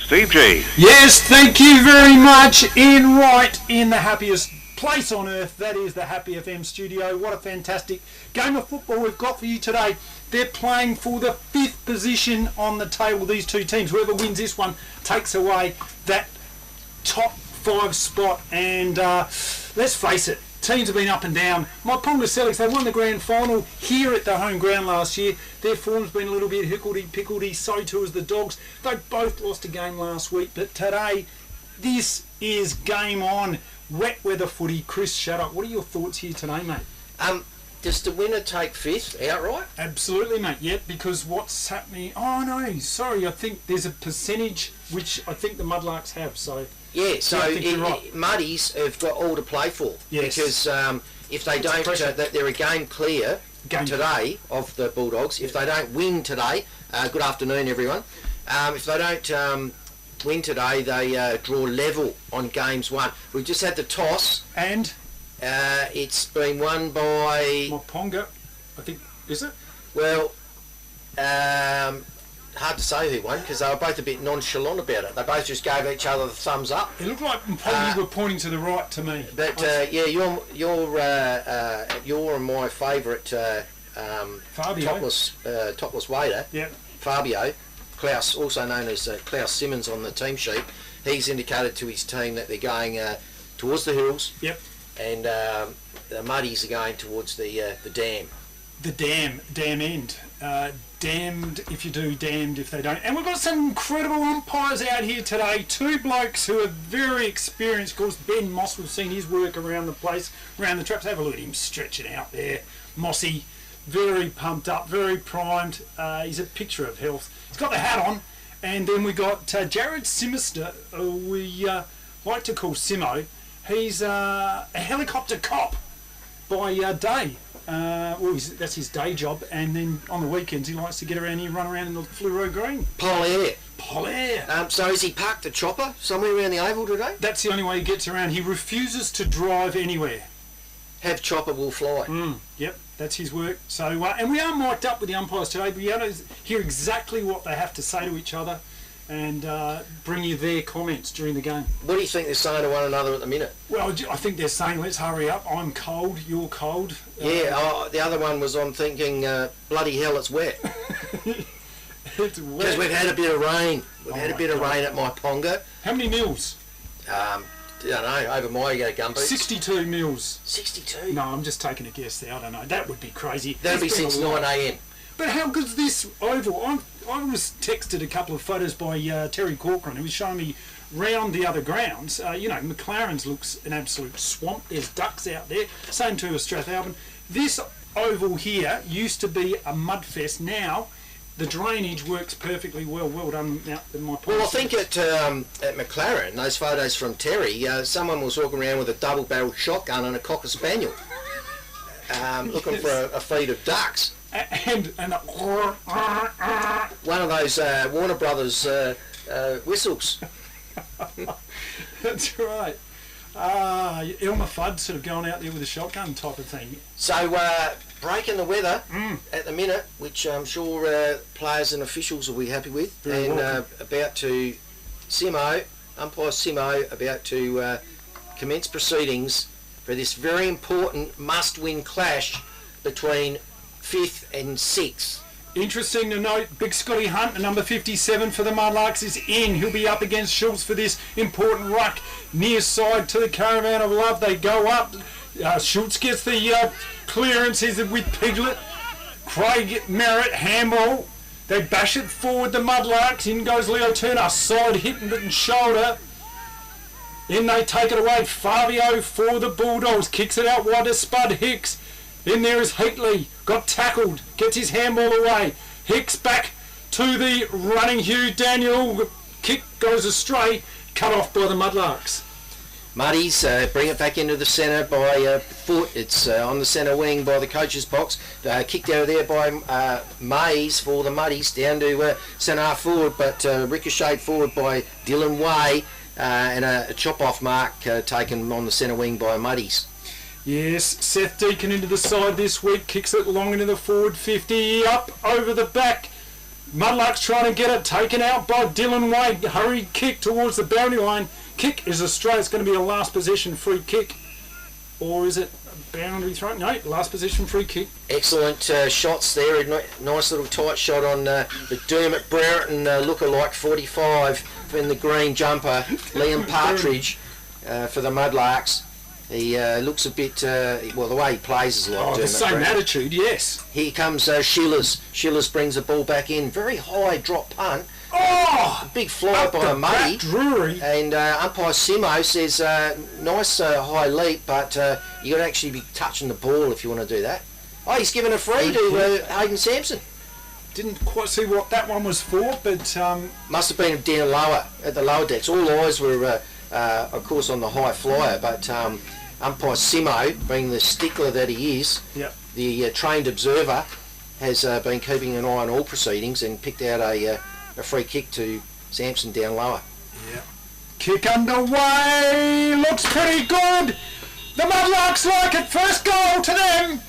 Steve G. Yes, thank you very much. Right in the happiest place on earth, that is the Happy FM studio. What a fantastic game of football we've got for you today. They're playing for the 5th position on the table, these two teams. Whoever wins this one takes away that top 5 spot. And let's face it, teams have been up and down. Myponga Sellicks, they won the grand final here at the home ground last year. Their form's been a little bit hickledy-pickledy, so too as the Dogs. They both lost a game last week, but today, this is game on. Wet weather footy. Chris, shut up. What are your thoughts here today, mate? Does the winner take 5th outright? Absolutely, mate. Yep, because what's happening... Oh, no, sorry. I think there's a percentage which I think the Mudlarks have, so... Yeah, so right. Muddies have got all to play for. Yes. Because if they don't... they're a game clear today of the Bulldogs. If they don't win today... good afternoon, everyone. If they don't... win today, they draw level on games 1. We've just had the toss. And? It's been won by... Myponga, I think, is it? Well, hard to say who won because they were both a bit nonchalant about it. They both just gave each other the thumbs up. It looked like Myponga were pointing to the right to me. But yeah, you're my favourite topless waiter. Yep. Fabio. Klaus, also known as Klaus Simmons on the team sheet, he's indicated to his team that they're going towards the hills. Yep. And the Muddies are going towards the dam. The dam end. Damned if you do, damned if they don't. And we've got some incredible umpires out here today. 2 blokes who are very experienced. Of course, Ben Moss, we've seen his work around the place, around the traps. Have a look at him stretching out there. Mossy, very pumped up, very primed. He's a picture of health. He's got the hat on. And then we got Jared Simister, who we like to call Simo. He's a helicopter cop by day. That's his day job. And then on the weekends, he likes to get around here, run around in the fluoro green. Polaire. So has he parked the chopper somewhere around the oval today? That's the only way he gets around. He refuses to drive anywhere. Have chopper will fly. Yep. That's his work. So, and we are mic'd up with the umpires today. We are to hear exactly what they have to say to each other and bring you their comments during the game. What do you think they're saying to one another at the minute? Well, I think they're saying, let's hurry up. I'm cold, you're cold. Yeah, the other one was I'm thinking, bloody hell, it's wet. It's wet. Because we've had a bit of rain. We've had a bit of rain at Myponga. How many mils? I don't know, over my gumboots. 62 mils. 62? No, I'm just taking a guess there. I don't know. That would be crazy. That'd be since 9 a.m. But how good's this oval? I was texted a couple of photos by Terry Corcoran, who was showing me round the other grounds. McLaren's looks an absolute swamp. There's ducks out there. Same too as Strathalbyn. This oval here used to be a mudfest. Now the drainage works perfectly well. Well done, Myponga. Well, I think at McLaren, those photos from Terry, someone was walking around with a double-barreled shotgun and a cocker spaniel, looking for a feed of ducks. And one of those Warner Brothers whistles. That's right. Elmer Fudd sort of going out there with a shotgun type of thing. So, breaking the weather at the minute, which I'm sure players and officials will be happy with. Very welcome. About to umpire Simo, about to commence proceedings for this very important must-win clash between 5th and 6th. Interesting to note, Big Scotty Hunt, the number 57 for the Mudlarks, is in. He'll be up against Schultz for this important ruck. Near side to the Caravan of Love. They go up. Schultz gets the clearance. He's with Piglet. Craig Merritt, handball. They bash it forward, the Mudlarks. In goes Leo Turner. Side hitting it and shoulder. In they take it away. Fabio for the Bulldogs. Kicks it out wide to Spud Hicks. In there is Heatley, got tackled, gets his handball away. Hicks back to the running Hugh Daniel. Kick goes astray, cut off by the Mudlarks. Muddies bring it back into the centre by foot. It's on the centre wing by the coach's box. Kicked out of there by Mays for the Muddies down to centre half forward, but ricocheted forward by Dylan Way and a chop-off mark taken on the centre wing by Muddies. Yes, Seth Deacon into the side this week, kicks it long into the forward 50, up over the back. Mudlark's trying to get it, taken out by Dylan Wade. Hurried kick towards the boundary line. Kick is Australia. It's going to be a last possession free kick. Or is it a boundary throw? No, last possession free kick. Excellent shots there. A nice little tight shot on the Dermot Brereton lookalike 45 in the green jumper. Liam Partridge for the Mudlarks. He looks a bit, well, the way he plays is like Dermot the same Brereton. attitude, yes. Here comes Shillers. Shillers brings the ball back in. Very high drop punt. Oh! Big fly by Muddy. Drury. And umpire Simo says, nice high leap, but you got to actually be touching the ball if you want to do that. Oh, he's given a free to Hayden Sampson. Didn't quite see what that one was for, but... Must have been down lower, at the lower decks. All eyes were, of course, on the high flyer, but umpire Simo, being the stickler that he is, yep. the trained observer, has been keeping an eye on all proceedings and picked out a free kick to Sampson down lower. Yeah. Kick underway. Looks pretty good. The Mudlarks like it. First goal to them.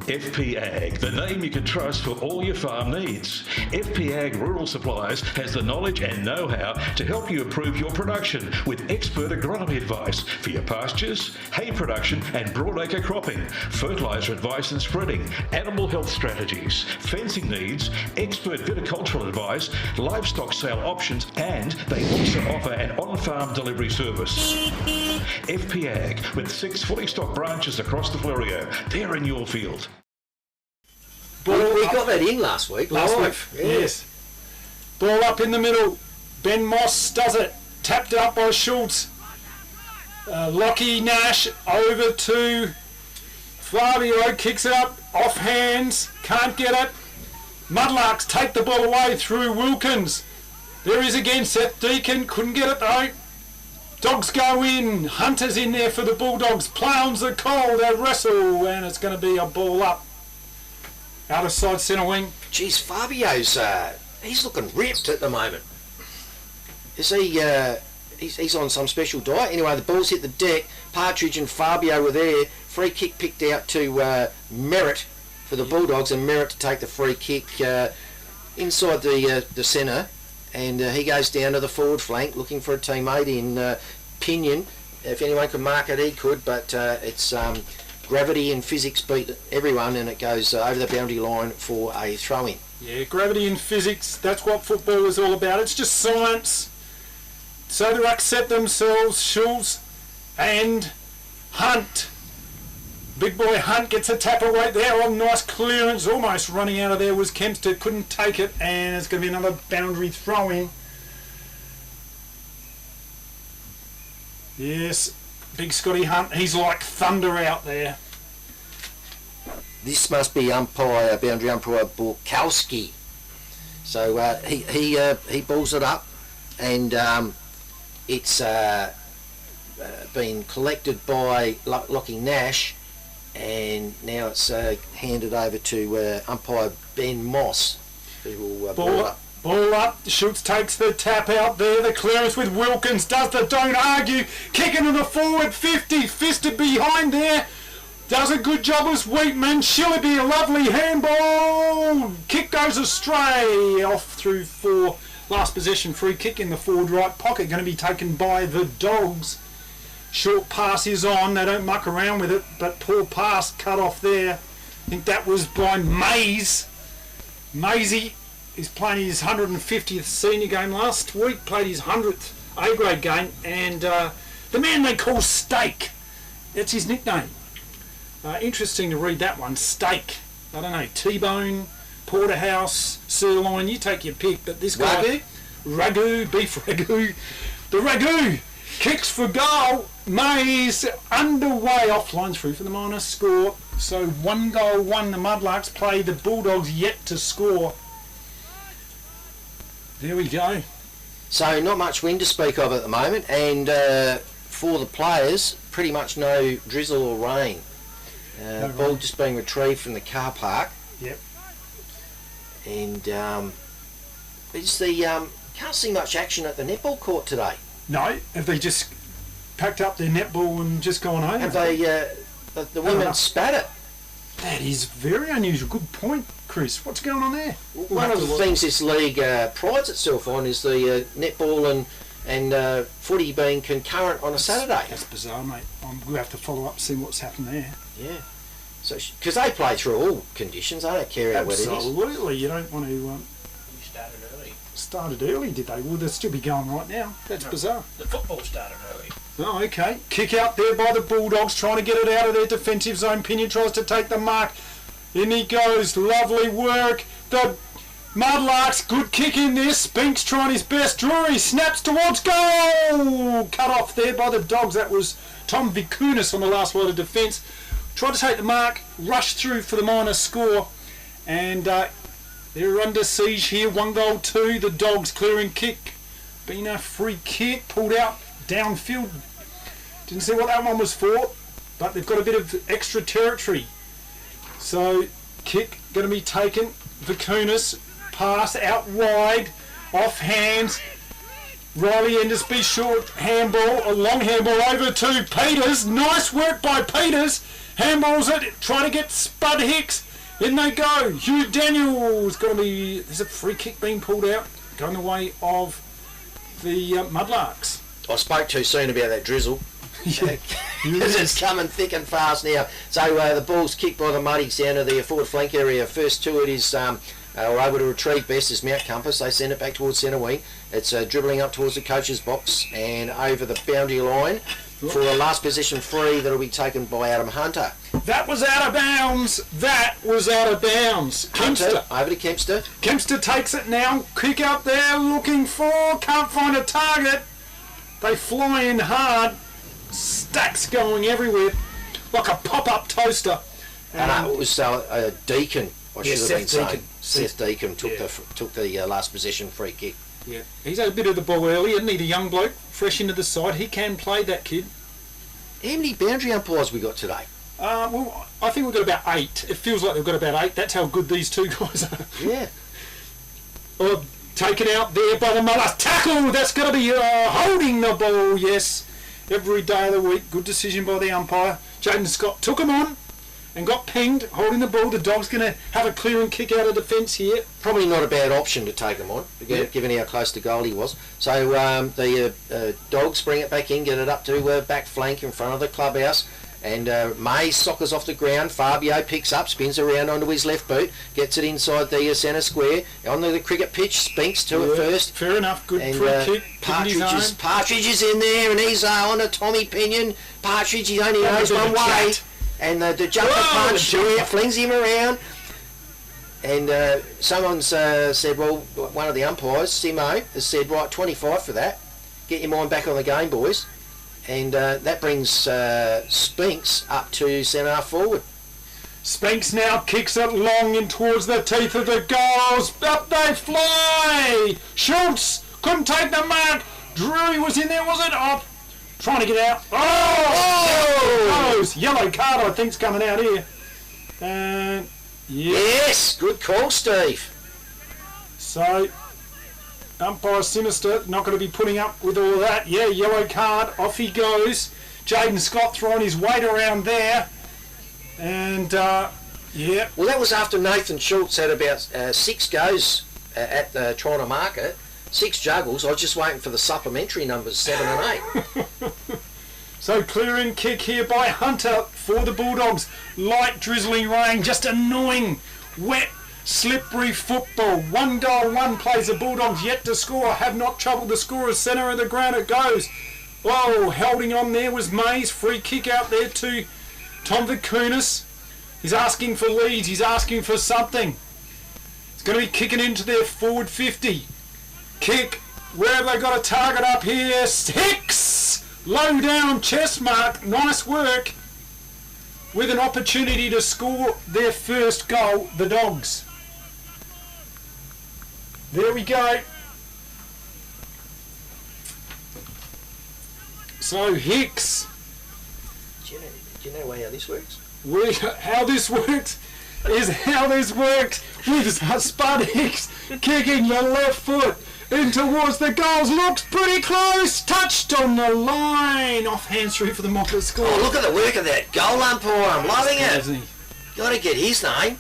FP Ag, the name you can trust for all your farm needs. FP Ag Rural Supplies has the knowledge and know-how to help you improve your production with expert agronomy advice for your pastures, hay production and broadacre cropping, fertiliser advice and spreading, animal health strategies, fencing needs, expert viticultural advice, livestock sale options, and they also offer an on-farm delivery service. FP Ag, with 6 fully stocked branches across the Fleurieu. They're in your field. We got that in last week. Last week, yes. Ball up in the middle. Ben Moss does it. Tapped it up by Schultz. Lockie Nash over to Flavio. Kicks it up. Off hands. Can't get it. Mudlarks take the ball away through Wilkins. There is again Seth Deacon. Couldn't get it though. Dogs go in. Hunter's in there for the Bulldogs. Plowns the call. They wrestle. And it's going to be a ball up. Out of side centre wing. Geez, Fabio's he's looking ripped at the moment. Is he? He's on some special diet. Anyway, the ball's hit the deck. Partridge and Fabio were there. Free kick picked out to Merritt for the Bulldogs, and Merritt to take the free kick inside the centre, and he goes down to the forward flank looking for a teammate in Pinion. If anyone could mark it, he could, but it's. Gravity and physics beat everyone, and it goes over the boundary line for a throw-in. Yeah, gravity and physics, that's what football is all about. It's just science. So the Rucks set themselves, Schultz and Hunt. Big boy Hunt gets a tap away there on nice clearance. Almost running out of there was Kempster, couldn't take it, and it's going to be another boundary throw-in. Yes. Big Scotty Hunt, he's like thunder out there. This must be boundary umpire Borkowski. So he balls it up, and it's been collected by Lockie Nash, and now it's handed over to umpire Ben Moss, who will ball it up. Ball up, Schultz takes the tap out there, the clearance with Wilkins, does the don't argue, kicking to the forward 50, fisted behind there, does a good job as Wheatman, Shillaby, a lovely handball, kick goes astray, off through 4, last possession free kick in the forward right pocket, going to be taken by the Dogs. Short pass is on, they don't muck around with it, but poor pass cut off there, I think that was by Maisie. He's playing his 150th senior game last week, played his 100th A-grade game, and the man they call Steak, that's his nickname. Interesting to read that one, Steak. I don't know, T-bone, porterhouse, sirloin, you take your pick, but this guy... Ragu, beef ragu. The Ragu kicks for goal. Mays underway, offline through for the minor score. So 1 goal, 1. The Mudlarks play the Bulldogs yet to score. There we go. So not much wind to speak of at the moment, and for the players, pretty much no drizzle or rain. Ball just being retrieved from the car park. Yep. And it's the can't see much action at the netball court today. No, have they just packed up their netball and just gone home? Have they? The women spat it. That is very unusual. Good point, Chris. What's going on there? One of the things this league prides itself on is the netball and footy being concurrent on a Saturday. That's bizarre, mate. We'll have to follow up and see what's happened there. Yeah. So, because they play through all conditions, they don't care how wet it is. Absolutely. You don't want to... You started early. Started early, did they? Well, they'll still be going right now. That's bizarre. The football started early. Oh, okay. Kick out there by the Bulldogs, trying to get it out of their defensive zone. Pinion tries to take the mark. In he goes. Lovely work. The Mudlarks, good kick in this. Spinks trying his best. Drury snaps towards goal. Cut off there by the Dogs. That was Tom Vicunis on the last line of defence. Tried to take the mark, rushed through for the minor score, and they're under siege here. 1-2. The Dogs clearing kick. Been a free kick pulled out downfield. Didn't see what that one was for, but they've got a bit of extra territory. So kick going to be taken. Vicunis pass out wide, off hands. Riley Endersby short handball, a long handball over to Peters. Nice work by Peters. Handballs it, trying to get Spud Hicks. In they go. Hugh Daniels got to be. There's a free kick being pulled out, going the way of the Mudlarks. I spoke too soon about that drizzle. Because it's coming thick and fast now. So the ball's kicked by the Muddies down to the forward flank area. First to it is were able to retrieve best is Mount Compass. They send it back towards centre wing. It's dribbling up towards the coach's box and over the boundary line for a last possession free that'll be taken by Adam Hunter. That was out of bounds. That was out of bounds. Hunter, over to Kempster. Kempster takes it now. Kick out there looking for. Can't find a target. They fly in hard. Stacks going everywhere. Like a pop-up toaster. It was Deacon, I should have been saying. Seth Deacon took the last possession free kick. Yeah, he's had a bit of the ball early, isn't he? The young bloke, fresh into the side. He can play, that kid. How many boundary umpires we got today? Well, I think we've got about 8. It feels like they've got about 8. That's how good these two guys are. Yeah. Taken out there by the Mullers. Tackle! That's going to be holding the ball, yes. Every day of the week. Good decision by the umpire. Jaden Scott took him on and got pinged, holding the ball. The Dog's going to have a clearing kick out of defence here. Probably not a bad option to take him on, given how close to goal he was. So the Dogs bring it back in, get it up to back flank in front of the clubhouse. And Mays soccers off the ground. Fabio picks up, spins around onto his left boot, gets it inside the centre square. On the cricket pitch, Spinks to it first. Fair enough, good and, free kick. Partridge is in there, and he's on to Tommy Pinion. Partridge, he only knows one way. And the jumper punch flings him around. And someone said, well, one of the umpires, Simo, has said, right, 25 for that. Get your mind back on the game, boys. And that brings Spinks up to centre forward. Spinks now kicks it long in towards the teeth of the goals. Up they fly! Schultz couldn't take the mark. Drury was in there, was it? Oh, trying to get out. Oh! Yellow card, I think, is coming out here. Yes, good call, Steve. So, umpire Sinister not going to be putting up with all of that. Yeah, yellow card. Off he goes. Jaden Scott throwing his weight around there. And, yeah. Well, that was after Nathan Schultz had about 6 goes at the trying to mark it. 6 juggles. I was just waiting for the supplementary numbers 7 and 8. So clearing kick here by Hunter for the Bulldogs. Light drizzling rain, just annoying, wet, slippery football. 1-1 plays the Bulldogs yet to score. Have not troubled the scorer. Centre of the ground it goes. Oh, holding on there was Mays. Free kick out there to Tom Vicunis. He's asking for leads. He's asking for something. It's going to be kicking into their forward 50. Kick. Where have they got a target up here? Hicks! Low down chest mark. Nice work. With an opportunity to score their first goal, the Dogs. There we go. So Hicks. Do you know how this works? How this works is how this works with Spud Hicks kicking the left foot in towards the goals. Looks pretty close. Touched on the line. Off hands through for the Mocker score. Oh, look at the work of that goal umpire. I'm loving it. Got to get his name.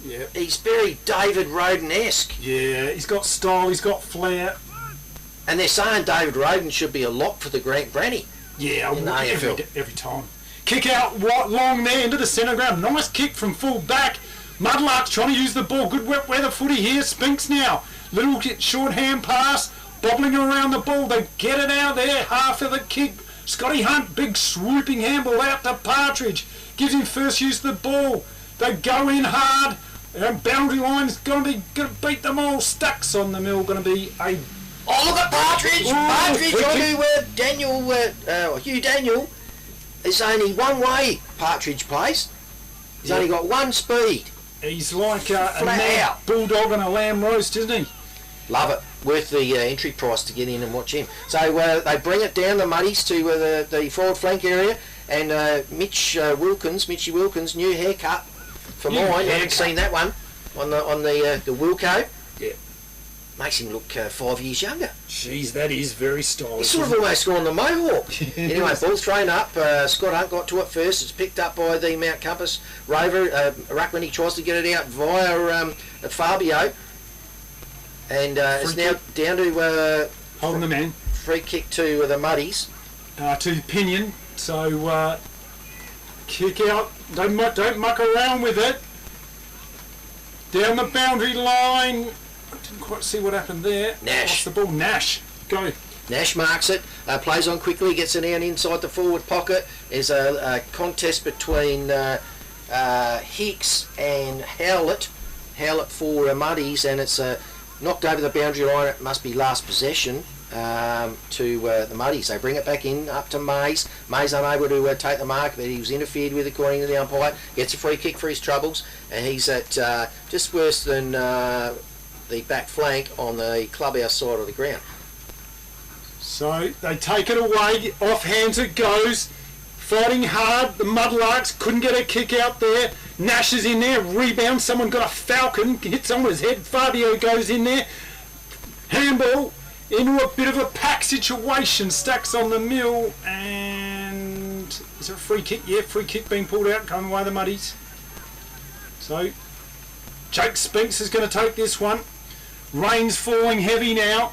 Yeah. He's very David Roden-esque. Yeah, he's got style, he's got flair. And they're saying David Roden should be a lock for the Grant Granny. Yeah, In the AFL. every time. Kick out long there into the centre ground. Nice kick from full back. Mudlark's trying to use the ball. Good wet weather footy here. Spinks now. Little short hand pass. Bobbling around the ball. They get it out there. Half of the kick. Scotty Hunt, big swooping handball out to Partridge. Gives him first use of the ball. They go in hard. And boundary line's going to beat them all. Stacks on the mill. Going to be a... Oh, look at Partridge! Ooh, Partridge free onto Daniel, Hugh Daniel. It's only one way Partridge plays. He's only got one speed. He's like a Flat mad out. bulldog and a lamb roast, isn't he? Love it. Worth the entry price to get in and watch him. So they bring it down the muddies to the forward flank area, and Mitchie Wilkins, new haircut for New mine. I haircut. haven't seen that one on the Wilco. Yeah. Makes him look 5 years younger. Jeez, that is very stylish. He's sort of almost gone the mohawk. Anyway, ball thrown up. Scott Hunt got to it first. It's picked up by the Mount Compass Rover. Ruckman, he tries to get it out via Fabio. And it's now down to Holding the man. free kick to the Muddies. To Pinion. So kick out. Don't muck around with it. Down the boundary line. I didn't quite see what happened there. Nash. Lost the ball. Nash. Go. Nash marks it, plays on quickly, gets it down inside the forward pocket. There's a contest between Hicks and Howlett. Howlett for Muddies, and it's knocked over the boundary line. It must be last possession to the Muddies. They bring it back in, up to Mays. Mays unable to take the mark, but he was interfered with according to the umpire. Gets a free kick for his troubles, and he's at just worse than the back flank on the clubhouse side of the ground. So they take it away. Off hands it goes. Fighting hard. The Mudlarks couldn't get a kick out there. Nash is in there. Rebound. Someone got a falcon. Hits someone's head. Fabio goes in there. Handball into a bit of a pack situation. Stacks on the mill. And is it a free kick? Yeah, free kick being pulled out. Going away the Muddies. So Jake Spinks is going to take this one. Rain's falling heavy now.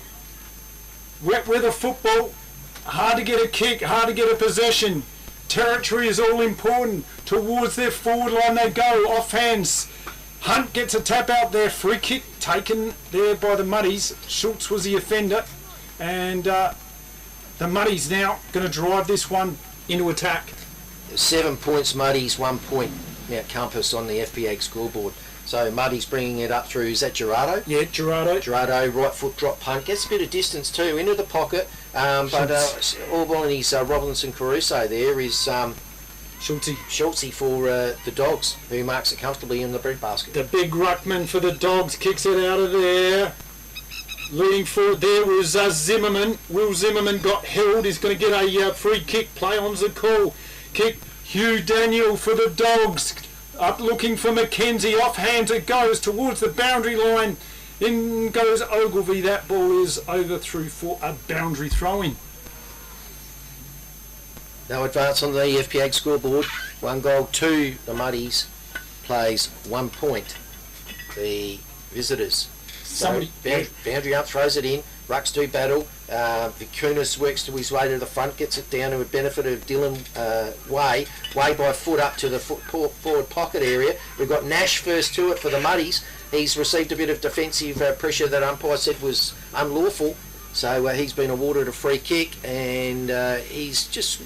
Wet weather football. Hard to get a kick. Hard to get a possession. Territory is all important. Towards their forward line they go. Off hands. Hunt gets a tap out there. Free kick taken there by the Muddies. Schultz was the offender. And the Muddies now going to drive this one into attack. 7 points Muddies, 1 point Mount Compass on the FPA scoreboard. So Muddy's bringing it up through, is that Gerardo? Yeah, Gerardo. Gerardo, right foot drop punt. Gets a bit of distance too, into the pocket. But all on his Robinson Caruso there is Schultze for the Dogs, who marks it comfortably in the breadbasket. The big ruckman for the Dogs kicks it out of there. Leading forward there was Zimmerman. Will Zimmerman got held. He's going to get a free kick. Play on's the call. Kick. Hugh Daniel for the Dogs. Up looking for Mackenzie. Off hands it goes towards the boundary line. In goes Ogilvie. That ball is overthrough for a boundary throw-in. No advance on the FPA scoreboard. 1 goal to the Muddies. Plays 1 point. The visitors. Boundary up, throws it in. Rucks do battle. Vicunis works to his way to the front, gets it down to the benefit of Dylan Way by foot up to the forward pocket area. We've got Nash first to it for the Muddies. He's received a bit of defensive pressure that umpire said was unlawful, so he's been awarded a free kick, and he's just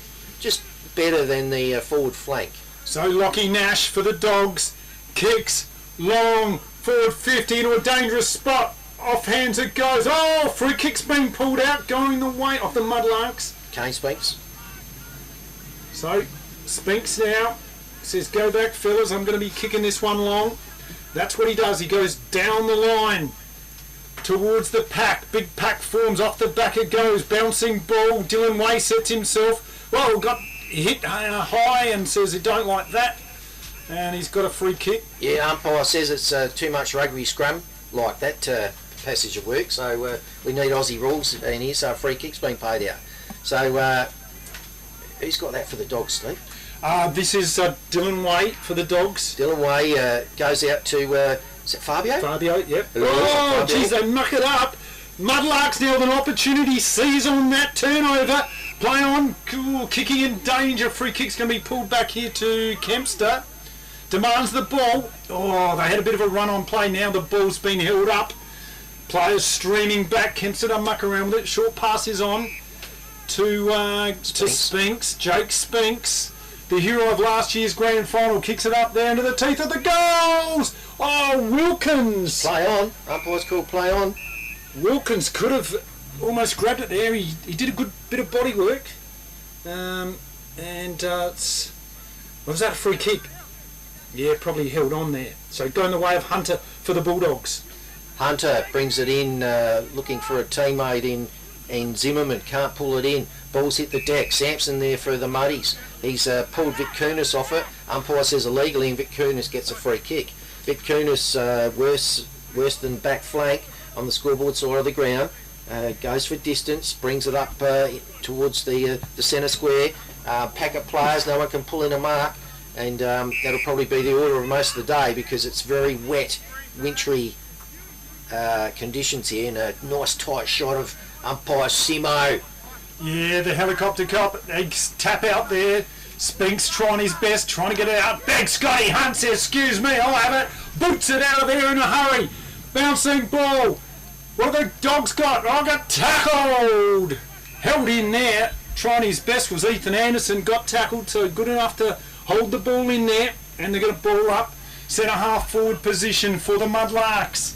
better than the forward flank. So Lockie Nash for the Dogs. Kicks long forward 50 into a dangerous spot. Off hands it goes. Oh, free kick's been pulled out, going the way of the Mudlarks. Kane Spinks. So Spinks now says, go back fellas, I'm going to be kicking this one long. That's what he does. He goes down the line towards the pack. Big pack forms. Off the back it goes. Bouncing ball. Dylan Way sets himself. Well, got hit high and says he don't like that. And he's got a free kick. Yeah, umpire says it's too much rugby scrum like that passage of work. So we need Aussie rules in here. So a free kick's been paid out. So who's got that for the Dogs, Steve? This is Dylan Way for the Dogs. Dylan Way goes out to, is it Fabio? Fabio, yep. Hello, Oh, Fabio. geez, they muck it up. Mudlarks now with an opportunity, seize on that turnover. Play on, cool, kicking in danger. Free kick's going to be pulled back here to Kempster. Demands the ball. Oh, they had a bit of a run on play. Now the ball's been held up. Players streaming back. Kempster don't muck around with it. Short pass is on to Spinks. Jake Spinks, the hero of last year's grand final, kicks it up there into the teeth of the goals. Oh, Wilkins. Play on. Umpire's called play on. Wilkins could have almost grabbed it there. He did a good bit of body work. Was that a free kick? Yeah, probably held on there. So going the way of Hunter for the Bulldogs. Hunter brings it in, looking for a teammate in Zimmerman. Can't pull it in. Ball's hit the deck. Sampson there for the Muddies. He's pulled Vic Kunis off it. Umpire says illegally, and Vic Kunis gets a free kick. Vic Kunis, worse than back flank on the scoreboard side of the ground. Goes for distance, brings it up towards the centre square. Pack of players, no one can pull in a mark, and that'll probably be the order of most of the day because it's very wet, wintry conditions here, and a nice tight shot of umpire Simo. Yeah, the helicopter cop, tap out there. Spinks trying his best, trying to get it out. Big Scotty Hunt says, excuse me, I'll have it. Boots it out of there in a hurry. Bouncing ball. What have the Dogs got? I got tackled. Held in there. Trying his best was Ethan Anderson. Got tackled, so good enough to hold the ball in there. And they're going to ball up. Centre half forward position for the Mudlarks.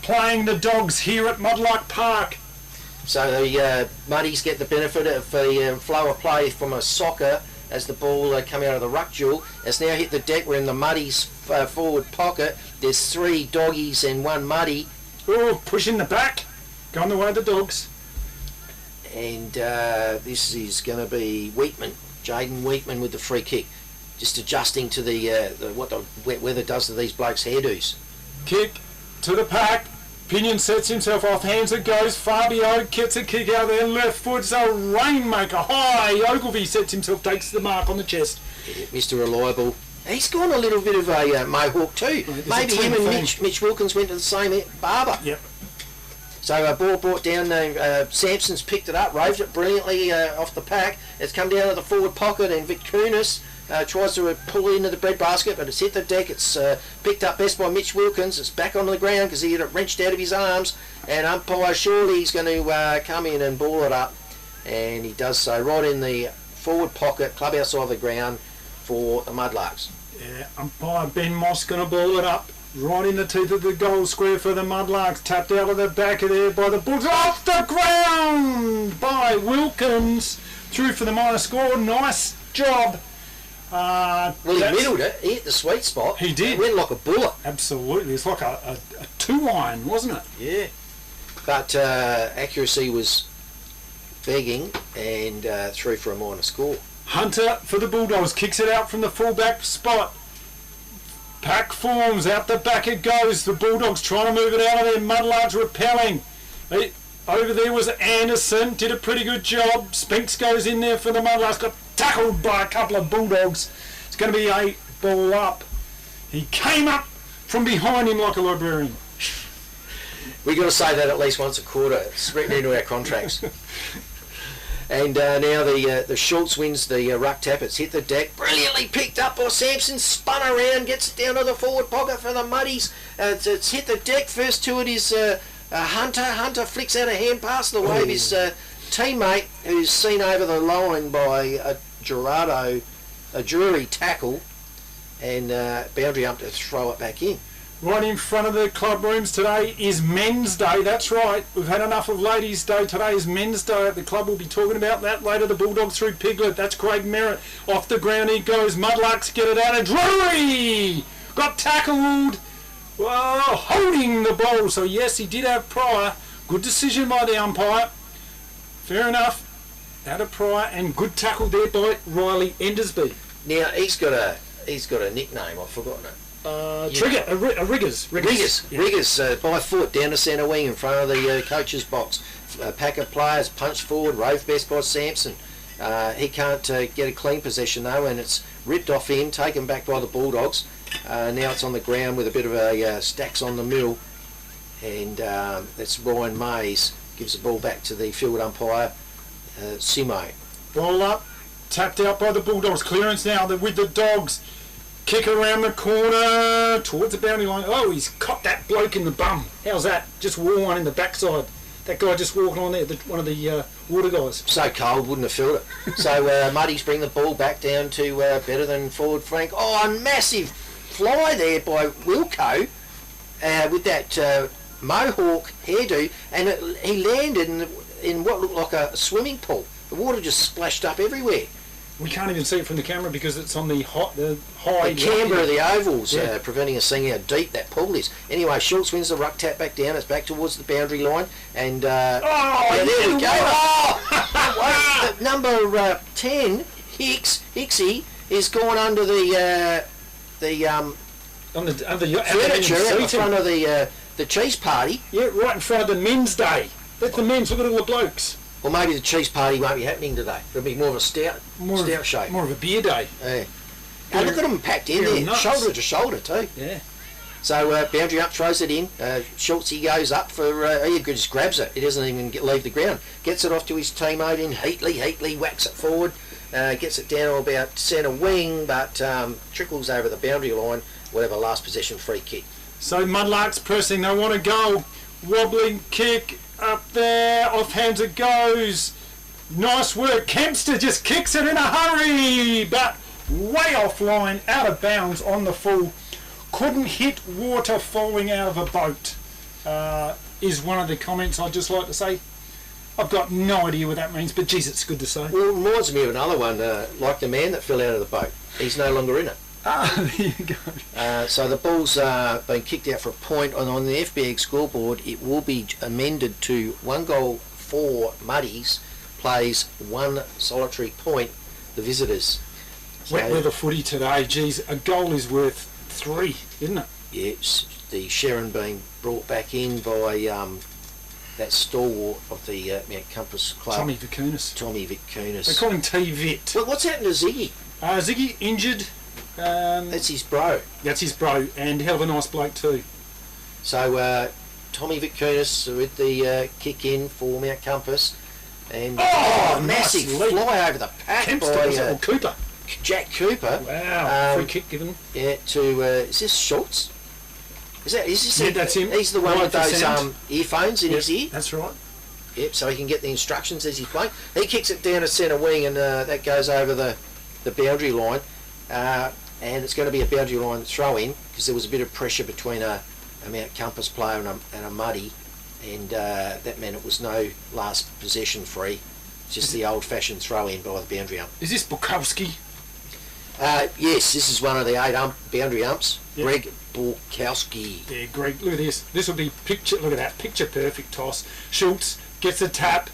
Playing the Dogs here at Mudlark Park. So the Muddies get the benefit of the flow of play from a soccer as the ball come out of the ruck duel. It's now hit the deck. We're in the Muddies forward pocket. There's 3 doggies and 1 Muddy. Oh, pushing the back. Going the way of the Dogs. And this is going to be Wheatman, Jaden Wheatman with the free kick. Just adjusting to what the wet weather does to these blokes' hairdos. Kick to the pack. Pinion sets himself off, hands it goes. Fabio gets a kick out there, left foot's a rainmaker. High, Ogilvy sets himself, takes the mark on the chest. Yeah, Mr. Reliable. He's gone a little bit of a mohawk too. Maybe him and Mitch Wilkins went to the same barber. Yep. So ball brought down, Sampson's picked it up, roved it brilliantly off the pack. It's come down to the forward pocket, and Vic Kunis tries to pull it into the breadbasket, but it's hit the deck. It's picked up best by Mitch Wilkins. It's back onto the ground because he had it wrenched out of his arms, and umpire surely he's going to come in and ball it up, and he does so right in the forward pocket, clubhouse side of the ground for the Mudlarks. Yeah, umpire Ben Moss going to ball it up. Right in the teeth of the goal square for the Mudlarks. Tapped out of the back of there by the Bulls. Off the ground by Wilkins. Through for the minor score. Nice job. Well, he middled it. He hit the sweet spot. He did. It went like a bullet. Absolutely. It's like a 2-iron, wasn't it? Yeah. But accuracy was begging, and through for a minor score. Hunter for the Bulldogs. Kicks it out from the fullback spot. Pack forms, out the back it goes. The Bulldogs trying to move it out of there. Mudlarks repelling. Over there was Anderson, did a pretty good job. Spinks goes in there for the Mudlarks, got tackled by a couple of Bulldogs. It's going to be a ball up. He came up from behind him like a librarian. We got to say that at least once a quarter. It's written into our contracts. And now the Schultz wins the ruck tap. It's hit the deck. Brilliantly picked up by Sampson. Spun around. Gets it down to the forward pocket for the Muddies. It's hit the deck. First to it is Hunter. Hunter flicks out a hand pass the way of his teammate, who's seen over the line by a Drury tackle. And boundary up to throw it back in. Right in front of the club rooms today is Men's Day. That's right. We've had enough of Ladies' Day. Today is Men's Day at the club. We'll be talking about that later. The Bulldogs through Piglet. That's Craig Merritt. Off the ground he goes. Mudlarks get it out of Drury. Got tackled. Whoa, holding the ball. So yes, he did have prior. Good decision by the umpire. Fair enough. Out of prior and good tackle there by Riley Endersby. Now he's got a nickname. I've forgotten it. Trigger, Riggers. Riggers by foot down the centre wing in front of the coach's box. A pack of players punched forward, rove best by Sampson. He can't get a clean possession though, and it's ripped off in, taken back by the Bulldogs. Now it's on the ground with a bit of a stacks on the mill, and that's Ryan Mays gives the ball back to the field umpire, Simo. Ball up, tapped out by the Bulldogs. Clearance now with the Dogs. Kick around the corner towards the boundary line. Oh, he's caught that bloke in the bum. How's that? Just wore one in the backside. That guy just walking on there, one of the water guys. So cold, wouldn't have felt it. So Muddies bring the ball back down to better than forward Frank. Oh, a massive fly there by Wilco with that mohawk hairdo, and he landed in what looked like a swimming pool. The water just splashed up everywhere. We can't even see it from the camera because it's on the high. The camber of the ovals, preventing us seeing how deep that pool is. Anyway, Schultz wins the ruck, tap back down. It's back towards the boundary line, and there we go. Oh, number 10, Hicksy, is gone under the furniture in front of the cheese party. Yeah, right in front of the men's day. That's the men's. Look at all the blokes. Or maybe the cheese party won't be happening today. It'll be more of a stout shape. More of a beer day. Yeah. And look at them packed in there, shoulder to shoulder too. Yeah. So boundary up, throws it in. Schultz, he goes up for, he just grabs it. He doesn't even leave the ground. Gets it off to his teammate in Heatley whacks it forward. Gets it down to about centre wing, but trickles over the boundary line. Whatever, last possession free kick. So Mudlarks pressing, they want to go. Wobbling kick. Up there, off hands it goes. Nice work. Kempster just kicks it in a hurry, but way offline, out of bounds on the full. Couldn't hit water falling out of a boat, is one of the comments I'd just like to say. I've got no idea what that means, but geez, it's good to say. Well, it reminds me of another one, like the man that fell out of the boat. He's no longer in it. Ah, there you go. So the ball's been kicked out for a point, and on the FBX scoreboard it will be amended to 1 goal for Muddies, plays 1 solitary point, the visitors. So, wet weather footy today, geez, a goal is worth 3, isn't it? Yes, the Sharon being brought back in by that stalwart of the Mount Compass Club. Tommy Vicunis. They call him T-Vit. Well, what's happened to Ziggy? Ziggy injured. That's his bro. That's his bro, and hell of a nice bloke too. So Tommy Vicunis with the kick in for Mount Compass, and massive nice fly over the pack by Cooper. Jack Cooper. Wow, free kick given. Yeah, to is this Schultz? Is this yeah, that's him. He's the one with those earphones in his ear. That's right. Yep, so he can get the instructions as he's playing. He kicks it down to centre wing, and that goes over the boundary line. And it's going to be a boundary line throw in because there was a bit of pressure between a Mount Compass player and a Muddy, and that meant it was no last possession free, just the old fashioned throw in by the boundary ump. Is this Bukowski? Yes, this is one of the 8 boundary umps. Yep. Greg Bukowski. Yeah, Greg, look at this. This will be look at that, picture perfect toss. Schultz gets the tap.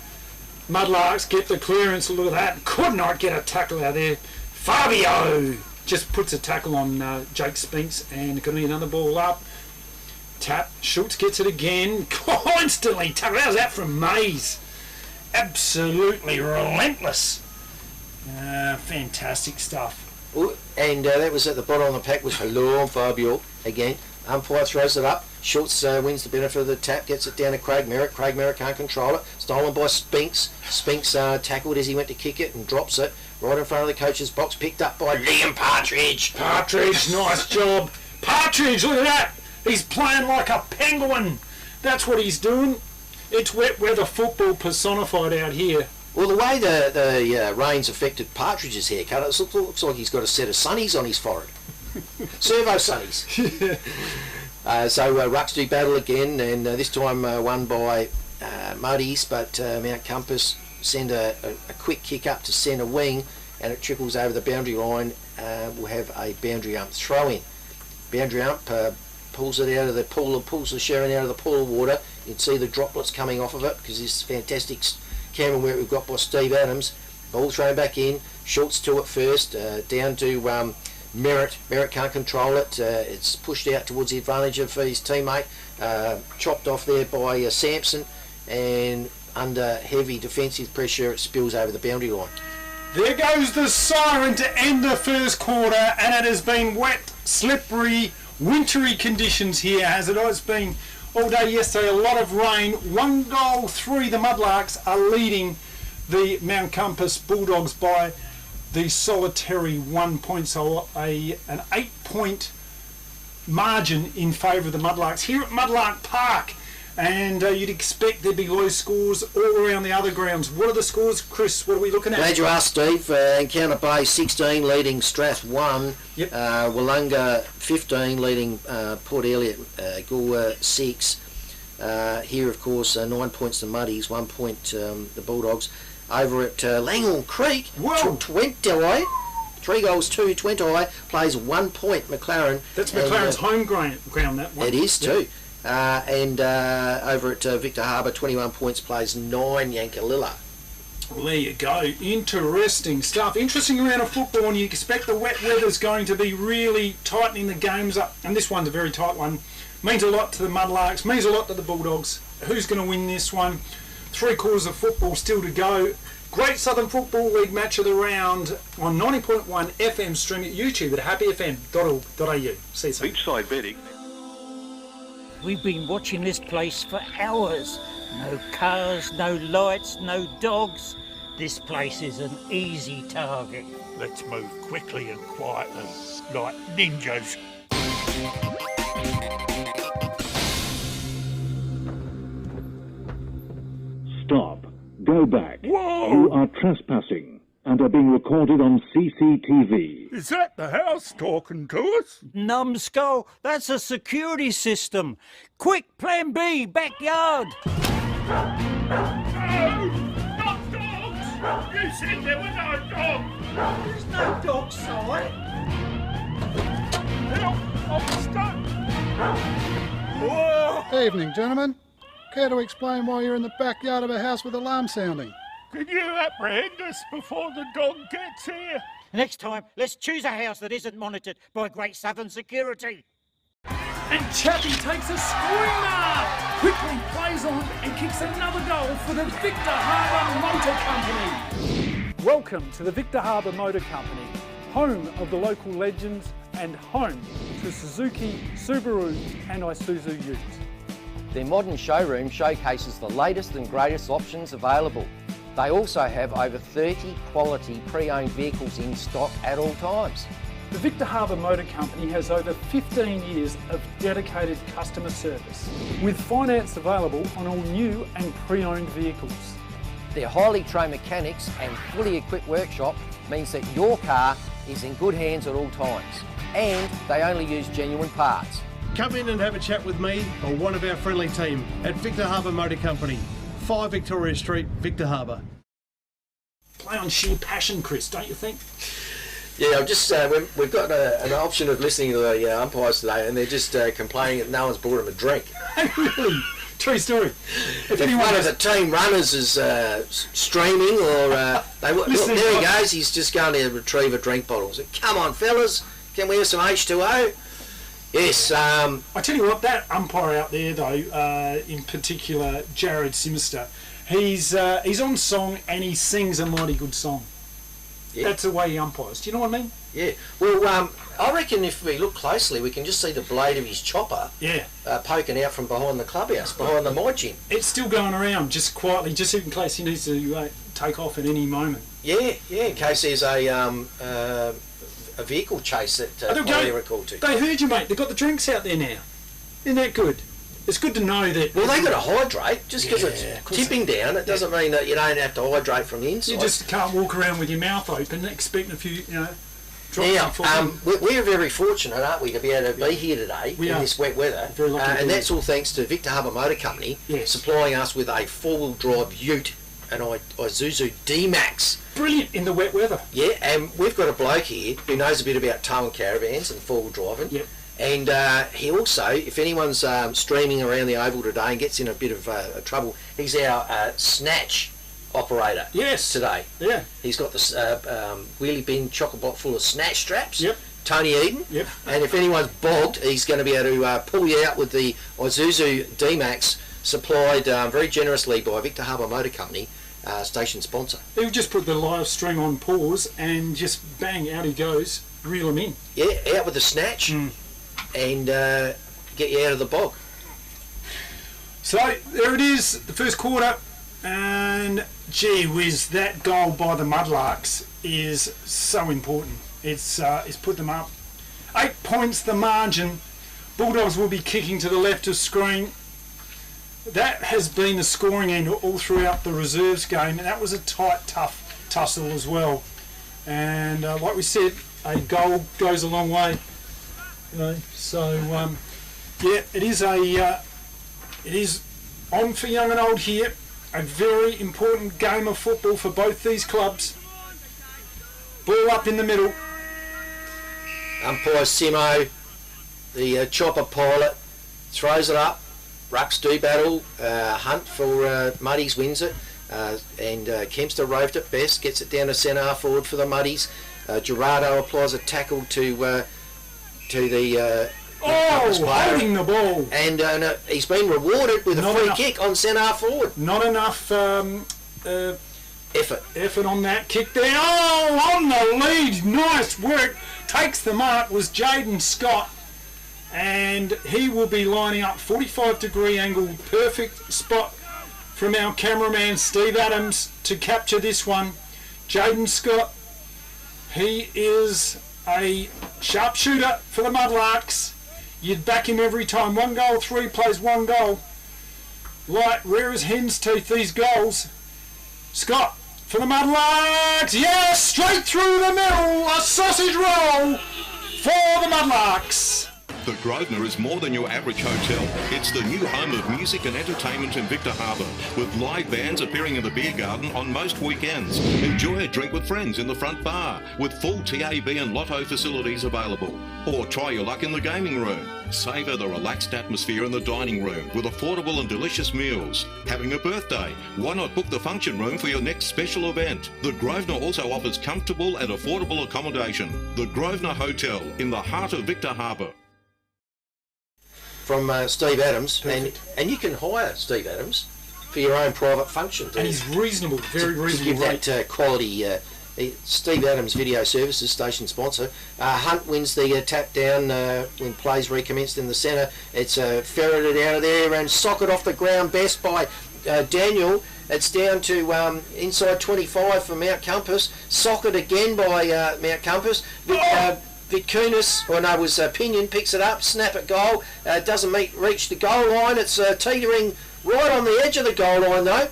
Mudlarks get the clearance, look at that. Could not get a tackle out there. Fabio just puts a tackle on Jake Spinks, and going to be another ball up. Tap. Schultz gets it again. Constantly tackle. How's that from Mays? Absolutely relentless. Fantastic stuff. Ooh, and that was at the bottom of the pack was hello Fabio again. Umpire throws it up. Schultz wins the benefit of the tap, gets it down to Craig Merritt. Craig Merritt can't control it. Stolen by Spinks. Spinks tackled as he went to kick it and drops it right in front of the coach's box. Picked up by Liam Partridge. Partridge, nice job. Partridge, look at that. He's playing like a penguin. That's what he's doing. It's wet weather football personified out here. Well, the way the rain's affected Partridge's haircut, it looks like he's got a set of sunnies on his forehead. Servo sunnies. So Rucks do battle again, and this time won by Muddies, but Mount Compass send a quick kick up to centre wing, and it trickles over the boundary line. We'll have a boundary ump throw in. Boundary ump pulls it out of the pool, pulls the Sharon out of the pool of water. You can see the droplets coming off of it because this fantastic camera work we've got by Steve Adams. Ball thrown back in. Schultz to it first, down to Merritt. Merritt can't control it. It's pushed out towards the advantage of his teammate. Chopped off there by Sampson, and under heavy defensive pressure it spills over the boundary line. There goes the siren to end the first quarter, and it has been wet, slippery, wintry conditions here, has it? It's been all day yesterday, a lot of rain. 1 goal, 3. The Mudlarks are leading the Mount Compass Bulldogs by the solitary 1 point, so an 8-point margin in favour of the Mudlarks here at Mudlark Park. And you'd expect there'd be low scores all around the other grounds. What are the scores, Chris? What are we looking at? Glad you asked, Steve. Encounter Bay 16 leading Strath 1. Yep. Wollonga 15 leading Port Elliot Goolwa 6. Here, of course, 9 points to Muddies, 1 point the Bulldogs. Over at Langhorne Creek, Whoa. 20, 3 goals, 2 20 plays 1 point McLaren. That's McLaren's home ground, that one. It is Yep. too. And over at Victor Harbour, 21 points plays 9 Yankalilla. Well, there you go. Interesting stuff. Interesting round of football, and you expect the wet weather's going to be really tightening the games up. And this one's a very tight one. Means a lot to the Mudlarks, means a lot to the Bulldogs. Who's going to win this one? 3 quarters of football still to go. Great Southern Football League match of the round on 90.1 FM, stream at YouTube at happyfm.org.au. See you soon. Beachside betting. We've been watching this place for hours. No cars, no lights, no dogs. This place is an easy target. Let's move quickly and quietly, like ninjas. Stop. Go back. Whoa! You are trespassing and are being recorded on CCTV. Is that the house talking to us? Numbskull, that's a security system. Quick, plan B, backyard. No! Not dogs! You said there were no dogs! There's no dog sign. Help! I'm stuck! Whoa! Evening, gentlemen. Care to explain why you're in the backyard of a house with alarm sounding? Can you apprehend us before the dog gets here? Next time, let's choose a house that isn't monitored by Great Southern Security. And Chappie takes a screamer! Quickly plays on and kicks another goal for the Victor Harbour Motor Company. Welcome to the Victor Harbour Motor Company, home of the local legends and home to Suzuki, Subaru and Isuzu utes. Their modern showroom showcases the latest and greatest options available. They also have over 30 quality pre-owned vehicles in stock at all times. The Victor Harbour Motor Company has over 15 years of dedicated customer service, with finance available on all new and pre-owned vehicles. Their highly trained mechanics and fully equipped workshop means that your car is in good hands at all times, and they only use genuine parts. Come in and have a chat with me or one of our friendly team at Victor Harbour Motor Company, 5 Victoria Street, Victor Harbour. Play on sheer passion, Chris, don't you think? Yeah, I've just we've got an option of listening to the umpires today, and they're just complaining that no one's brought them a drink. Really? True story. If one of the team runners is streaming, or look, there he goes. He's just going to retrieve a drink bottle. So, come on, fellas, can we have some H2O? Yes. I tell you what, that umpire out there, though, in particular, Jared Simister, he's on song and he sings a mighty good song. Yeah. That's the way he umpires. Do you know what I mean? Yeah. Well, I reckon if we look closely, we can just see the blade of his chopper. Yeah. Poking out from behind the clubhouse, behind the margin. It's still going around, just quietly, just in case he needs to take off at any moment. Yeah. In case there's a vehicle chase that they recalled to. They heard you, mate. They've got the drinks out there now. Isn't that good? It's good to know that... Well, they've got to hydrate. Just because it's tipping down, it doesn't mean that you don't have to hydrate from the inside. You just can't walk around with your mouth open expecting a few, drops. Now, we're very fortunate, aren't we, to be able to be here today in this wet weather. Very lucky and that's all thanks to Victor Harbour Motor Company supplying us with a four-wheel drive ute, an Isuzu D-Max. Brilliant in the wet weather. Yeah, and we've got a bloke here who knows a bit about towing caravans and four-wheel driving. Yep. And he also, if anyone's streaming around the Oval today and gets in a bit of trouble, he's our snatch operator. Yes. Today. Yeah. He's got this wheelie bin chock-a-block full of snatch straps. Yep. Tony Eden. Yep. And if anyone's bogged, he's going to be able to pull you out with the Isuzu D-Max supplied very generously by Victor Harbour Motor Company. station sponsor. He'll just put the live stream on pause and just bang, out he goes, reel him in. Yeah, out with the snatch and get you out of the bog. So there it is, the first quarter, and gee whiz, that goal by the Mudlarks is so important. It's put them up 8 points the margin. Bulldogs will be kicking to the left of screen. That has been the scoring end all throughout the reserves game, and that was a tight, tough tussle as well. And like we said, a goal goes a long way. You know, so yeah, it is on for young and old here. A very important game of football for both these clubs. Ball up in the middle. Umpire Simo, the chopper pilot, throws it up. Rucks do battle. Hunt for Muddies wins it. And Kempster roved it best, gets it down to centre half forward for the Muddies. Gerardo applies a tackle to the holding the ball. And he's been rewarded with a free kick on centre half forward. Not enough effort on that kick there. Oh, on the lead. Nice work. Takes the mark was Jaden Scott. And he will be lining up 45-degree angle, perfect spot from our cameraman Steve Adams to capture this one. Jaden Scott, he is a sharpshooter for the Mudlarks. You'd back him every time. 1 goal, 3 plays, 1 goal. Like rare as hen's teeth, these goals. Scott for the Mudlarks. Yes, straight through the middle. A sausage roll for the Mudlarks. The Grosvenor is more than your average hotel. It's the new home of music and entertainment in Victor Harbour, with live bands appearing in the beer garden on most weekends. Enjoy a drink with friends in the front bar, with full TAB and lotto facilities available. Or try your luck in the gaming room. Savour the relaxed atmosphere in the dining room with affordable and delicious meals. Having a birthday? Why not book the function room for your next special event? The Grosvenor also offers comfortable and affordable accommodation. The Grosvenor Hotel in the heart of Victor Harbour. From Steve Adams, and you can hire Steve Adams for your own private function. And he's reasonable, very reasonable. To give that quality. Steve Adams Video Services, station sponsor. Hunt wins the tap down when plays recommenced in the centre. It's ferreted out of there and socket off the ground best by Daniel. It's down to inside 25 for Mount Compass. Socket again by Mount Compass. Vitkunis, was Pinion, picks it up, snap at goal, doesn't reach the goal line. It's teetering right on the edge of the goal line though.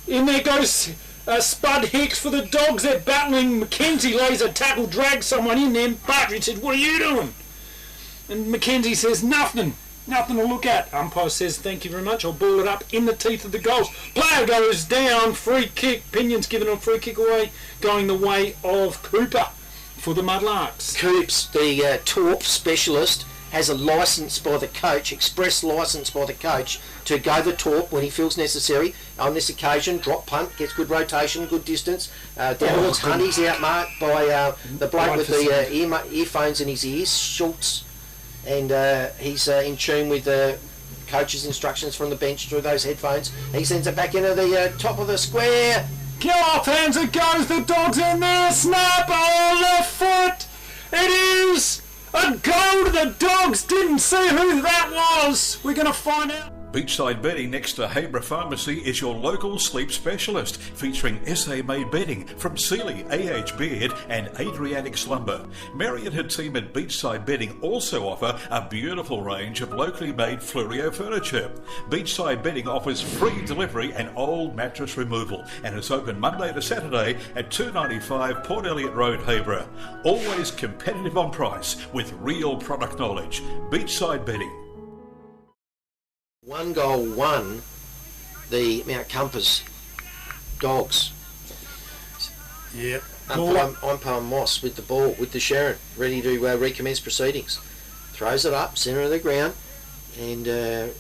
In there goes Spud Hicks for the Dogs. They're battling. Mackenzie lays a tackle, drags someone in there. Partridge said, "What are you doing?" And Mackenzie says, "Nothing to look at." Umpire says, "Thank you very much. I'll ball it up in the teeth of the goals." Player goes down, free kick. Pinion's given a free kick away, going the way of Cooper for the Mudlarks. Coops, the torp specialist, has a licence by the coach, express licence by the coach, to go the torp when he feels necessary. On this occasion, drop punt, gets good rotation, good distance. Down towards Hunt, he's outmarked by the bloke with the earphones in his ears, Schultz. And he's in tune with the coach's instructions from the bench through those headphones. He sends it back into the top of the square. Get off hands, it goes, the Dogs in there, snap, left foot, it is a goal to the Dogs, didn't see who that was, we're going to find out. Beachside Bedding next to Habra Pharmacy is your local sleep specialist, featuring SA-made bedding from Sealy, AH Beard and Adriatic Slumber. Mary and her team at Beachside Bedding also offer a beautiful range of locally made Fluorio furniture. Beachside Bedding offers free delivery and old mattress removal, and is open Monday to Saturday at 295 Port Elliot Road, Habra. Always competitive on price with real product knowledge. Beachside Bedding. 1 goal won the Mount Compass Dogs. Yeah. Umpire Moss with the ball, with the Sharon, ready to recommence proceedings. Throws it up, centre of the ground. and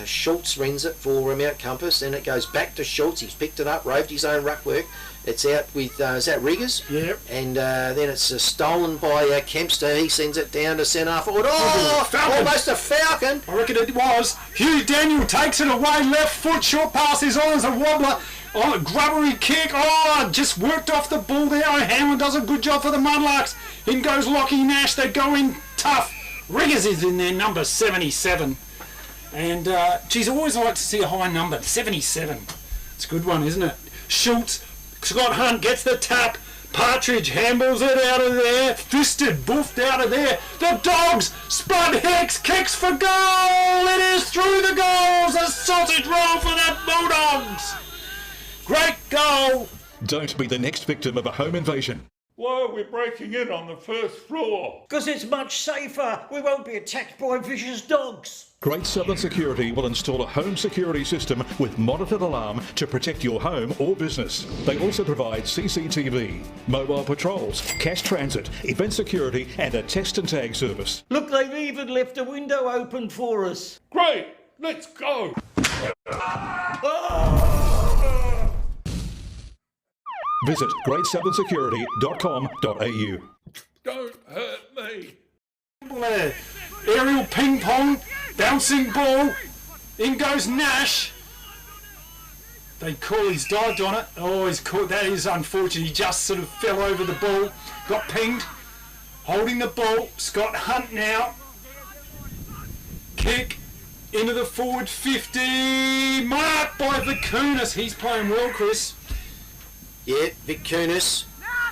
Schultz rings it for Mount Compass, and it goes back to Schultz. He's picked it up, roved his own ruck work. It's out with, is that Riggers? Yep. And then it's stolen by Kempster. He sends it down to centre forward. Oh, Falcon. almost a falcon. I reckon it was. Hugh Daniel takes it away, left foot, short pass is on as a wobbler. Oh, a grubbery kick. Oh, just worked off the ball there. O'Hanlon does a good job for the Mudlarks. In goes Lockie Nash. They go in tough. Riggers is in there, number 77. And, geez, I always like to see a high number, 77. It's a good one, isn't it? Schultz, Scott Hunt gets the tap. Partridge handles it out of there. Fisted, boofed out of there. The Dogs, Spud Hicks kicks for goal. It is through the goals. A sausage roll for the Bulldogs. Great goal. Don't be the next victim of a home invasion. Why are we breaking in on the first floor? Because it's much safer. We won't be attacked by vicious dogs. Great Southern Security will install a home security system with monitored alarm to protect your home or business. They also provide CCTV, mobile patrols, cash transit, event security and a text and tag service. Look, they've even left a window open for us. Great, let's go. Visit greatsouthernsecurity.com.au. Don't hurt me. Aerial ping pong, bouncing ball. In goes Nash. They call he's dived on it. Oh, he's caught. That is unfortunate. He just sort of fell over the ball. Got pinged. Holding the ball. Scott Hunt now. Kick into the forward 50. Marked by Vicunis. He's playing well, Chris. Yeah, Vic Kunis,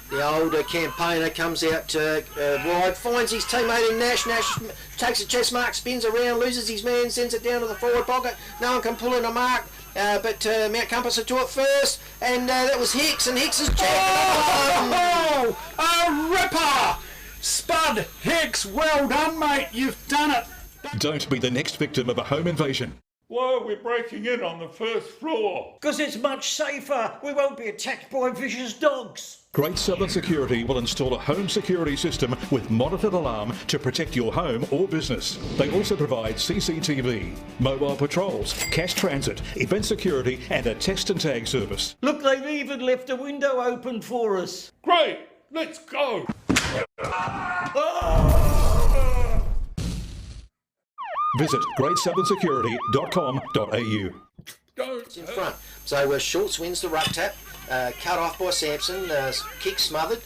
the old campaigner, comes out wide, finds his teammate in Nash. Nash takes a chest mark, spins around, loses his man, sends it down to the forward pocket. No one can pull in a mark, but Mount Compass are to it first, and that was Hicks, and Hicks is jacked. Oh, a ripper! Spud Hicks, well done, mate. You've done it. Don't be the next victim of a home invasion. Why are we breaking in on the first floor? Because it's much safer. We won't be attacked by vicious dogs. Great Southern Security will install a home security system with monitored alarm to protect your home or business. They also provide CCTV, mobile patrols, cash transit, event security and a text and tag service. Look, they've even left a window open for us. Great, let's go. Visit greatsouthernsecurity.com.au. Don't in front. So Schultz wins the ruck tap, cut off by Sampson, kick smothered.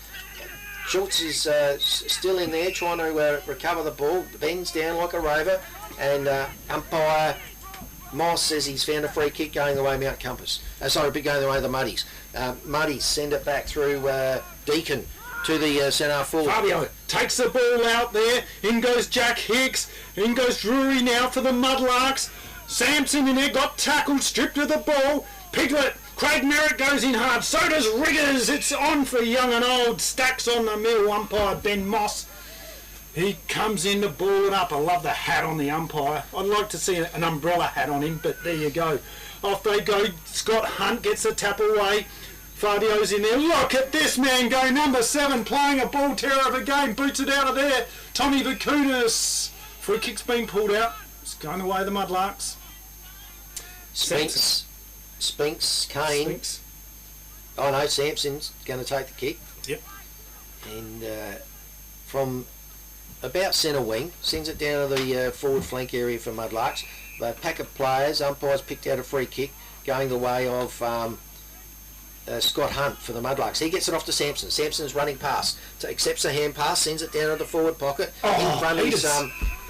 Schultz is still in there trying to recover the ball, bends down like a rover, and umpire Moss says he's found a free kick going the way Mount Compass. Going the way of the Muddies. Muddies send it back through Deacon to the centre forward. Fabio takes the ball out there. In goes Jack Hicks. In goes Drury now for the Mudlarks. Sampson in there got tackled, stripped of the ball. Piglet, Craig Merritt goes in hard. So does Riggers. It's on for young and old. Stacks on the mill. Umpire Ben Moss. He comes in to ball it up. I love the hat on the umpire. I'd like to see an umbrella hat on him, but there you go. Off they go. Scott Hunt gets the tap away. Fabio's in there. Look at this man go. Number 7 playing a ball terror of a game. Boots it out of there. Tommy Vicunis. Free kick's been pulled out. It's going away the Mudlarks. Spinks, Kane. Spinks. Oh no, Sampson's going to take the kick. Yep. And from about centre wing, sends it down to the forward flank area for Mudlarks. A pack of players, umpires picked out a free kick going the way of Scott Hunt for the Mudlarks. He gets it off to Sampson. Sampson's running past, accepts a hand pass, sends it down to the forward pocket. In front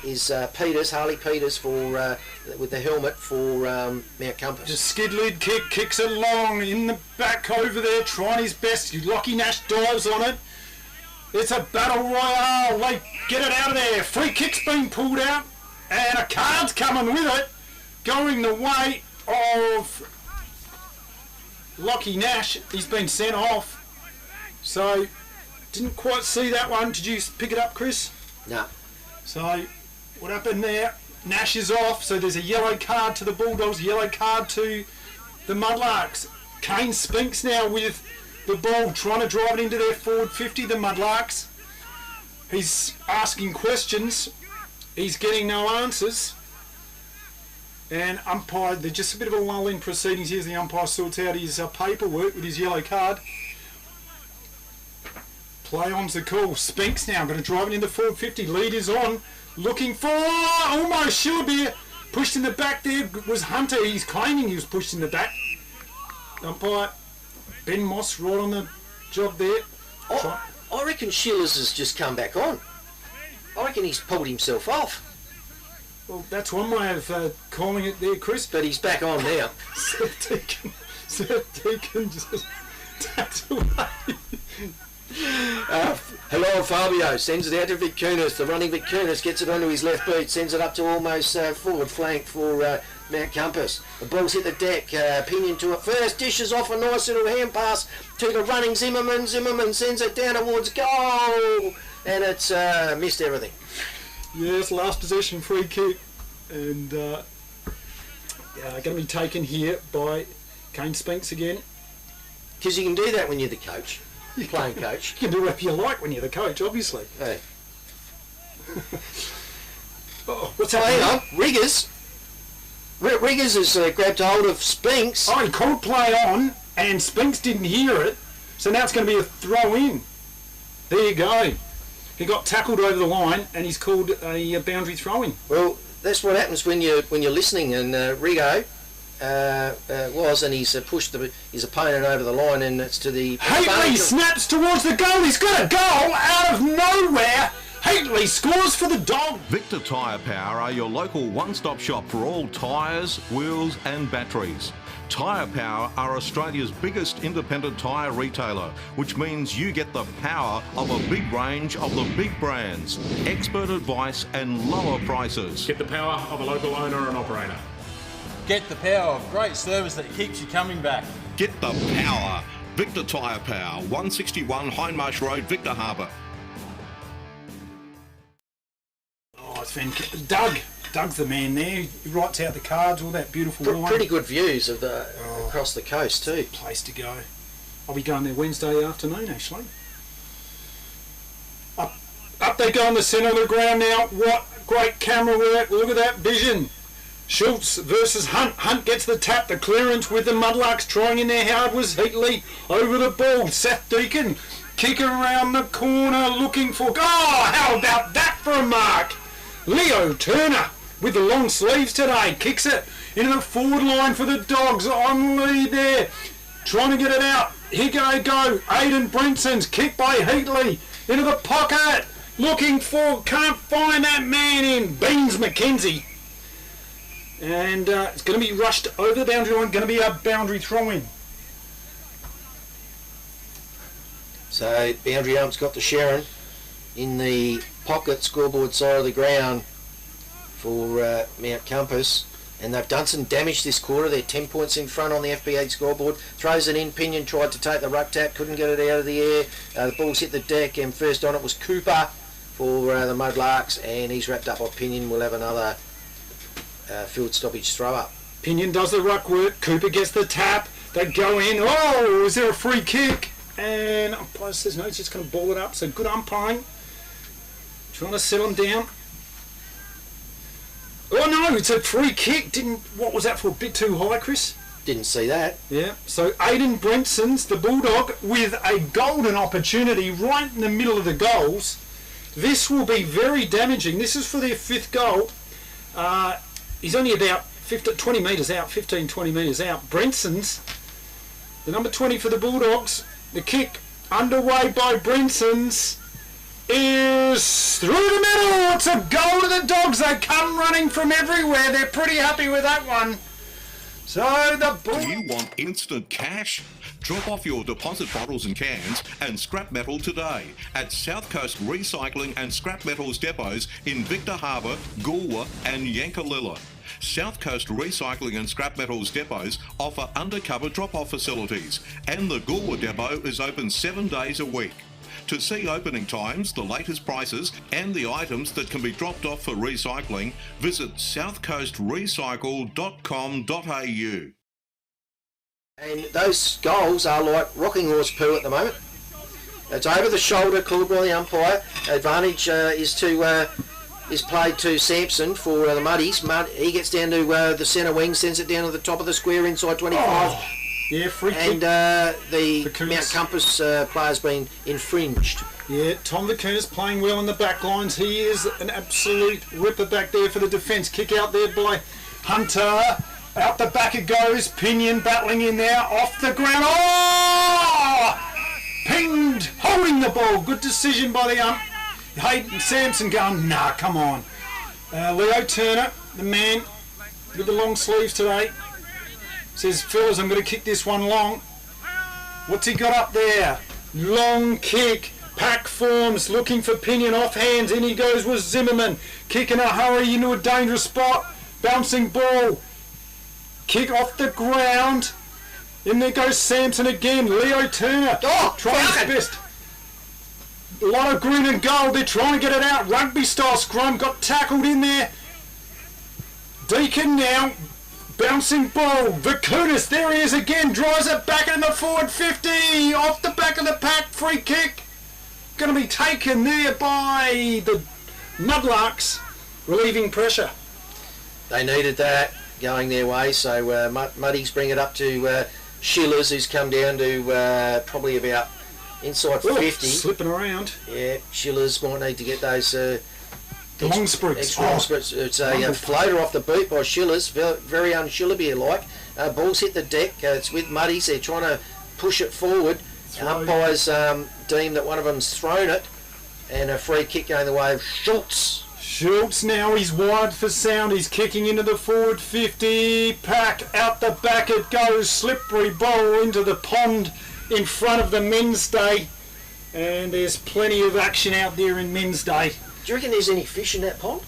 is Peters, Harley Peters for with the helmet for Mount Compass. The skid lid kick, kicks it long in the back over there, trying his best. Lockie Nash dives on it. It's a battle royale. They get it out of there. Free kick's been pulled out, and a card's coming with it, going the way of Lockie Nash. He's been sent off. So, didn't quite see that one. Did you pick it up, Chris? No. So, what happened there? Nash is off, so there's a yellow card to the Bulldogs, yellow card to the Mudlarks. Kane Spinks now with the ball, trying to drive it into their forward 50, the Mudlarks. He's asking questions. He's getting no answers. And umpire, there's just a bit of a lull in proceedings. Here's the umpire sorts out his paperwork with his yellow card. Play on's the call. Spinks now going to drive it into forward 50. Lead is on. Looking for almost Shilbeer. Pushed in the back there was Hunter. He's claiming he was pushed in the back. Umpire Ben Moss right on the job there. I reckon Shillers has just come back on. I reckon he's pulled himself off. Well, that's one way of calling it there, Chris. But he's back on now. Sir Deacon just tapped away. Hello, Fabio. Sends it out to Vic Kunis. The running Vic Kunis gets it onto his left boot. Sends it up to almost forward flank for Mount Compass. The ball's hit the deck. Pinion to it first. Dishes off a nice little hand pass to the running Zimmerman. Zimmerman sends it down towards goal. And it's missed everything. Yes, last possession free kick. And going to be taken here by Kane Spinks again. Because you can do that when you're the coach. Playing coach. You can do whatever you like when you're the coach, obviously. Hey. What's happening? happening? Hang on. Riggers. Riggers has grabbed hold of Spinks. Oh, he called play on, and Spinks didn't hear it. So now it's going to be a throw in. There you go. He got tackled over the line, and he's called a boundary throw in. Well, that's what happens when you're listening. And Rigo and he's pushed his opponent over the line, and it's to the... Hately snaps towards the goal. He's got a goal out of nowhere. Hately scores for the dog. Victor Tyre Power are your local one-stop shop for all tyres, wheels and batteries. Tyre Power are Australia's biggest independent tyre retailer, which means you get the power of a big range of the big brands, expert advice and lower prices. Get the power of a local owner and operator. Get the power of great service that keeps you coming back. Get the power. Victor Tyre Power, 161 Hindmarsh Road, Victor Harbour. Oh, it's fantastic. Doug's the man there. He writes out the cards, all that beautiful wine. Pretty good views of the across the coast too. Place to go. I'll be going there Wednesday afternoon actually. Up they go in the centre of the ground now. What great camera work. Look at that vision. Schultz versus Hunt. Hunt gets the tap, the clearance with the Mudlarks trying in there. Howard was Heatley over the ball. Seth Deacon kicking around the corner looking for... Oh, how about that for a mark? Leo Turner with the long sleeves today. Kicks it into the forward line for the Dogs. On lead there. Trying to get it out. Here go. Aidan Brinson's kick by Heatley into the pocket. Looking for... Can't find that man in. Beans McKenzie. And it's going to be rushed over the boundary line. Going to be a boundary throw-in. So boundary ump's got the Sharon in the pocket scoreboard side of the ground for Mount Compass, and they've done some damage this quarter. They're 10 points in front on the FBA scoreboard. Throws it in. Pinion tried to take the ruck tap, couldn't get it out of the air. The ball's hit the deck, and first on it was Cooper for the Mudlarks, and he's wrapped up on Pinion. We'll have another field stoppage throw up. Pinion does the ruck work. Cooper gets the tap. They go in. Oh, is there a free kick? And umpire says no, he's just going to ball it up. So good umpiring. Trying to settle him down. Oh no, it's a free kick. What was that for? A bit too high, Chris? Didn't see that. Yeah. So Aidan Brenson's the Bulldog with a golden opportunity right in the middle of the goals. This will be very damaging. This is for their 5th goal. He's only about 20 metres out, 15-20 metres out. Brenson's, the number 20 for the Bulldogs. The kick underway by Brenson's is through the middle. It's a goal to the Dogs. They come running from everywhere. They're pretty happy with that one. So the Do you want instant cash? Drop off your deposit bottles and cans and scrap metal today at South Coast Recycling and Scrap Metals depots in Victor Harbour, Goolwa and Yankalilla. South Coast Recycling and Scrap Metals depots offer undercover drop-off facilities, and the Goolwa depot is open 7 days a week. To see opening times, the latest prices and the items that can be dropped off for recycling, visit southcoastrecycle.com.au. And those goals are like rocking horse poo at the moment. It's over the shoulder, called by the umpire. Advantage is to is played to Sampson for the Muddies. He gets down to the centre wing, sends it down to the top of the square inside 25. Oh, yeah, free kick. And the Mount Compass player's been infringed. Yeah, Tom Vicunis playing well in the back lines. He is an absolute ripper back there for the defence. Kick out there by Hunter. Out the back it goes. Pinion battling in there. Off the ground. Oh! Pinged. Holding the ball. Good decision by the Hayden Sampson going, nah, come on. Leo Turner, the man with the long sleeves today, says, fellas, I'm going to kick this one long. What's he got up there? Long kick. Pack forms, looking for Pinion off hands. In he goes with Zimmerman. Kick in a hurry into a dangerous spot. Bouncing ball. Kick off the ground. In there goes Sampson again. Leo Turner trying his best. A lot of green and gold. They're trying to get it out. Rugby style scrum. Got tackled in there. Deacon now. Bouncing ball. Vicunis. There he is again. Drives it back in the forward 50. Off the back of the pack. Free kick. Going to be taken there by the Mudlarks. Relieving pressure. They needed that going their way. So Muddies bring it up to Schillers, who's come down to probably about inside 50. Slipping around. Yeah, Schillers might need to get those long sprints. It's a floater off the boot by Schillers, very un-Shillerbeer-like. Ball's hit the deck. It's with Muddies. They're trying to push it forward. Umpires deem that one of them's thrown it, and a free kick going the way of Schultz. Schultz now, he's wide for sound. He's kicking into the forward 50. Pack out the back it goes. Slippery ball into the pond in front of the men's day, and there's plenty of action out there in men's day. Do you reckon there's any fish in that pond?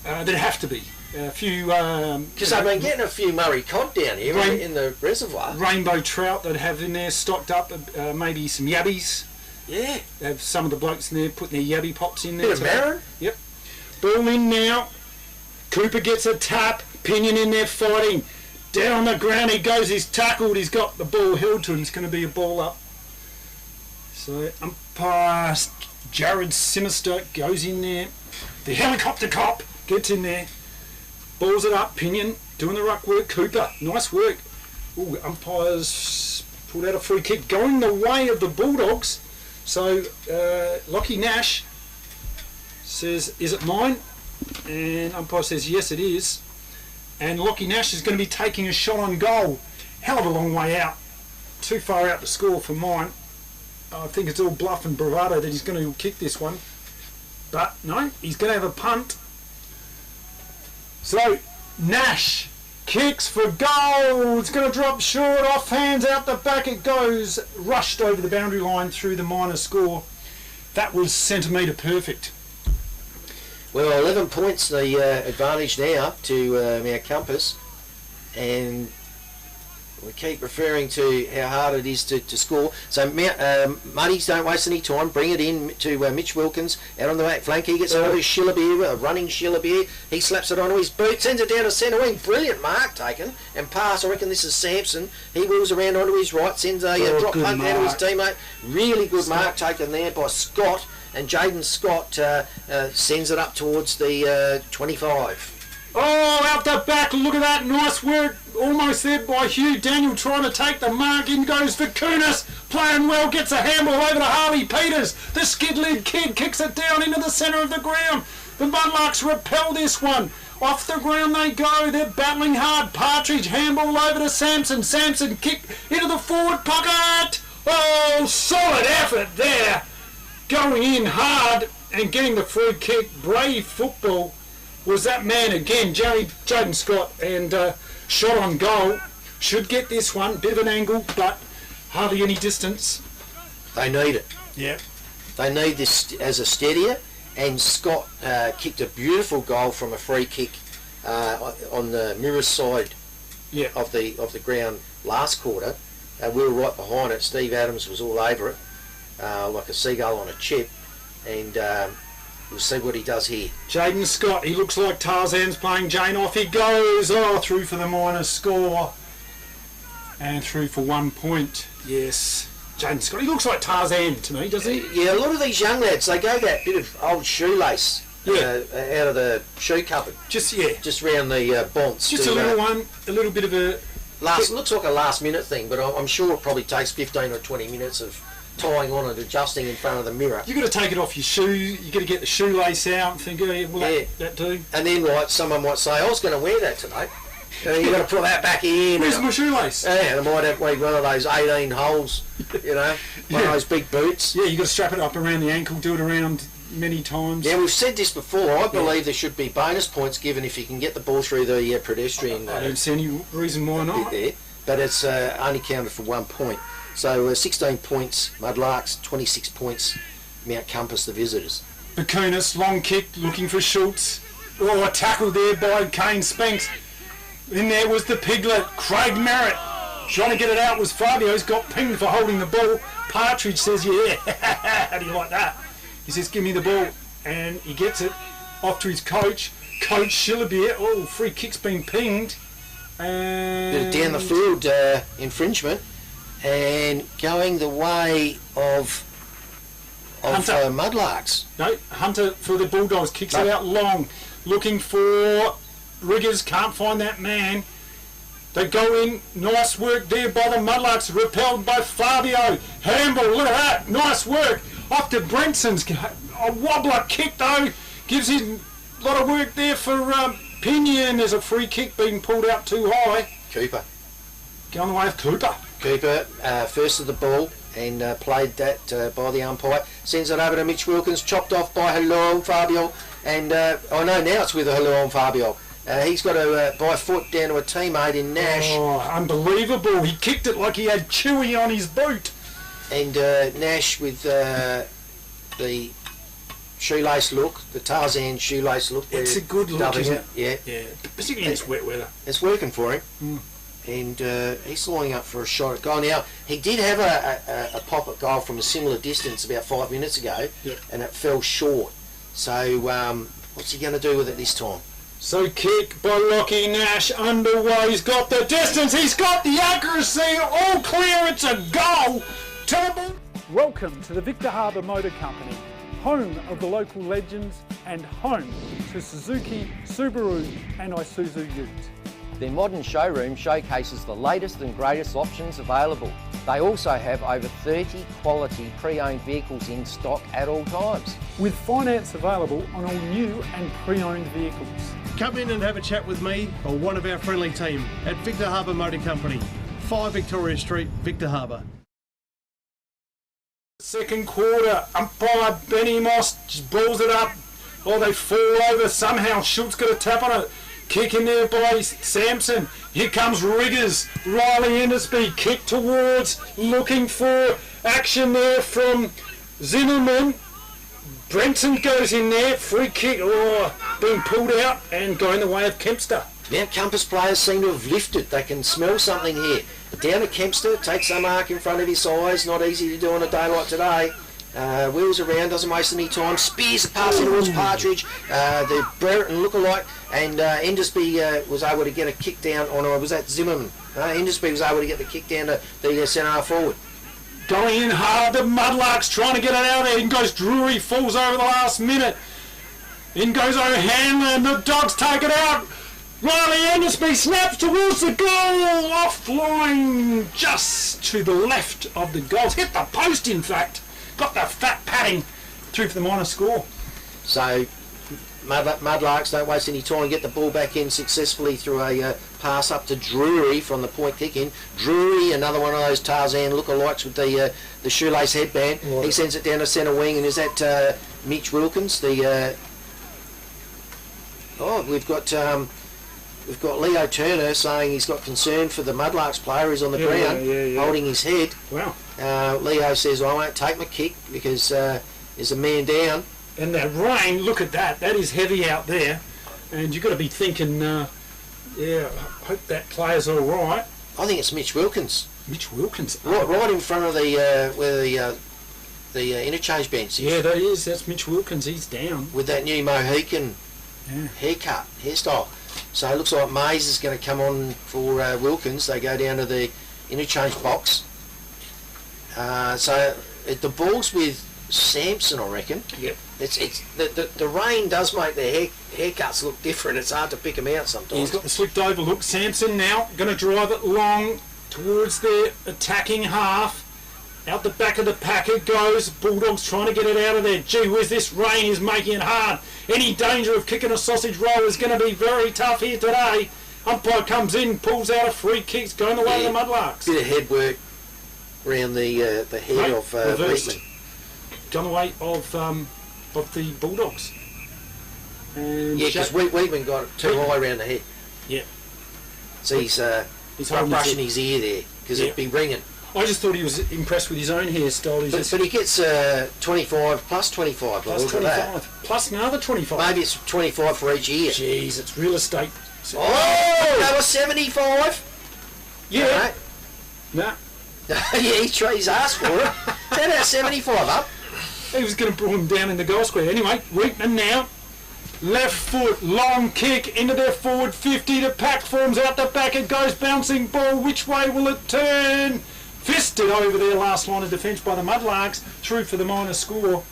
There'd have to be a few, because I've been getting a few Murray cod down here in the reservoir. Rainbow trout that have in there stocked up, maybe some yabbies. Yeah. They have some of the blokes in there putting their yabby pops in there. Bit of marrow. Yep. Ball in now. Cooper gets a tap. Pinion in there fighting. Down on the ground he goes. He's tackled. He's got the ball held to him. It's going to be a ball up. So umpire Jared Sinister goes in there. The helicopter cop gets in there. Balls it up. Pinion doing the ruck work. Cooper, nice work. Ooh, umpires pulled out a free kick going the way of the Bulldogs. So Lockie Nash says, is it mine? And umpire says, yes it is. And Lockie Nash is going to be taking a shot on goal. Hell of a long way out. Too far out to score for mine. I think it's all bluff and bravado that he's going to kick this one. But no, he's going to have a punt. So Nash kicks for goal. It's going to drop short, off hands, out the back it goes. Rushed over the boundary line through the minor score. That was centimetre perfect. Well, 11 points the advantage now to Mount Compass, and we keep referring to how hard it is to score. So Muddies don't waste any time. Bring it in to Mitch Wilkins out on the back flank. He gets over Shillerbeer, a running Shillerbeer. He slaps it onto his boot, sends it down to centre wing. Brilliant mark taken and pass. I reckon this is Sampson. He wheels around onto his right, sends a drop punt down to his teammate. Really good mark taken there by Scott. And Jaden Scott sends it up towards the 25. Oh, out the back, look at that, nice work, almost there by Hugh Daniel trying to take the mark. In goes Vicunis, playing well, gets a handball over to Harley Peters. The skid-lid kid kicks it down into the centre of the ground. The Mudlarks repel this one. Off the ground they go, they're battling hard. Partridge, handball over to Sampson. Sampson kick into the forward pocket. Oh, solid effort there. Going in hard and getting the free kick. Brave football was that man again, Jaden Scott, and shot on goal. Should get this one, bit of an angle, but hardly any distance. They need it. Yeah. They need this as a steadier, and Scott kicked a beautiful goal from a free kick on the mirror side of the ground last quarter. We were right behind it. Steve Adams was all over it, like a seagull on a chip, and we'll see what he does here. Jaden Scott, he looks like Tarzan's playing Jane. Off he goes. Oh, through for the minor score. And through for 1 point. Yes. Jaden Scott, he looks like Tarzan to me, doesn't he? Yeah, a lot of these young lads, they go that bit of old shoelace out of the shoe cupboard. Just round the bonds. Just a little one, a little bit of a... Looks like a last minute thing, but I'm sure it probably takes 15 or 20 minutes of tying on and adjusting in front of the mirror. You've got to take it off your shoe, you've got to get the shoelace out and think, will that do? And then someone might say, I was going to wear that today. You've got to put that back in. Where's my shoelace? Yeah, and I might have one of those 18 holes, one of those big boots. Yeah, you've got to strap it up around the ankle, do it around many times. Yeah, we've said this before. I believe there should be bonus points given if you can get the ball through the pedestrian. I don't see any reason why not. There, but it's only counted for 1 point. So 16 points, Mudlarks, 26 points, Mount Compass, the visitors. Bakunis, long kick, looking for Schultz. Oh, a tackle there by Kane Spanks. In there was the piglet, Craig Merritt. Trying to get it out was Fabio's got pinged for holding the ball. Partridge says, yeah, how do you like that? He says, give me the ball. And he gets it off to his coach. Coach Shillabeer. Oh, free kick's been pinged. And bit of down the field infringement. And going the way of Mudlarks. No, Hunter for the Bulldogs. Kicks it out long. Looking for Riggers. Can't find that man. They go in. Nice work there by the Mudlarks. Repelled by Fabio. Handball. Look at that. Nice work. Off to Brenson's. A wobbler kick though. Gives him a lot of work there for Pinion. There's a free kick being pulled out too high. Cooper. Going the way of Cooper. Cooper, first of the ball, and played that by the umpire. Sends it over to Mitch Wilkins, chopped off by Halon Fabio, and now it's with Halon Fabio. He's got to by foot down to a teammate in Nash. Oh, unbelievable. He kicked it like he had Chewy on his boot. And Nash with the shoelace look, the Tarzan shoelace look. It's a good look, isn't it? Yeah. Particularly in this wet weather. It's working for him. Mm. And he's lining up for a shot at goal. Now, he did have a pop at goal from a similar distance about 5 minutes ago, and it fell short. So what's he going to do with it this time? So kick by Lockie Nash underway. He's got the distance. He's got the accuracy. All clear. It's a goal. Terrible. Welcome to the Victor Harbour Motor Company, home of the local legends and home to Suzuki, Subaru and Isuzu Utes. Their modern showroom showcases the latest and greatest options available. They also have over 30 quality pre-owned vehicles in stock at all times. With finance available on all new and pre-owned vehicles. Come in and have a chat with me or one of our friendly team at Victor Harbour Motor Company, 5 Victoria Street, Victor Harbour. Second quarter, umpire Benny Moss just balls it up. Oh, they fall over. Somehow Schultz got a tap on it. Kick in there by Sampson. Here comes Riggers. Riley Endersby. Kick towards. Looking for action there from Zimmerman. Brenton goes in there. Free kick. Oh, being pulled out and going the way of Kempster. Mount Compass players seem to have lifted. They can smell something here. Down to Kempster. Takes some arc in front of his eyes. Not easy to do on a day like today. Wheels around, doesn't waste any time. Spears the pass in towards Partridge, the Brereton lookalike, and Endersby was able to get a kick down on, or was that Zimmerman? Endersby was able to get the kick down to the centre half forward. Going in hard, the Mudlarks trying to get it out there. In goes Drury, falls over the last minute. In goes O'Hanlon, the Dogs take it out. Riley Endersby snaps towards the goal, offline just to the left of the goals. Hit the post, in fact. Got the fat padding through for the minor score. So Mudlarks don't waste any time, get the ball back in successfully through a pass up to Drury from the point kick in. Drury, another one of those Tarzan lookalikes with the shoelace headband. Right. He sends it down to centre wing, and is that Mitch Wilkins? We've got Leo Turner saying he's got concern for the Mudlarks player who's on the ground, holding his head. Wow. Leo says, I won't take my kick because there's a man down. And that rain, look at that. That is heavy out there. And you've got to be thinking, I hope that player's all right. I think it's Mitch Wilkins. Mitch Wilkins? Right in front of where the interchange bench is. Yeah, that is. That's Mitch Wilkins. He's down. With that new Mohican hairstyle. So it looks like Mays is going to come on for Wilkins. They go down to the interchange box. So the ball's with Sampson, I reckon. Yep. It's the rain does make their haircuts look different. It's hard to pick them out sometimes. He's got the slicked over look. Sampson now going to drive it long towards their attacking half. Out the back of the pack it goes. Bulldogs trying to get it out of there. Gee whiz, this rain is making it hard. Any danger of kicking a sausage roll is going to be very tough here today. Umpire comes in, pulls out a free kick, it's going the way of the Mudlarks. Bit of head work around the head of Wheatman. Gone the way of the Bulldogs. And yeah, because Wheatman got it too high around the head. Yeah. So he's brushing his ear there because it'd be ringing. I just thought he was impressed with his own hairstyle. But he gets 25 plus 25. Plus 25. Plus another 25. Maybe it's 25 for each ear. Jeez, it's real estate. Oh, they were 75. Yeah. Nah. Yeah, he's asked for it. Turn out 75 up. He was going to pull him down in the goal square. Anyway, Wheatman now. Left foot, long kick into their forward 50. The pack forms out the back. It goes bouncing ball. Which way will it turn? Fisted over their last line of defence by the Mudlarks. Through for the minor score.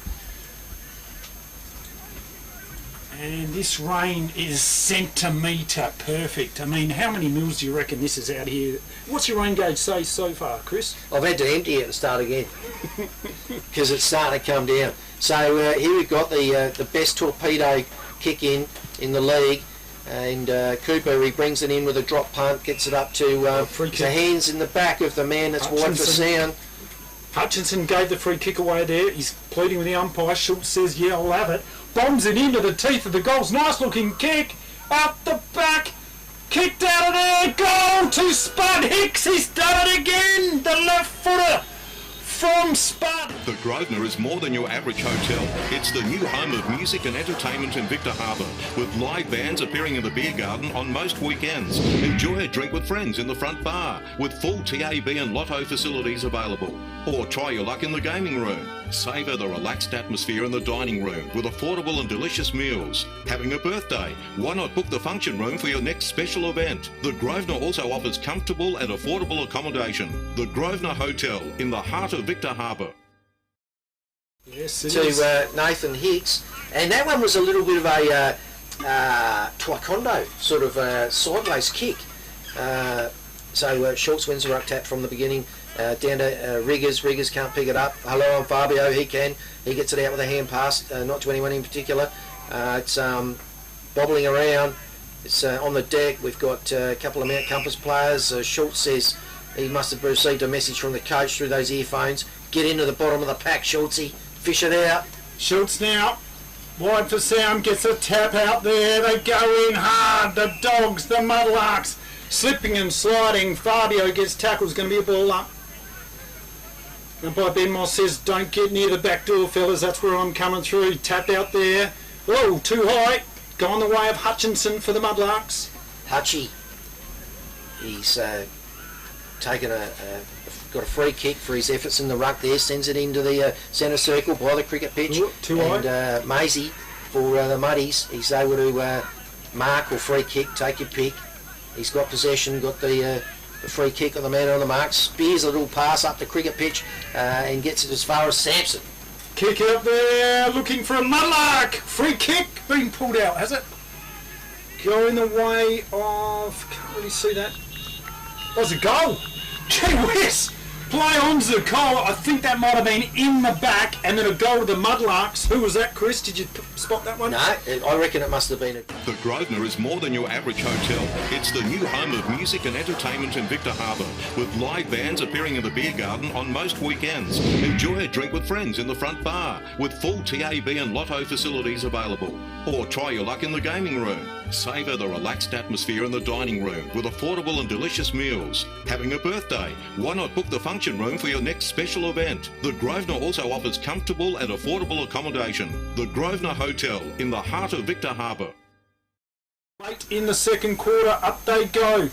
And this rain is centimetre perfect. I mean, how many mils do you reckon this is out here? What's your rain gauge say so far, Chris? I've had to empty it and start again because it's starting to come down. So here we've got the best torpedo kick in the league, and Cooper, he brings it in with a drop punt, gets it up to the hands in the back of the man that's wide for sound. Hutchinson gave the free kick away there. He's pleading with the umpire. Schultz says, yeah, I'll have it. Bombs it into the teeth of the goals. Nice looking kick. Up the back. Kicked out of there. Goal to Spud Hicks. He's done it again. The left footer from Spud. The Grosvenor is more than your average hotel. It's the new home of music and entertainment in Victor Harbour, with live bands appearing in the beer garden on most weekends. Enjoy a drink with friends in the front bar, with full TAB and lotto facilities available. Or try your luck in the gaming room. Savour the relaxed atmosphere in the dining room with affordable and delicious meals. Having a birthday? Why not book the function room for your next special event? The Grosvenor also offers comfortable and affordable accommodation. The Grosvenor Hotel in the heart of Victor Harbour. Yes, it to is. Nathan Hicks, and that one was a little bit of a taekwondo sort of sideways kick. So Schultz wins the ruck tap from the beginning. Down to Riggers. Riggers can't pick it up. Hello, I'm Fabio. He can. He gets it out with a hand pass, not to anyone in particular. It's bobbling around. It's on the deck. We've got a couple of Mount Compass players. Schultz says he must have received a message from the coach through those earphones. Get into the bottom of the pack, Schultzy. Fish it out. Schultz now. Wide for sound. Gets a tap out there. They go in hard. The Dogs, the Mudlarks. Slipping and sliding. Fabio gets tackled. It's going to be a ball up. Umpire Ben Moss says, don't get near the back door, fellas. That's where I'm coming through. Tapped out there. Whoa, too high. Gone the way of Hutchinson for the Mudlarks. Hutchie. He's taken got a free kick for his efforts in the ruck there. Sends it into the centre circle by the cricket pitch. Ooh, too high. And Maisie for the Muddies. He's able to mark or free kick. Take your pick. He's got possession. Got the free kick on the man on the mark. Spears a little pass up the cricket pitch and gets it as far as Sampson. Kick out there, looking for a Mudlark. Free kick being pulled out, has it? Going the way of... Can't really see that. That was a goal. Gee whiz. Play on Zakol. I think that might have been in the back, and then a goal to the Mudlarks. Who was that, Chris? Did you spot that one? No, I reckon it must have been The Grosvenor is more than your average hotel. It's the new home of music and entertainment in Victor Harbour, with live bands appearing in the beer garden on most weekends. Enjoy a drink with friends in the front bar, with full TAB and lotto facilities available. Or try your luck in the gaming room. Savour the relaxed atmosphere in the dining room with affordable and delicious meals. Having a birthday? Why not book the function room for your next special event? The Grosvenor also offers comfortable and affordable accommodation. The Grosvenor Hotel in the heart of Victor Harbour. Late in the second quarter, up they go.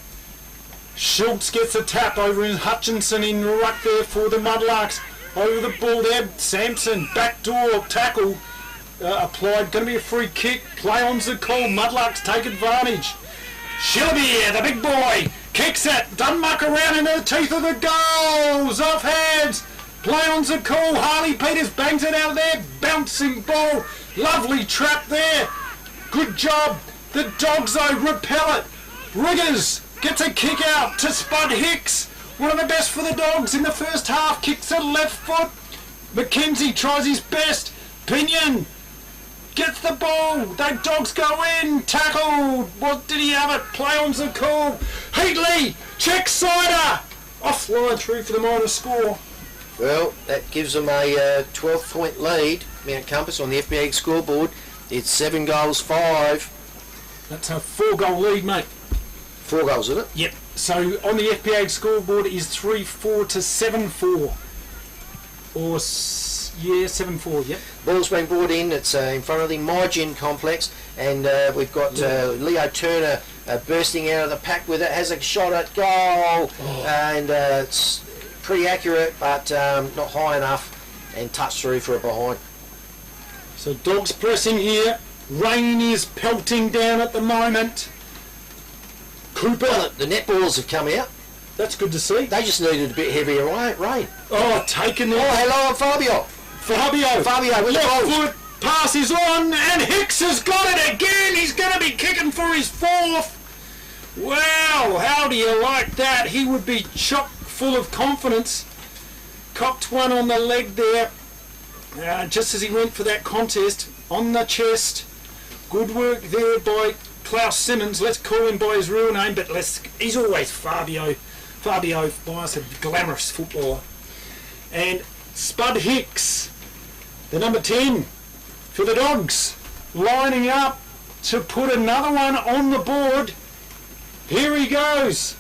Schultz gets a tap over in Hutchinson in ruck there for the Mudlarks. Over the ball there, Sampson, backdoor tackle. Applied, going to be a free kick. Play on Zakol. Mudlarks take advantage. Shilby, the big boy, kicks it. Doesn't muck around into the teeth of the goals. Off hands. Play on's a call. Harley Peters bangs it out there. Bouncing ball. Lovely trap there. Good job. The dogs though repel it. Riggers gets a kick out to Spud Hicks. One of the best for the dogs in the first half. Kicks it left foot. McKenzie tries his best. Pinion gets the ball. The dogs go in. Tackled. What did he have it? Play on's a call. Heatley checks Cider. Offline through for the minor score. Well, that gives them a 12-point lead, Mount Compass, on the FBA scoreboard. It's 7 goals, 5. That's a 4-goal lead, mate. 4 goals, isn't it? Yep. So on the FBA scoreboard is 3-4 to 7-4. Or, yeah, 7-4, yep. Ball's been brought in. It's in front of the Mygen complex. And we've got Leo Turner bursting out of the pack with it. Has a shot at goal. And it's pretty accurate, but not high enough, and touched through for a behind. So dogs pressing here. Rain is pelting down at the moment. Cooper. Well, the netballs have come out. That's good to see. They just needed a bit heavier rain. Oh, taken there. Oh, hello, Fabio with the left balls. foot pass is on, and Hicks has got it again. He's going to be kicking for his 4th. Wow, how do you like that? He would be chock full of confidence. Cocked one on the leg there, just as he went for that contest, on the chest. Good work there by Klaus Simmons. Let's call him by his real name, but he's always Fabio. Fabio Bias, a glamorous footballer. And Spud Hicks, the number 10 for the Dogs, lining up to put another one on the board. Here he goes.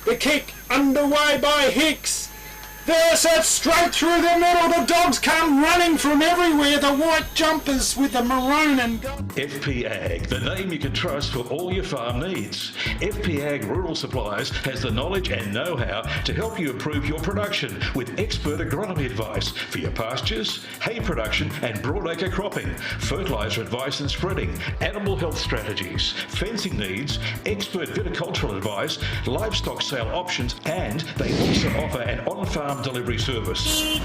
The kick underway by Hicks. There's it straight through the middle. The Dogs come running from everywhere. The white jumpers with the maroon and gold. FP Ag, the name you can trust for all your farm needs. FP Ag Rural Supplies has the knowledge and know-how to help you improve your production with expert agronomy advice for your pastures, hay production and broadacre cropping, fertiliser advice and spreading, animal health strategies, fencing needs, expert viticultural advice, livestock sale options, and they also offer an on-farm delivery service.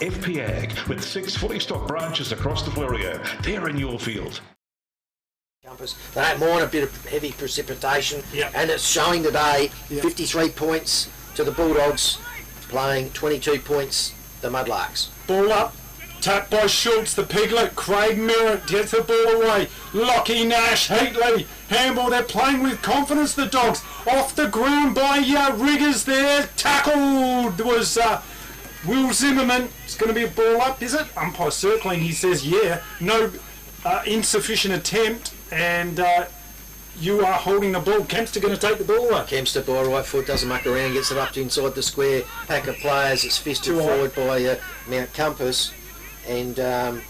FP Ag, with 6 fully stocked branches across the Fleurieu. They're in your field. They don't mind a bit of heavy precipitation, Yep. and it's showing today 53 points to the Bulldogs, playing 22 points the Mudlarks. Ball up. Tapped by Schultz, the Piglet. Craig Merritt gets the ball away. Lockie Nash, Heatley, handball. They're playing with confidence, the Dogs. Off the ground by Riggers there. Tackled was Will Zimmerman. It's going to be a ball up, is it? Umpire circling, he says, yeah. No insufficient attempt, and you are holding the ball. Kempster going to take the ball away. Kempster by right foot, doesn't muck around, gets it up to inside the square. Pack of players, it's fisted forward by Mount Compass. And now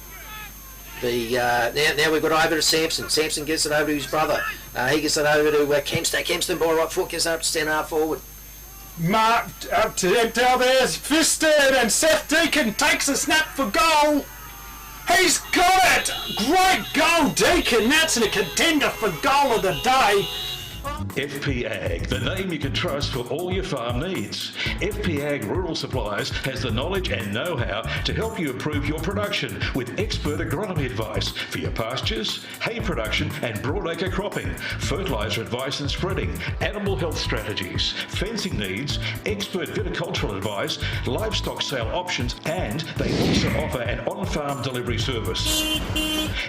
we've got over to Sampson. Sampson gets it over to his brother. He gets it over to Kempster. Kempster by right foot gets it up to centre half forward. Marked up to Emptow there's fisted, and Seth Deacon takes a snap for goal. He's got it! Great goal, Deacon. That's a contender for goal of the day. FP Ag, the name you can trust for all your farm needs. FP Ag Rural Supplies has the knowledge and know-how to help you improve your production with expert agronomy advice for your pastures, hay production and broadacre cropping, fertiliser advice and spreading, animal health strategies, fencing needs, expert viticultural advice, livestock sale options, and they also offer an on-farm delivery service.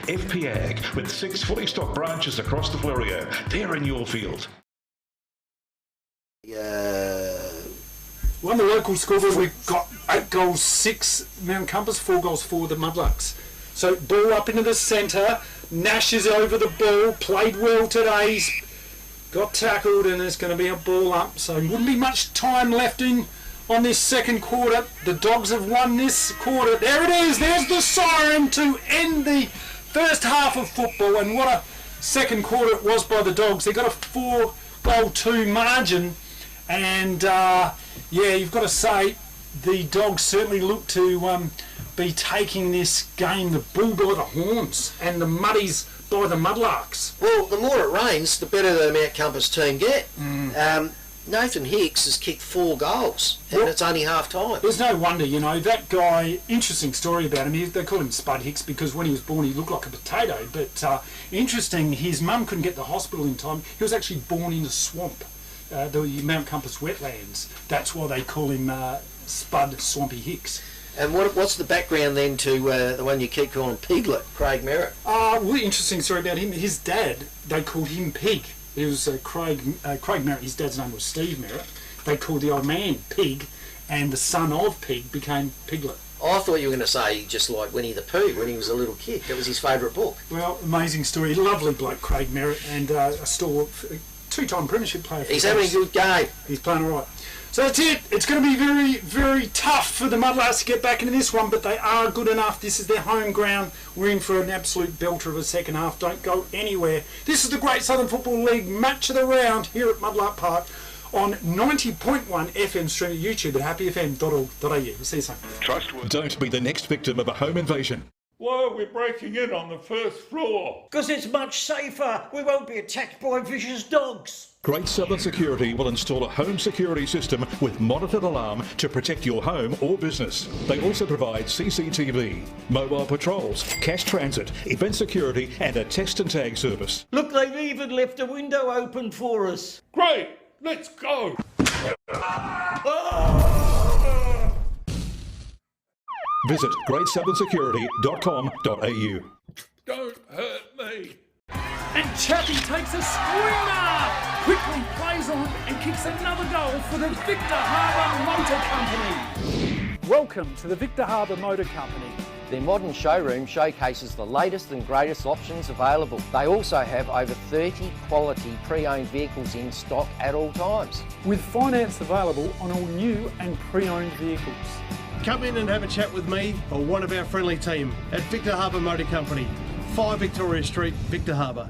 FP Ag, with 6 fully stocked branches across the Fleurieu. They're in your field. On the local scoreboard, we've got 8 goals, 6 Mount Compass, 4 goals for the Mudlarks. So ball up into the centre. Nash is over the ball, played well today. He's got tackled, and there's going to be a ball up. So wouldn't be much time left in on this second quarter. The Dogs have won this quarter. There it is. There's the siren to end the first half of football, and what a second quarter it was by the Dogs. They got a 4-2 margin, and you've got to say the Dogs certainly look to be taking this game, the bull by the horns and the muddies by the Mudlarks. Well, the more it rains, the better the Mount Compass team get. Nathan Hicks has kicked 4 goals, and it's only half time. There's no wonder, you know, that guy, interesting story about him, they call him Spud Hicks because when he was born he looked like a potato, but interesting, his mum couldn't get to the hospital in time. He was actually born in a swamp, the Mount Compass wetlands. That's why they call him Spud Swampy Hicks. And what's the background then to the one you keep calling Piglet, Craig Merritt? Really interesting story about him. His dad, they called him Pig. It was Craig Merritt. His dad's name was Steve Merritt. They called the old man Pig, and the son of Pig became Piglet. I thought you were going to say just like Winnie the Pooh when he was a little kid. That was his favourite book. Well, amazing story. Lovely bloke, Craig Merritt, and a two-time premiership player. He's having a good game. He's playing all right. So that's it. It's going to be very, very tough for the Mudlarks to get back into this one, but they are good enough. This is their home ground. We're in for an absolute belter of a second half. Don't go anywhere. This is the Great Southern Football League match of the round here at Mudlark Park on 90.1 FM stream at YouTube at happyfm.org.au. We'll see you soon. Don't be the next victim of a home invasion. Why are we breaking in on the first floor? Because it's much safer. We won't be attacked by vicious dogs. Great Southern Security will install a home security system with monitored alarm to protect your home or business. They also provide CCTV, mobile patrols, cash transit, event security and a test and tag service. Look, they've even left a window open for us. Great, let's go. Visit greatsouthern.security.com.au. Don't hurt me. And Chappie takes a screamer, quickly plays on and kicks another goal for the Victor Harbour Motor Company. Welcome to the Victor Harbour Motor Company. Their modern showroom showcases the latest and greatest options available. They also have over 30 quality pre-owned vehicles in stock at all times. With finance available on all new and pre-owned vehicles. Come in and have a chat with me or one of our friendly team at Victor Harbour Motor Company, 5 Victoria Street, Victor Harbour.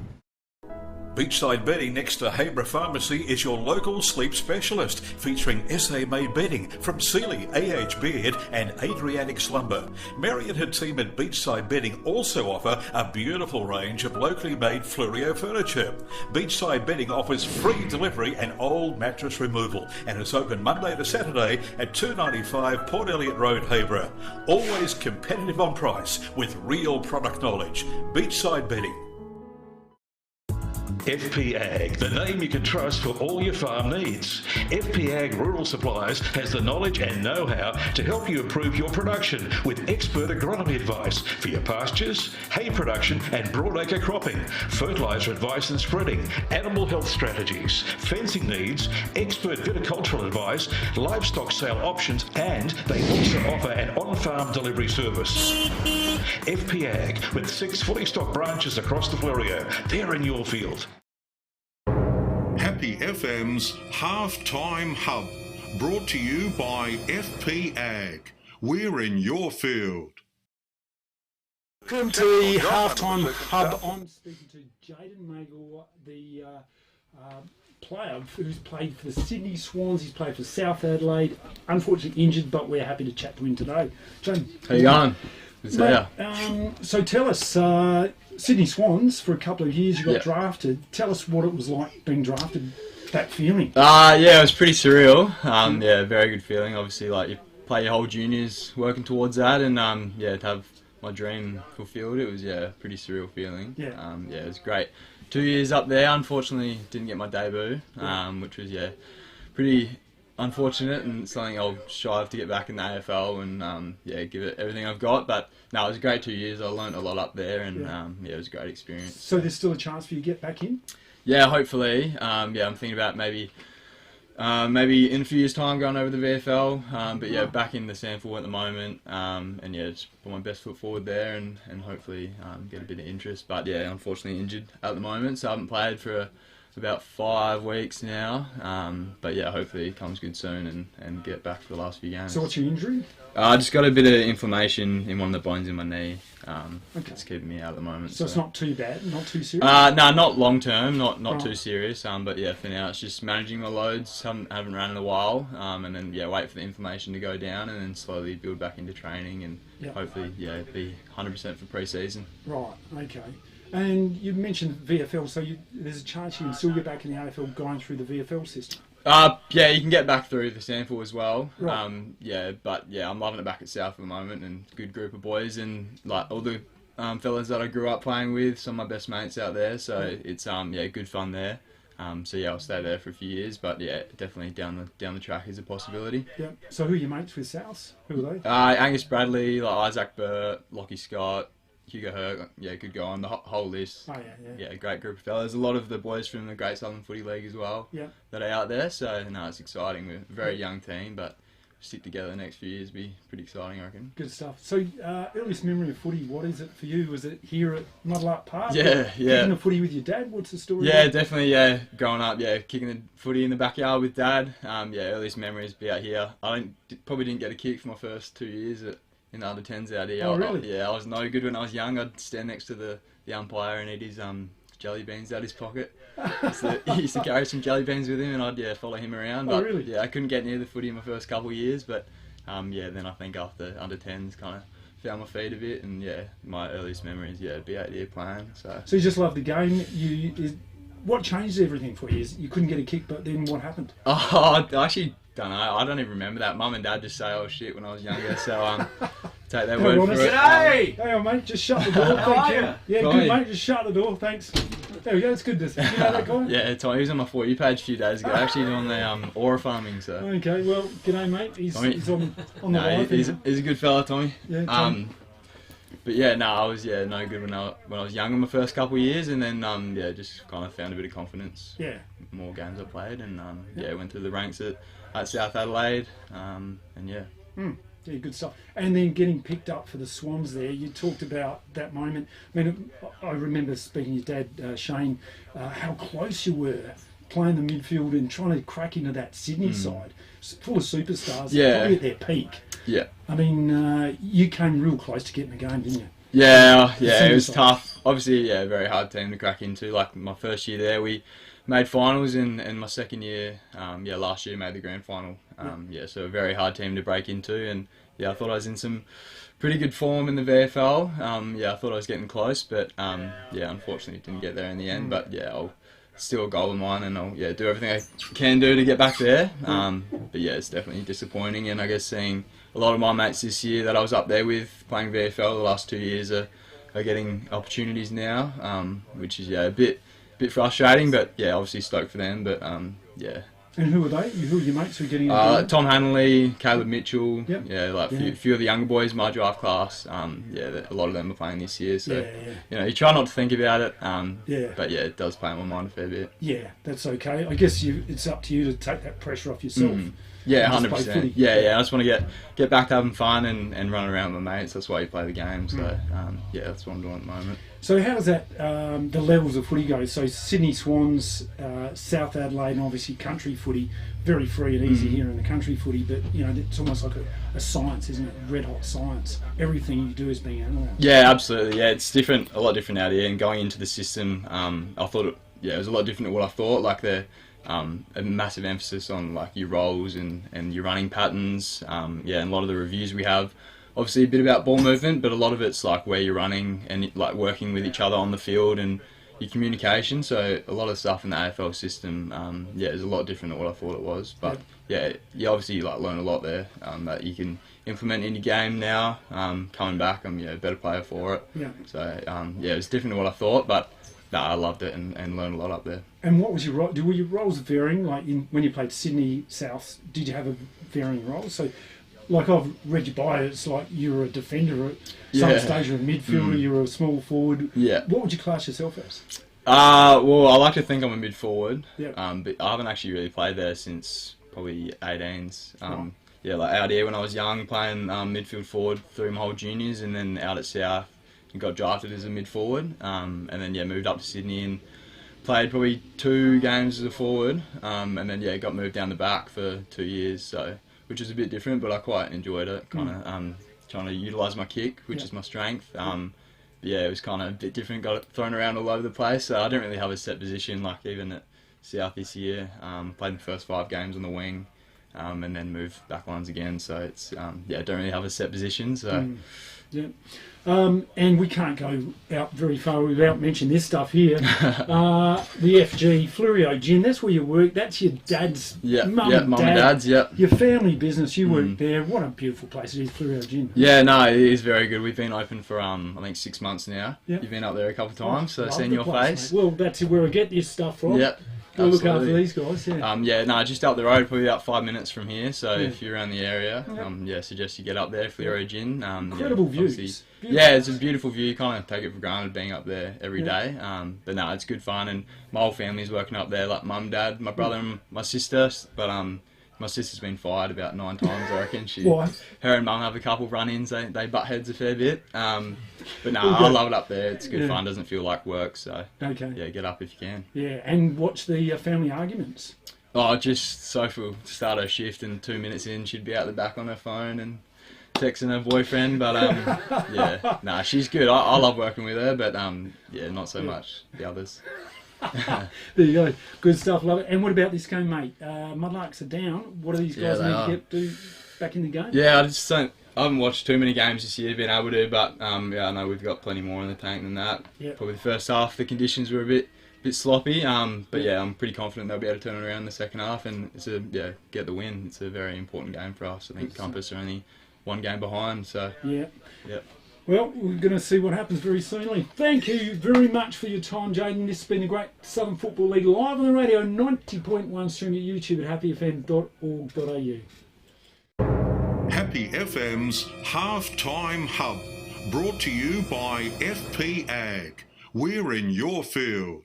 Beachside Bedding next to Habra Pharmacy is your local sleep specialist, featuring SA-made bedding from Sealy, AH Beard and Adriatic Slumber. Mary and her team at Beachside Bedding also offer a beautiful range of locally made Fluorio furniture. Beachside Bedding offers free delivery and old mattress removal and is open Monday to Saturday at 295 Port Elliot Road, Habra. Always competitive on price with real product knowledge. Beachside Bedding. FP Ag, the name you can trust for all your farm needs. FP Ag Rural Supplies has the knowledge and know-how to help you improve your production with expert agronomy advice for your pastures, hay production and broadacre cropping, fertiliser advice and spreading, animal health strategies, fencing needs, expert viticultural advice, livestock sale options, and they also offer an on-farm delivery service. FP Ag, with 6 fully stocked branches across the Fluorio. They're in your field. Happy FM's Halftime Hub, brought to you by FP Ag. We're in your field. Welcome to the Halftime Hub. I'm speaking to Jaden Magor, the player who's played for the Sydney Swans. He's played for South Adelaide. Unfortunately injured, but we're happy to chat to him today. Jaden, how you going? So tell us, Sydney Swans, for a couple of years you got drafted. Tell us what it was like being drafted, that feeling. Yeah, it was pretty surreal. Yeah, very good feeling. Obviously, like you play your whole juniors working towards that, and yeah, to have my dream fulfilled, it was a pretty surreal feeling. Yeah, it was great. 2 years up there, unfortunately didn't get my debut, which was pretty unfortunate and something I'll strive to get back in the AFL and give it everything I've got. But no, it was a great 2 years. I learned a lot up there and it was a great experience. So there's still a chance for you to get back in? Yeah, hopefully. I'm thinking about maybe in a few years' time going over the VFL. But yeah, back in the SANFL at the moment. And yeah, just put my best foot forward there and hopefully get a bit of interest. But yeah, unfortunately injured at the moment, so I haven't played for about 5 weeks now, but yeah, hopefully it comes good soon and get back for the last few games. So what's your injury? I just got a bit of inflammation in one of the bones in my knee. It's keeping me out at the moment. So it's not too bad, not too serious? No, not long term, not too serious. But yeah, for now it's just managing my loads. Haven't ran in a while, and then wait for the inflammation to go down and then slowly build back into training and hopefully be 100% for pre-season. Right. Okay. And you mentioned VFL, so there's a chance you can still get back in the AFL going through the VFL system? Yeah, you can get back through the sample as well. Right. I'm loving it back at South at the moment, and good group of boys, and like all the fellas that I grew up playing with, some of my best mates out there. So it's good fun there. I'll stay there for a few years, but yeah, definitely down the track is a possibility. Yeah. So who are your mates with South? Who are they? Angus Bradley, like Isaac Burt, Lockie Scott, Hugo Herc, could go on the whole list. Oh yeah. Yeah, great group of fellas. A lot of the boys from the Great Southern Footy League as well. Yeah. That are out there. So no, it's exciting. We're a very young team, but stick together the next few years be pretty exciting, I reckon. Good stuff. So earliest memory of footy, what is it for you? Was it here at Muddle Park? Yeah. Kicking the footy with your dad. What's the story? Yeah, definitely. Yeah, growing up, kicking the footy in the backyard with dad. Earliest memories be out here. I probably didn't get a kick for my first 2 years in the under 10s out here. Oh, really? I was no good when I was young. I'd stand next to the umpire and eat his jelly beans out his pocket. He used to carry some jelly beans with him, and I'd follow him around. But, really? I couldn't get near the footy in my first couple of years, but then I think after under 10s kind of found my feet a bit, and my earliest memories be out here playing. So you just love the game. What changed everything for you? Is you couldn't get a kick, but then what happened? Oh, I actually don't know. I don't even remember that. Mum and Dad just say oh shit when I was younger, so take their word for it. Hey, hang on, mate. Just shut the door. Thank you. Yeah, good, mate. Just shut the door. Thanks. There we go. It's good to see. You know that guy? Yeah, Tommy. He was on my For You page a few days ago, actually doing the aura farming. So. Okay, well, g'day, mate. He's on the live. He's a good fella, Tommy. Yeah, Tommy. But I was no good when I was young in my first couple of years, and then just kind of found a bit of confidence. Yeah. More games I played, and went through the ranks at South Adelaide, Yeah, good stuff. And then getting picked up for the Swans there, you talked about that moment. I mean, I remember speaking to your dad, Shane, how close you were playing the midfield and trying to crack into that Sydney side, full of superstars, probably at their peak. Yeah. I mean, you came real close to getting the game, didn't you? Yeah, it was tough. Obviously, a very hard team to crack into. Like my first year there, we made finals, and my second year, last year made the grand final. So a very hard team to break into, and I thought I was in some pretty good form in the VFL. I thought I was getting close, but unfortunately didn't get there in the end. But I'll still a goal of mine, and I'll do everything I can do to get back there. It's definitely disappointing, and I guess seeing a lot of my mates this year that I was up there with playing VFL the last 2 years are getting opportunities now, which is a bit frustrating, but obviously stoked for them. But And who are they? Who are your mates who are getting into Tom Hanley, Caleb Mitchell, Yep. Few of the younger boys in my draft class. A lot of them are playing this year, so you try not to think about it. But it does play on my mind a fair bit. Yeah, that's okay. I guess it's up to you to take that pressure off yourself. 100%. I just want to get back to having fun and run around with my mates. That's why you play the game. So that's what I'm doing at the moment. So how does that the levels of footy go? So Sydney Swans, South Adelaide, and obviously country footy, very free and easy here in the country footy. But it's almost like a science, isn't it? Red hot science. Everything you do is being analysed. Yeah, absolutely. Yeah, it's different, a lot different out here. And going into the system, I thought it was a lot different than what I thought. Like a massive emphasis on like your roles and your running patterns. And a lot of the reviews we have, obviously a bit about ball movement, but a lot of it's like where you're running and like working with each other on the field and your communication. So a lot of stuff in the AFL system, is a lot different than what I thought it was. But you obviously like learn a lot there that you can implement in your game now. Coming back, I'm a better player for it. Yeah. So it's different than what I thought, but I loved it and learned a lot up there. And what was your role? Were your roles varying? Like when you played Sydney South, did you have a varying role? So, like I've read your bio, it's like you were a defender at some stage, you're a midfielder, you were a small forward. Yeah. What would you class yourself as? Well, I like to think I'm a mid forward. Yeah. But I haven't actually really played there since probably 18s. Like out here when I was young, playing midfield forward through my whole juniors, and then out at South, got drafted as a mid forward, and then moved up to Sydney and played probably 2 games as a forward, and then got moved down the back for 2 years, so which is a bit different, but I quite enjoyed it. Kind of trying to utilise my kick, which is my strength. It was kind of a bit different. Got it thrown around all over the place, so I didn't really have a set position. Like even at South this year, played the first 5 games on the wing. and then move back lines again. So it's don't really have a set position. So yeah. And we can't go out very far without mentioning this stuff here. The FG Fluorio Gin, that's where you work. That's your dad's mum and dad's. Your family business. You work there. What a beautiful place it is, Fluorio Gin. Yeah, no, it is very good. We've been open for I think 6 months now. Yep. You've been up there a couple of times, so seen your face. Mate. Well, that's where I get this stuff from. Yep. We'll look after these guys, just up the road, probably about 5 minutes from here. So if you're around the area, suggest you get up there, Fluoro Gin. Incredible views. Yeah, it's a beautiful view. You kind of take it for granted being up there every day. But no, it's good fun, and my whole family's working up there, like mum, dad, my brother, and my sister. But my sister's been fired about 9 times, I reckon. Her and mum have a couple of run-ins. They butt heads a fair bit. But no, I love it up there. It's good fun. Doesn't feel like work. So get up if you can. Yeah, and watch the family arguments. Oh, just Sophie will start her shift, and 2 minutes in, she'd be out the back on her phone and texting her boyfriend. But she's good. I love working with her, but not so much the others. There you go. Good stuff. Love it. And what about this game, mate? Mudlarks are down. What do these guys need to do back in the game? Yeah, I haven't watched too many games this year, been able to, but I know we've got plenty more in the tank than that. Yep. Probably the first half, the conditions were a bit sloppy, but I'm pretty confident they'll be able to turn it around in the second half and get the win. It's a very important game for us. I think Compass are only 1 game behind, so Well, we're going to see what happens very soonly. Thank you very much for your time, Jaden. This has been a great Southern Football League live on the radio, 90.1, stream at YouTube at happyfm.org.au. Happy FM's Halftime Hub, brought to you by FP Ag. We're in your field.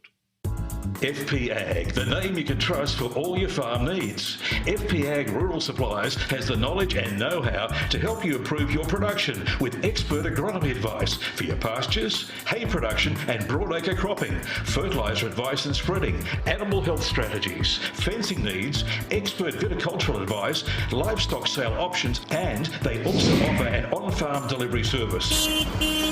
FP Ag, the name you can trust for all your farm needs. FP Ag Rural Supplies has the knowledge and know-how to help you improve your production with expert agronomy advice for your pastures, hay production and broadacre cropping, fertiliser advice and spreading, animal health strategies, fencing needs, expert viticultural advice, livestock sale options, and they also offer an on-farm delivery service.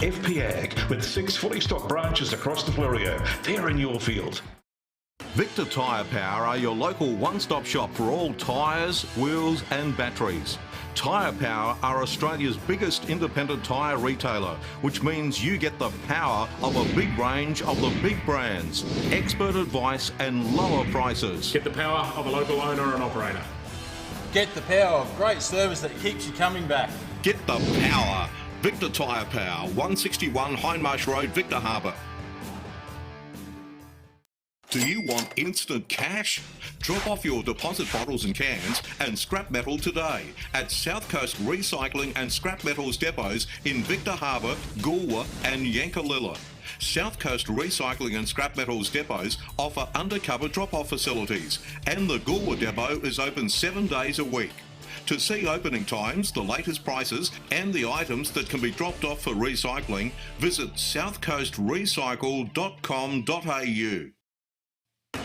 FP Ag, with 6 fully stocked branches across the Fleurieu. They're in your field. Victor Tyre Power are your local one-stop shop for all tyres, wheels and batteries. Tyre Power are Australia's biggest independent tyre retailer, which means you get the power of a big range of the big brands, expert advice and lower prices. Get the power of a local owner and operator. Get the power of great service that keeps you coming back. Get the power. Victor Tyre Power, 161 Hindmarsh Road, Victor Harbour. Do you want instant cash? Drop off your deposit bottles and cans and scrap metal today at South Coast Recycling and Scrap Metals depots in Victor Harbour, Goolwa and Yankalilla. South Coast Recycling and Scrap Metals depots offer undercover drop-off facilities, and the Goolwa depot is open 7 days a week. To see opening times, the latest prices and the items that can be dropped off for recycling, visit southcoastrecycle.com.au.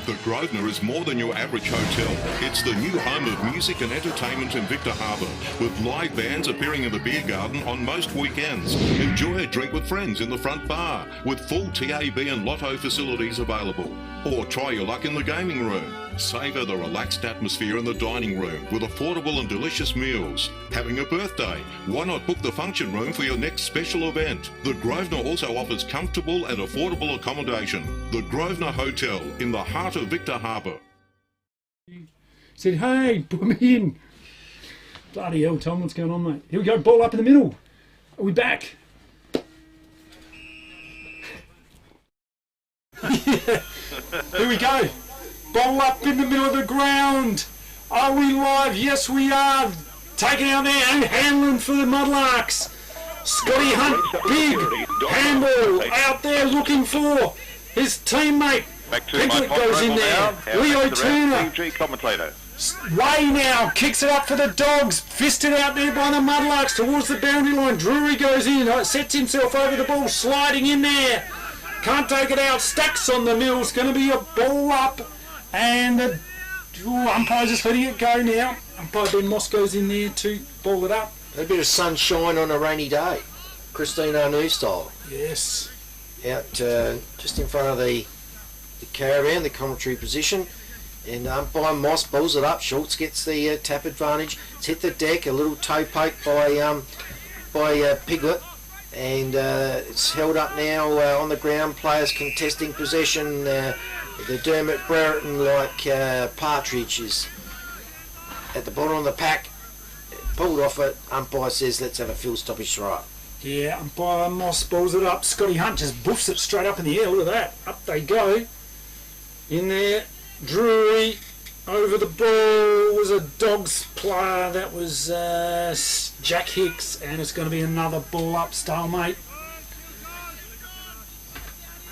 The Grosvenor is more than your average hotel. It's the new home of music and entertainment in Victor Harbour, with live bands appearing in the beer garden on most weekends. Enjoy a drink with friends in the front bar, with full TAB and lotto facilities available. Or try your luck in the gaming room. Savour the relaxed atmosphere in the dining room with affordable and delicious meals. Having a birthday? Why not book the function room for your next special event? The Grosvenor also offers comfortable and affordable accommodation. The Grosvenor Hotel in the heart of Victor Harbour. Said, hey, put me in. Bloody hell, Tom, what's going on, mate? Here we go, ball up in the middle. Are we back? Yeah. Here we go. Ball up in the middle of the ground. Are we live? Yes, we are. Taking out there and handling for the Mudlarks. Scotty Hunt, big handball out there looking for his teammate. Picklet goes in there. Leo Turner. Commentator. Way now kicks it up for the Dogs. Fisted out there by the Mudlarks towards the boundary line. Drury goes in, sets himself over the ball, sliding in there. Can't take it out. Stacks on the mill. Going to be a ball up. And the umpire's just letting it go now. Umpire Ben Moss goes in there to ball it up. A bit of sunshine on a rainy day. Christine Arnoux style. Yes. Out just in front of the caravan, the commentary position. And umpire Moss balls it up. Schultz gets the tap advantage. It's hit the deck. A little toe poke by Piglet. And it's held up now on the ground. Players contesting possession. The Dermot Brereton like Partridge is at the bottom of the pack. Pulled off it. Umpire says let's have a field stoppage throw up. Yeah, umpire Moss balls it up. Scotty Hunt just boofs it straight up in the air. Look at that. Up they go. In there. Drury over the ball was a Dogs player. That was Jack Hicks, and it's going to be another ball up stalemate.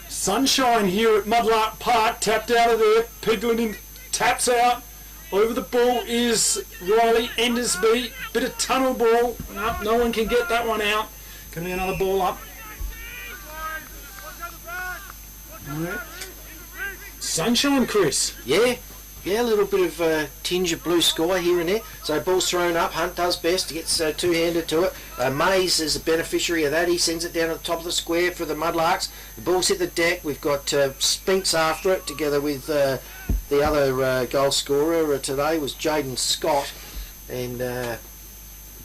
Sunshine here at Mudlark Park, tapped out of there. Piglet taps out. Over the ball is Riley Endersby. Bit of tunnel ball. No one can get that one out. Going to be another ball up. All right. Sunshine, Chris. Yeah, a little bit of tinge of blue sky here and there. So ball's thrown up. Hunt does best. He gets two-handed to it. Mays is a beneficiary of that. He sends it down to the top of the square for the Mudlarks. The ball's hit the deck. We've got Spinks after it, together with the other goal scorer today was Jaden Scott. And the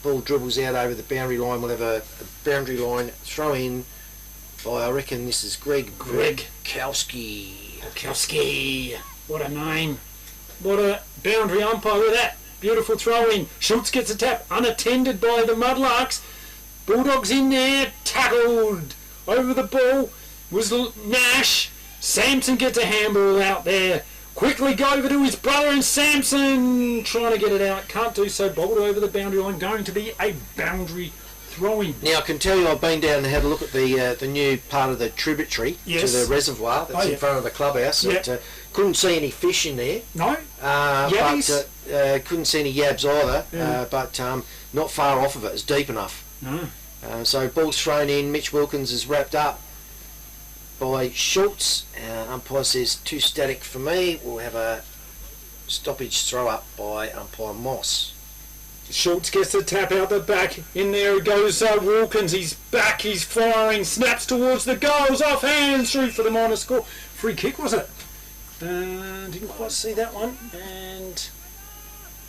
ball dribbles out over the boundary line. We'll have a boundary line throw in by, I reckon this is Greg Kowski. Kowski, what a name. What a boundary umpire with that. Beautiful throw in. Schultz gets a tap, unattended by the Mudlarks. Bulldogs in there, tackled over the ball was Nash. Samson gets a handball out there. Quickly go over to his brother, and Samson trying to get it out. Can't do so. Bowled over the boundary line. Going to be a boundary throwing. Now I can tell you I've been down and had a look at the new part of the tributary to the reservoir that's in front of the clubhouse. Yep. Couldn't see any fish in there. No. But couldn't see any yabs either. But not far off of it. It's deep enough. No. So ball's thrown in. Mitch Wilkins is wrapped up by Schultz. Umpire says too static for me. We'll have a stoppage throw up by umpire Moss. Schultz gets the tap out the back. In there goes Wilkins. He's back. He's firing. Snaps towards the goals. Off hands through for the minor score. Free kick, was it? Didn't quite see that one. And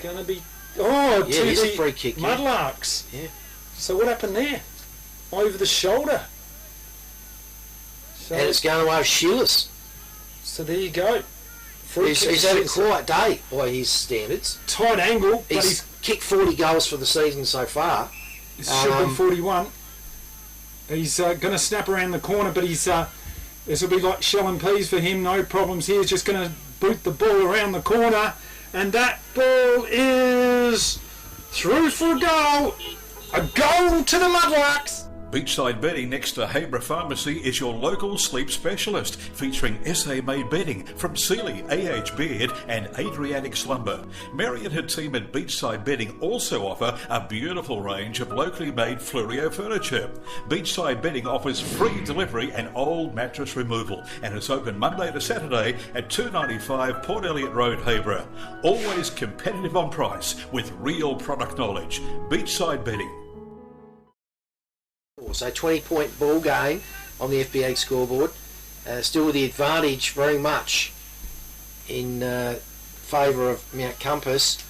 going to be... Oh, yeah, to it is the a free kick. Mudlarks. Yeah. So what happened there? Over the shoulder. So, and it's going away with Sheilas. So there you go. He's had a quiet day by his standards. Tight angle, but he's kicked 40 goals for the season so far. He's should be 41. He's going to snap around the corner, but he's this will be like shell and peas for him. No problems here. He's just going to boot the ball around the corner, and that ball is through for a goal. A goal to the Mudlarks. Beachside Bedding next to Habra Pharmacy is your local sleep specialist, featuring SA-made bedding from Sealy, AH Beard and Adriatic Slumber. Mary and her team at Beachside Bedding also offer a beautiful range of locally made Fluorio furniture. Beachside Bedding offers free delivery and old mattress removal, and it's open Monday to Saturday at 295 Port Elliot Road, Habra. Always competitive on price with real product knowledge. Beachside Bedding. So 20-point ball game on the FBA scoreboard. Still the advantage very much in favour of Mount Compass.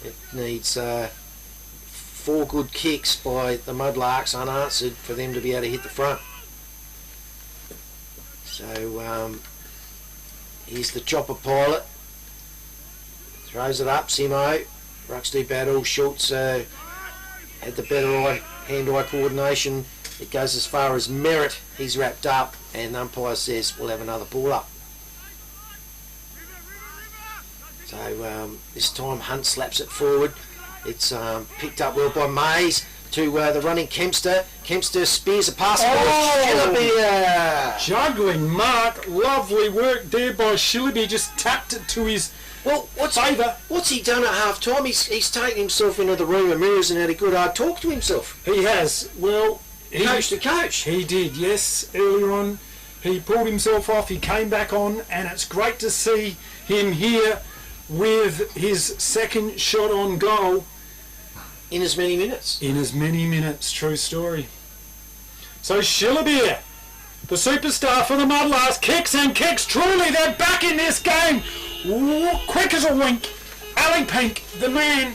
It needs 4 good kicks by the Mudlarks unanswered for them to be able to hit the front. So here's the chopper pilot. Throws it up, Simo. Ruxty battle, Schultz had the better hand-eye coordination. It goes as far as Merritt. He's wrapped up, and the umpire says we'll have another ball up. So this time Hunt slaps it forward. It's picked up well by Mays to the running Kempster. Kempster spears a pass. Oh, juggling mark. Lovely work there by Shillaby. Just tapped it to his favour. What's he done at half time? He's taken himself into the room of mirrors and had a good hard talk to himself. He has. Well, coach to coach. He did, yes. Earlier on, he pulled himself off. He came back on, and it's great to see him here with his second shot on goal. In as many minutes. In as many minutes, true story. So Shillabeer, the superstar for the Mudlarks, kicks and kicks. Truly, they're back in this game. Ooh, quick as a wink. Ali Pink, the man.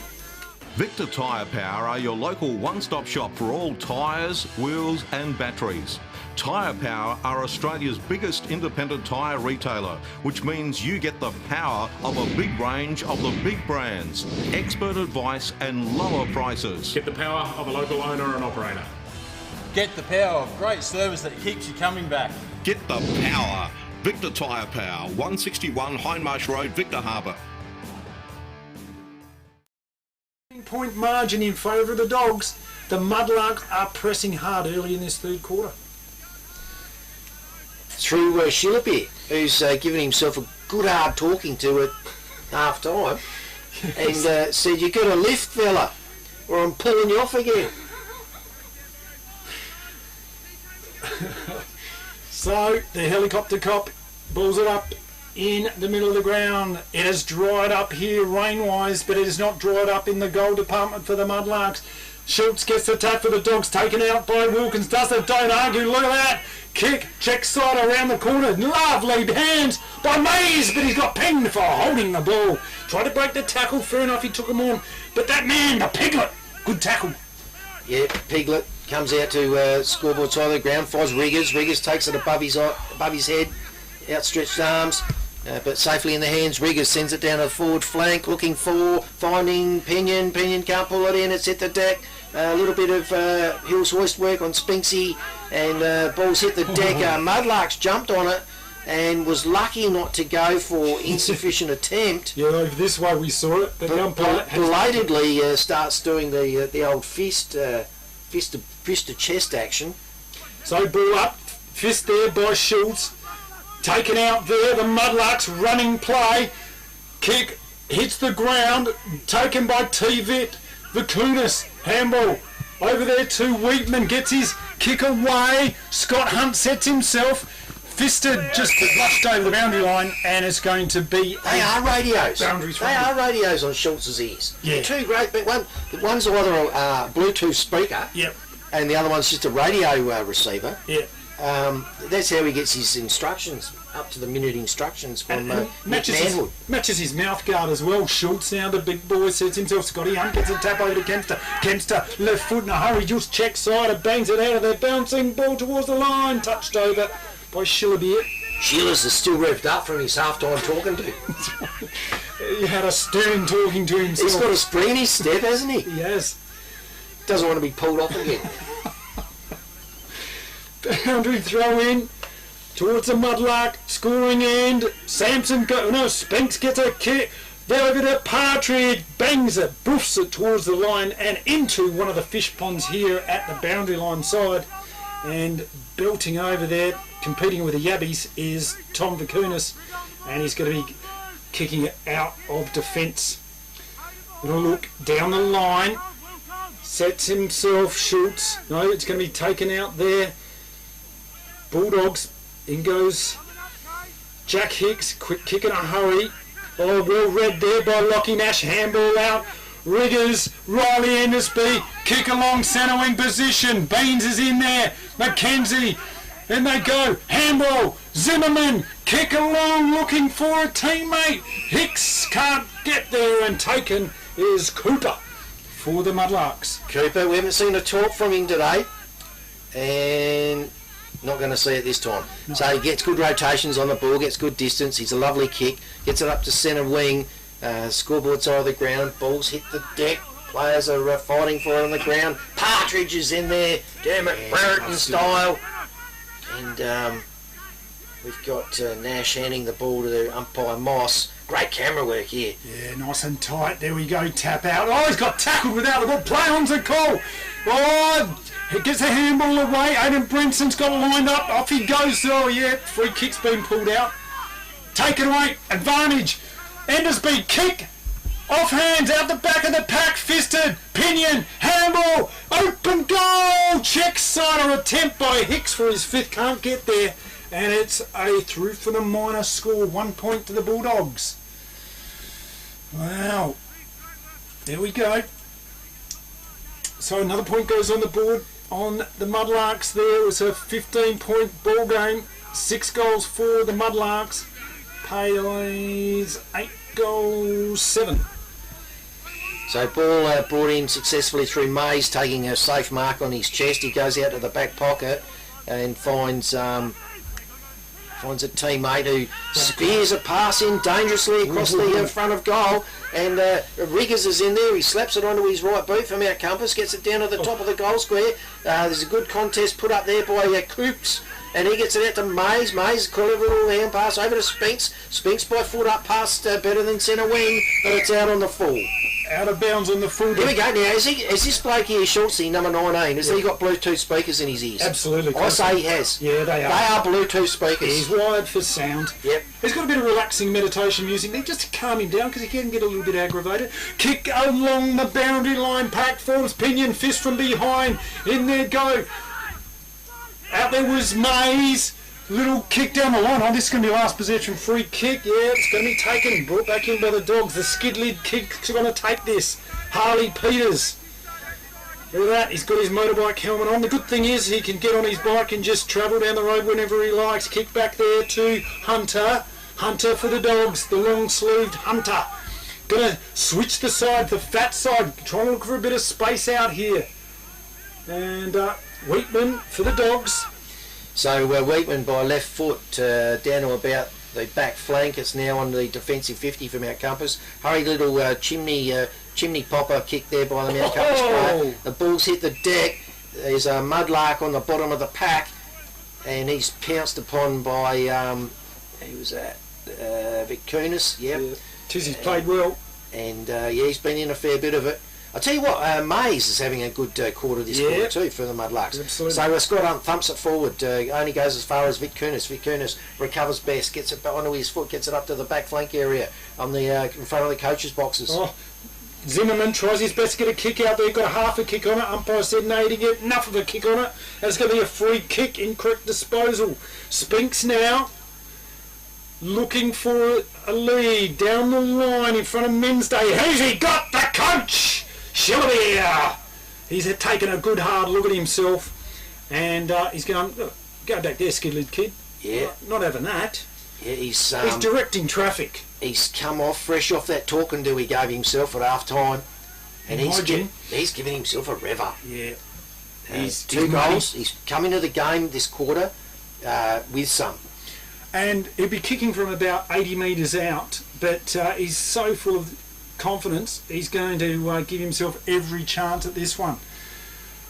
Victor Tyre Power are your local one-stop shop for all tyres, wheels and batteries. Tyre Power are Australia's biggest independent tyre retailer, which means you get the power of a big range of the big brands, expert advice and lower prices. Get the power of a local owner and operator. Get the power of great service that keeps you coming back. Get the power. Victor Tyre Power, 161 Hindmarsh Road, Victor Harbour. Point margin in favour of the Dogs. The Mudlarks are pressing hard early in this third quarter. Through Shillipy, who's given himself a good hard talking to at half time, and said, "You got to lift, fella, or I'm pulling you off again." So the helicopter cop balls it up in the middle of the ground. It has dried up here rain-wise, but it has not dried up in the goal department for the Mudlarks. Schultz gets the tap for the Dogs, taken out by Wilkins. Does it? Don't argue. Look at that. Kick, check side around the corner. Lovely hands by Mays, but he's got pinged for holding the ball. Tried to break the tackle. Fair enough, he took him on. But that man, the Piglet, good tackle. Yeah, Piglet comes out to scoreboard side of the ground, finds Riggers. Riggers takes it above his head, outstretched arms, but safely in the hands. Riggers sends it down the forward flank, looking for, finding Pinion. Pinion can't pull it in, it's hit the deck. A little bit of Hills hoist work on Spinksy, and ball's hit the deck. Mudlarks jumped on it and was lucky not to go for insufficient attempt. Yeah, over this way we saw it. But the umpire belatedly starts doing the old fist to chest action. So ball up, fist there by Schultz. Taken out there, the Mudlarks running play. Kick hits the ground, taken by T-Vit. Vakunas, handball. Over there to Wheatman, gets his kick away. Scott Hunt sets himself. Fisted, just rushed over the boundary line, and it's going to be... They are radios. Boundaries. They are radios on Schultz's ears. Yeah. Two great, but one's either a Bluetooth speaker, yep, and the other one's just a radio receiver. Yeah. That's how he gets his instructions, up to the minute instructions from Manwood. Matches his mouth guard as well. Schultz now, the big boy, sets himself. Scotty Hunt gets a tap over to Kempster. Kempster, left foot in a hurry, just check side and bangs it out of there. Bouncing ball towards the line, touched over by Shillabir. Sheila's is still revved up from his half-time talking to. He had a stern talking to himself. He's got a spring in his step, hasn't he? He has. Doesn't want to be pulled off again. Boundary throw in towards the Mudlark scoring end. Spinks gets a kick. There over to Partridge, bangs it, boofs it towards the line and into one of the fish ponds here at the boundary line side. And belting over there, competing with the Yabbies, is Tom Vakunas, and he's going to be kicking it out of defence. Little look down the line, sets himself, shoots. No, it's going to be taken out there. Bulldogs, in goes Jack Hicks, quick kick in a hurry. Oh, well read there by Lockie Nash, handball out. Riggers, Riley Endersby, kick along centre wing position. Beans is in there, Mackenzie, and they go, handball, Zimmerman, kick along looking for a teammate. Hicks can't get there, and taken is Cooper for the Mudlarks. Cooper, we haven't seen a talk from him today, and not going to see it this time. No. So he gets good rotations on the ball, gets good distance, he's a lovely kick, gets it up to centre wing, scoreboard side of the ground, balls hit the deck, players are fighting for it on the ground. Partridge is in there, Dermot Brereton style, and we've got Nash handing the ball to the umpire Moss. Great camera work here. Yeah, nice and tight. There we go, tap out. Oh, he's got tackled without the ball. Play on's a call. Oh, he gets the handball away. Aidan Brinson's got lined up. Off he goes. Oh, yeah, free kick's been pulled out. Taken away. Advantage. Endersby, kick. Off hands, out the back of the pack. Fisted. Pinion. Handball. Open goal. Check side or attempt by Hicks for his fifth. Can't get there. And it's a through for the minor score. 1 point to the Bulldogs. Wow. There we go. So another point goes on the board on the Mudlarks there. It was a 15-point ball game. 6 goals for the Mudlarks. pays 8-7. So ball brought in successfully through Mays, taking a safe mark on his chest. He goes out to the back pocket and finds a teammate who spears a pass in dangerously across the front of goal, and Riggers is in there. He slaps it onto his right boot from Mount Compass, gets it down to the top of the goal square. There's a good contest put up there by Coops, and he gets it out to Mays. Mays, clever little hand pass over to Spinks. Spinks by foot up past better than centre wing, but it's out on the full. Out of bounds on the full. Here we go now. Is this bloke here, Schultze, number 19, has he got Bluetooth speakers in his ears? Absolutely. I say he has. Yeah, they are. They are Bluetooth speakers. He's wired for sound. Yep. He's got a bit of relaxing meditation music there just to calm him down because he can get a little bit aggravated. Kick along the boundary line. Pack forms pinion fist from behind. In there go. Out there was Mays. Little kick down the line. Oh, this is going to be last possession. Free kick. Yeah, it's going to be taken. Brought back in by the Dogs. The skid lid kick's going to take this. Harley Peters. Look at that. He's got his motorbike helmet on. The good thing is he can get on his bike and just travel down the road whenever he likes. Kick back there to Hunter. Hunter for the Dogs. The long-sleeved Hunter. Going to switch the side, the fat side. Trying to look for a bit of space out here. And Wheatman for the Dogs. So Wheatman by left foot down to about the back flank. It's now on the defensive 50 from Mount Compass. Hurry little chimney popper kick there by the Mount Compass player. The ball's hit the deck. There's a mudlark on the bottom of the pack, and he's pounced upon by who was that? Vic Kunis. Yep. Tizzy's played well. And yeah, he's been in a fair bit of it. I'll tell you what, Mays is having a good quarter this quarter too for the Mudlarks. Absolutely. So Scott thumps it forward, only goes as far as Vic Kunis. Vic Kunis recovers best, gets it onto his foot, gets it up to the back flank area on the in front of the coaches' boxes. Oh, Zimmerman tries his best to get a kick out there, got a half a kick on it. Umpire said no, he didn't get enough of a kick on it. It's going to be a free kick, incorrect disposal. Spinks now looking for a lead down the line in front of Minsday. Who's he got? The coach! Shillabeer! He's taken a good hard look at himself, and he's going, go back there, skid-lid kid. Yeah. Not having that. Yeah, he's directing traffic. He's come off fresh off that talking to he gave himself at half time, and he's giving himself a rever. Yeah. He's 2 goals. He's come into the game this quarter with some. And he'll be kicking from about 80 metres out, but he's so full of confidence, he's going to give himself every chance at this one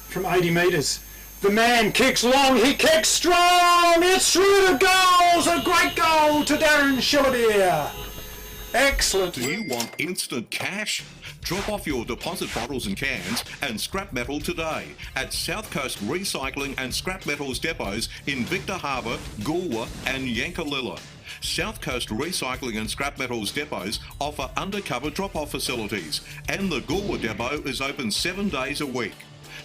from 80 metres. The man kicks long, he kicks strong, it's through the goals, a great goal to Darren Shillabeer. Excellent. Do you want instant cash? Drop off your deposit bottles and cans and scrap metal today at South Coast Recycling and Scrap Metals depots in Victor Harbour, Goolwa and Yankalilla. South Coast Recycling and Scrap Metals depots offer undercover drop-off facilities, and the Goolwa depot is open 7 days a week.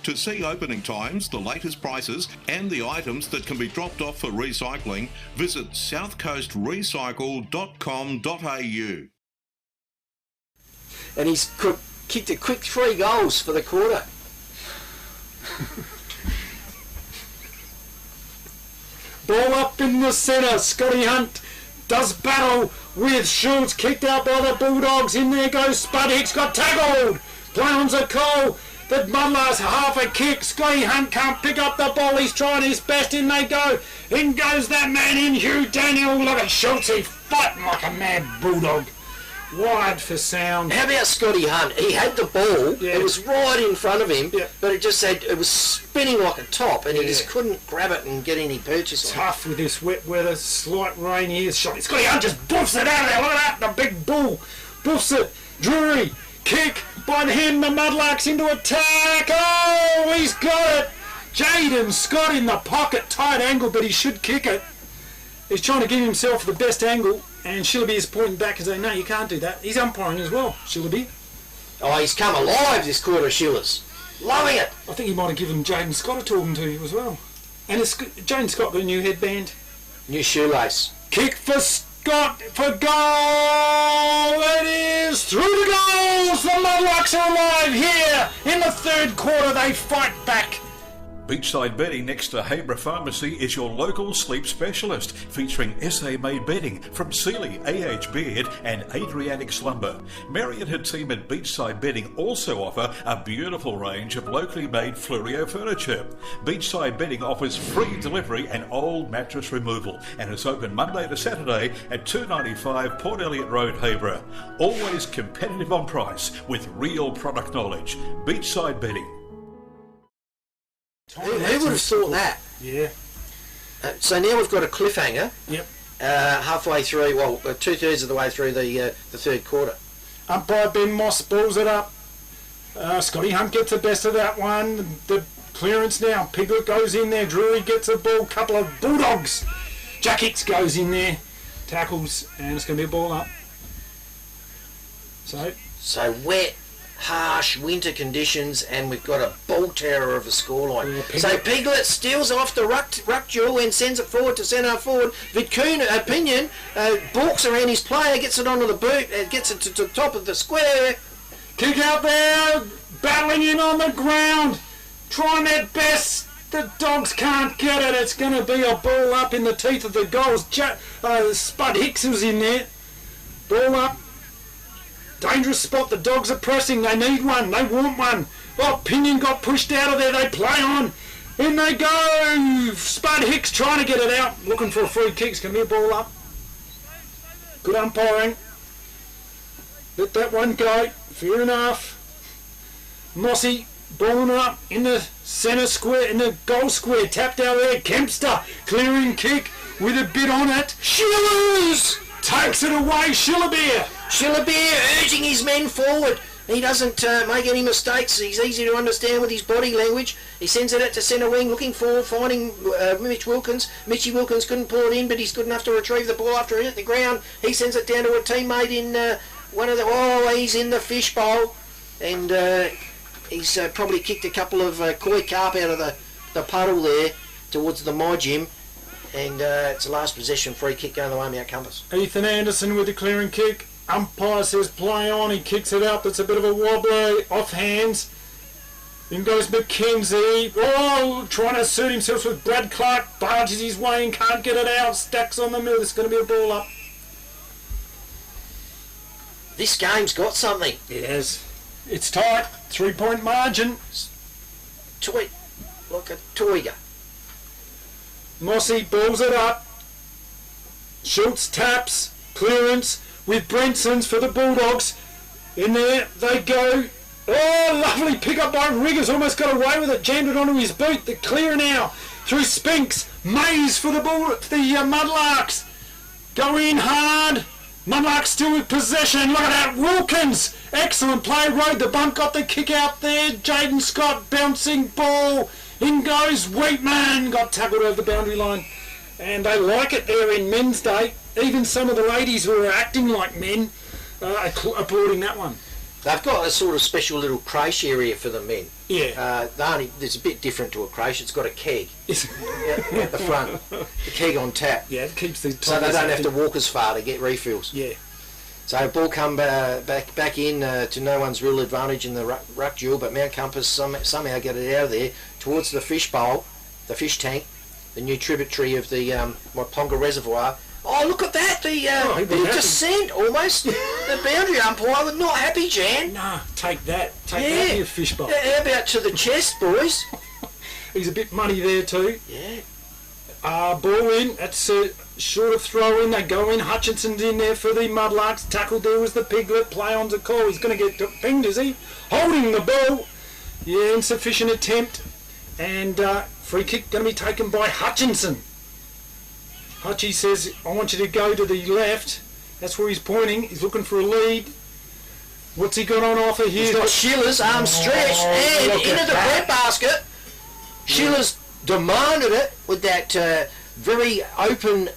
To see opening times, the latest prices and the items that can be dropped off for recycling, visit southcoastrecycle.com.au. And he's kicked a quick 3 goals for the quarter. Ball up in the centre, Scotty Hunt does battle with Schultz, kicked out by the Bulldogs. In there goes Spud Hicks, got tackled. Plowns a call. The Mudlarks half a kick. Scotty Hunt can't pick up the ball. He's trying his best. In they go. In goes that man in, Hugh Daniel. Look at Schultz. He's fighting like a mad bulldog. Wide for sound. How about Scotty Hunt? He had the ball. Yeah. It was right in front of him, but it was spinning like a top, and he just couldn't grab it and get any purchase on it. Tough with this wet weather, slight rain here. Scotty Hunt just boofs it out of there. Look at that, the big bull. Boofs it. Drury. Kick by him. The Mudlarks into attack. Oh, he's got it. Jaden Scott in the pocket. Tight angle, but he should kick it. He's trying to give himself the best angle. And Shillabeer is pointing back and saying, no, you can't do that. He's umpiring as well, Shillabeer. Oh, he's come alive this quarter, Shillers. Loving it. I think he might have given Jaden Scott a talking to as well. And Jaden Scott got a new headband. New shoelace. Kick for Scott for goal. It is through the goals. The Mudlarks are alive here. In the third quarter, they fight back. Beachside Bedding next to Habra Pharmacy is your local sleep specialist, featuring SA-made bedding from Sealy, AH Beard and Adriatic Slumber. Mary and her team at Beachside Bedding also offer a beautiful range of locally made Fluorio furniture. Beachside Bedding offers free delivery and old mattress removal and is open Monday to Saturday at 295 Port Elliot Road, Habra. Always competitive on price with real product knowledge. Beachside Bedding. Who would have thought that? Yeah. So now we've got a cliffhanger. Yep. Halfway through, well, 2/3 of the way through the third quarter. Umpire Ben Moss balls it up. Scotty Hunt gets the best of that one. The clearance now. Piglet goes in there. Drury gets a ball. Couple of Bulldogs. Jack Hicks goes in there. Tackles, and it's going to be a ball up. So wet, harsh winter conditions, and we've got a ball terror of a scoreline. Yeah, so Piglet steals off the ruck duel and sends it forward to centre forward. Vitkun, Pinion, balks around his player, gets it onto the boot, gets it to the top of the square. Kick out there, battling in on the ground, trying their best. The Dogs can't get it. It's going to be a ball up in the teeth of the goals. Spud Hicks was in there. Ball up. Dangerous spot. The Dogs are pressing. They need one. They want one. Oh, Pinion got pushed out of there. They play on. In they go. Spud Hicks trying to get it out. Looking for a free kick. It's going to be a ball up. Good umpiring. Let that one go. Fair enough. Mossy balling it up in the centre square, in the goal square. Tapped out there. Kempster clearing kick with a bit on it. Shillers takes it away. Schillerbeer urging his men forward. He doesn't make any mistakes. He's easy to understand with his body language. He sends it out to centre wing, looking for, finding Mitch Wilkins. Mitchy Wilkins couldn't pull it in, but he's good enough to retrieve the ball after it hit the ground. He sends it down to a teammate in he's in the fishbowl. And he's probably kicked a couple of koi carp out of the puddle there towards the My Gym. And it's a last possession free kick going the way of Mount Compass. Ethan Anderson with the clearing kick. Umpire says play on. He kicks it up. It's a bit of a wobbly off hands. In goes McKenzie. Oh, trying to suit himself with Brad Clark. Barges his way and can't get it out. Stacks on the middle. It's going to be a ball up. This game's got something. It has. It's tight. 3-point margin. Like a Toiga. Mossy balls it up. Schultz taps. Clearance with Brenson's for the Bulldogs. In there they go. Oh, lovely pick up by Riggers. Almost got away with it. Jammed it onto his boot. The clear now through Spinks. Mays for the Mudlarks. Go in hard. Mudlarks still with possession. Look at that. Wilkins. Excellent play. Rode the bump. Got the kick out there. Jaden Scott bouncing ball. In goes Wheatman. Got tackled over the boundary line. And they like it there in Men's Day. Even some of the ladies who are acting like men are applauding that one. They've got a sort of special little creche area for the men. Yeah. It's a bit different to a creche. It's got a keg at the front. The keg on tap. Yeah, it keeps the... So they don't have to walk as far to get refills. Yeah. So ball come back in to no one's real advantage in the ruck duel, but Mount Compass somehow get it out of there towards the fish bowl, the fish tank, the new tributary of the Myponga Reservoir. Oh, look at that! The descent almost. The boundary umpire was not happy, Jan. No, take that. Take that, you fish bowl. How about to the chest, boys? He's a bit muddy there too. Yeah. Ball in. That's a short of throw in. They go in. Hutchinson's in there for the Mudlarks. Tackled there was the Piglet. Play on's a call. He's going to get pinged, is he? Holding the ball. Yeah, insufficient attempt. And free kick going to be taken by Hutchinson. Hutchie says, I want you to go to the left. That's where he's pointing. He's looking for a lead. What's he got on offer here? He's got Schiller's arm stretched and into the breadbasket. Schiller's demanded it with that very open,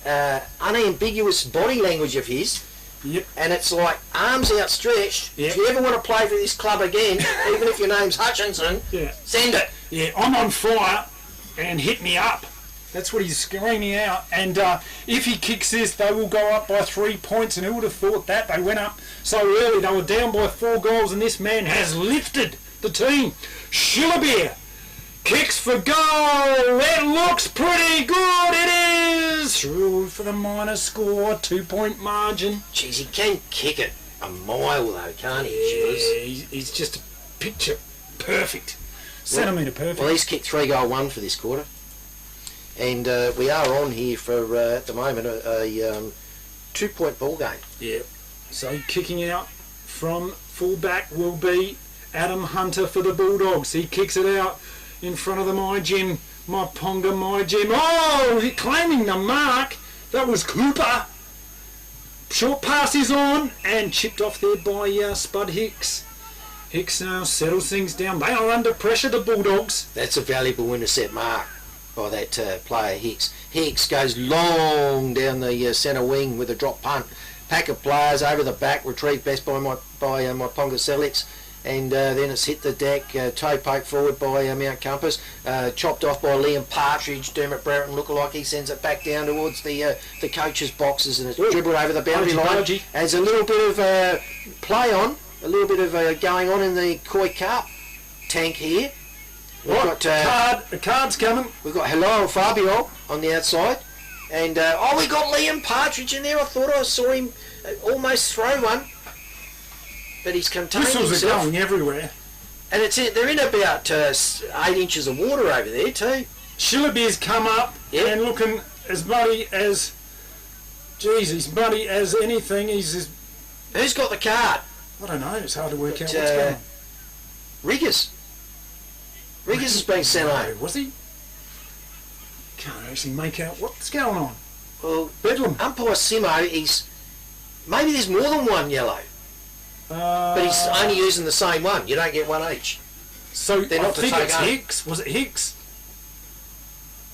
unambiguous body language of his. Yep. And it's like arms outstretched. Yep. If you ever want to play for this club again, even if your name's Hutchinson, send it. Yeah, I'm on fire and hit me up. That's what he's screaming out. And if he kicks this, they will go up by 3 points. And who would have thought that? They went up so early. They were down by 4 goals. And this man has lifted the team. Schillerbeer Kicks for goal. It looks pretty good. It is through for the minor score. 2-point margin. Jeez, he can kick it a mile though, can't he? Yeah, he's just a picture perfect. Centimetre perfect. Well, he's kicked 3-goal-1 for this quarter. And we are on here for, at the moment, a 2-point ball game. Yeah. So kicking out from full-back will be Adam Hunter for the Bulldogs. He kicks it out in front of the Myponga My-Gym. Oh, he claiming the mark. That was Cooper. Short pass is on and chipped off there by Spud Hicks. Hicks now settles things down. They are under pressure, the Bulldogs. That's a valuable intercept mark by that player Hicks. Hicks goes long down the centre wing with a drop punt. Pack of players over the back, retrieved best by Myponga Sellicks, and then it's hit the deck, toe poke forward by Mount Compass, chopped off by Liam Partridge. Dermot Brereton lookalike, he sends it back down towards the coach's boxes, and it's dribbled over the boundary line. There's a little bit of play on, a little bit of going on in the Koi Cup tank here. We've got the card's coming. We've got Hello Fabio on the outside, and we got Liam Partridge in there. I thought I saw him almost throw one, but he's contained himself. Whistles are going everywhere, and they're in about 8 inches of water over there too. Shillabeer's come up and looking as muddy as, he's muddy as anything. Who's got the card? I don't know. It's hard to work out what's going on. Riggers has been sent out. Was he? Can't actually make out what's going on. Well, Bedlam. Umpire Simo, maybe there's more than one yellow, but he's only using the same one. You don't get one each. So they're I not think to take it's home. Hicks. Was it Hicks?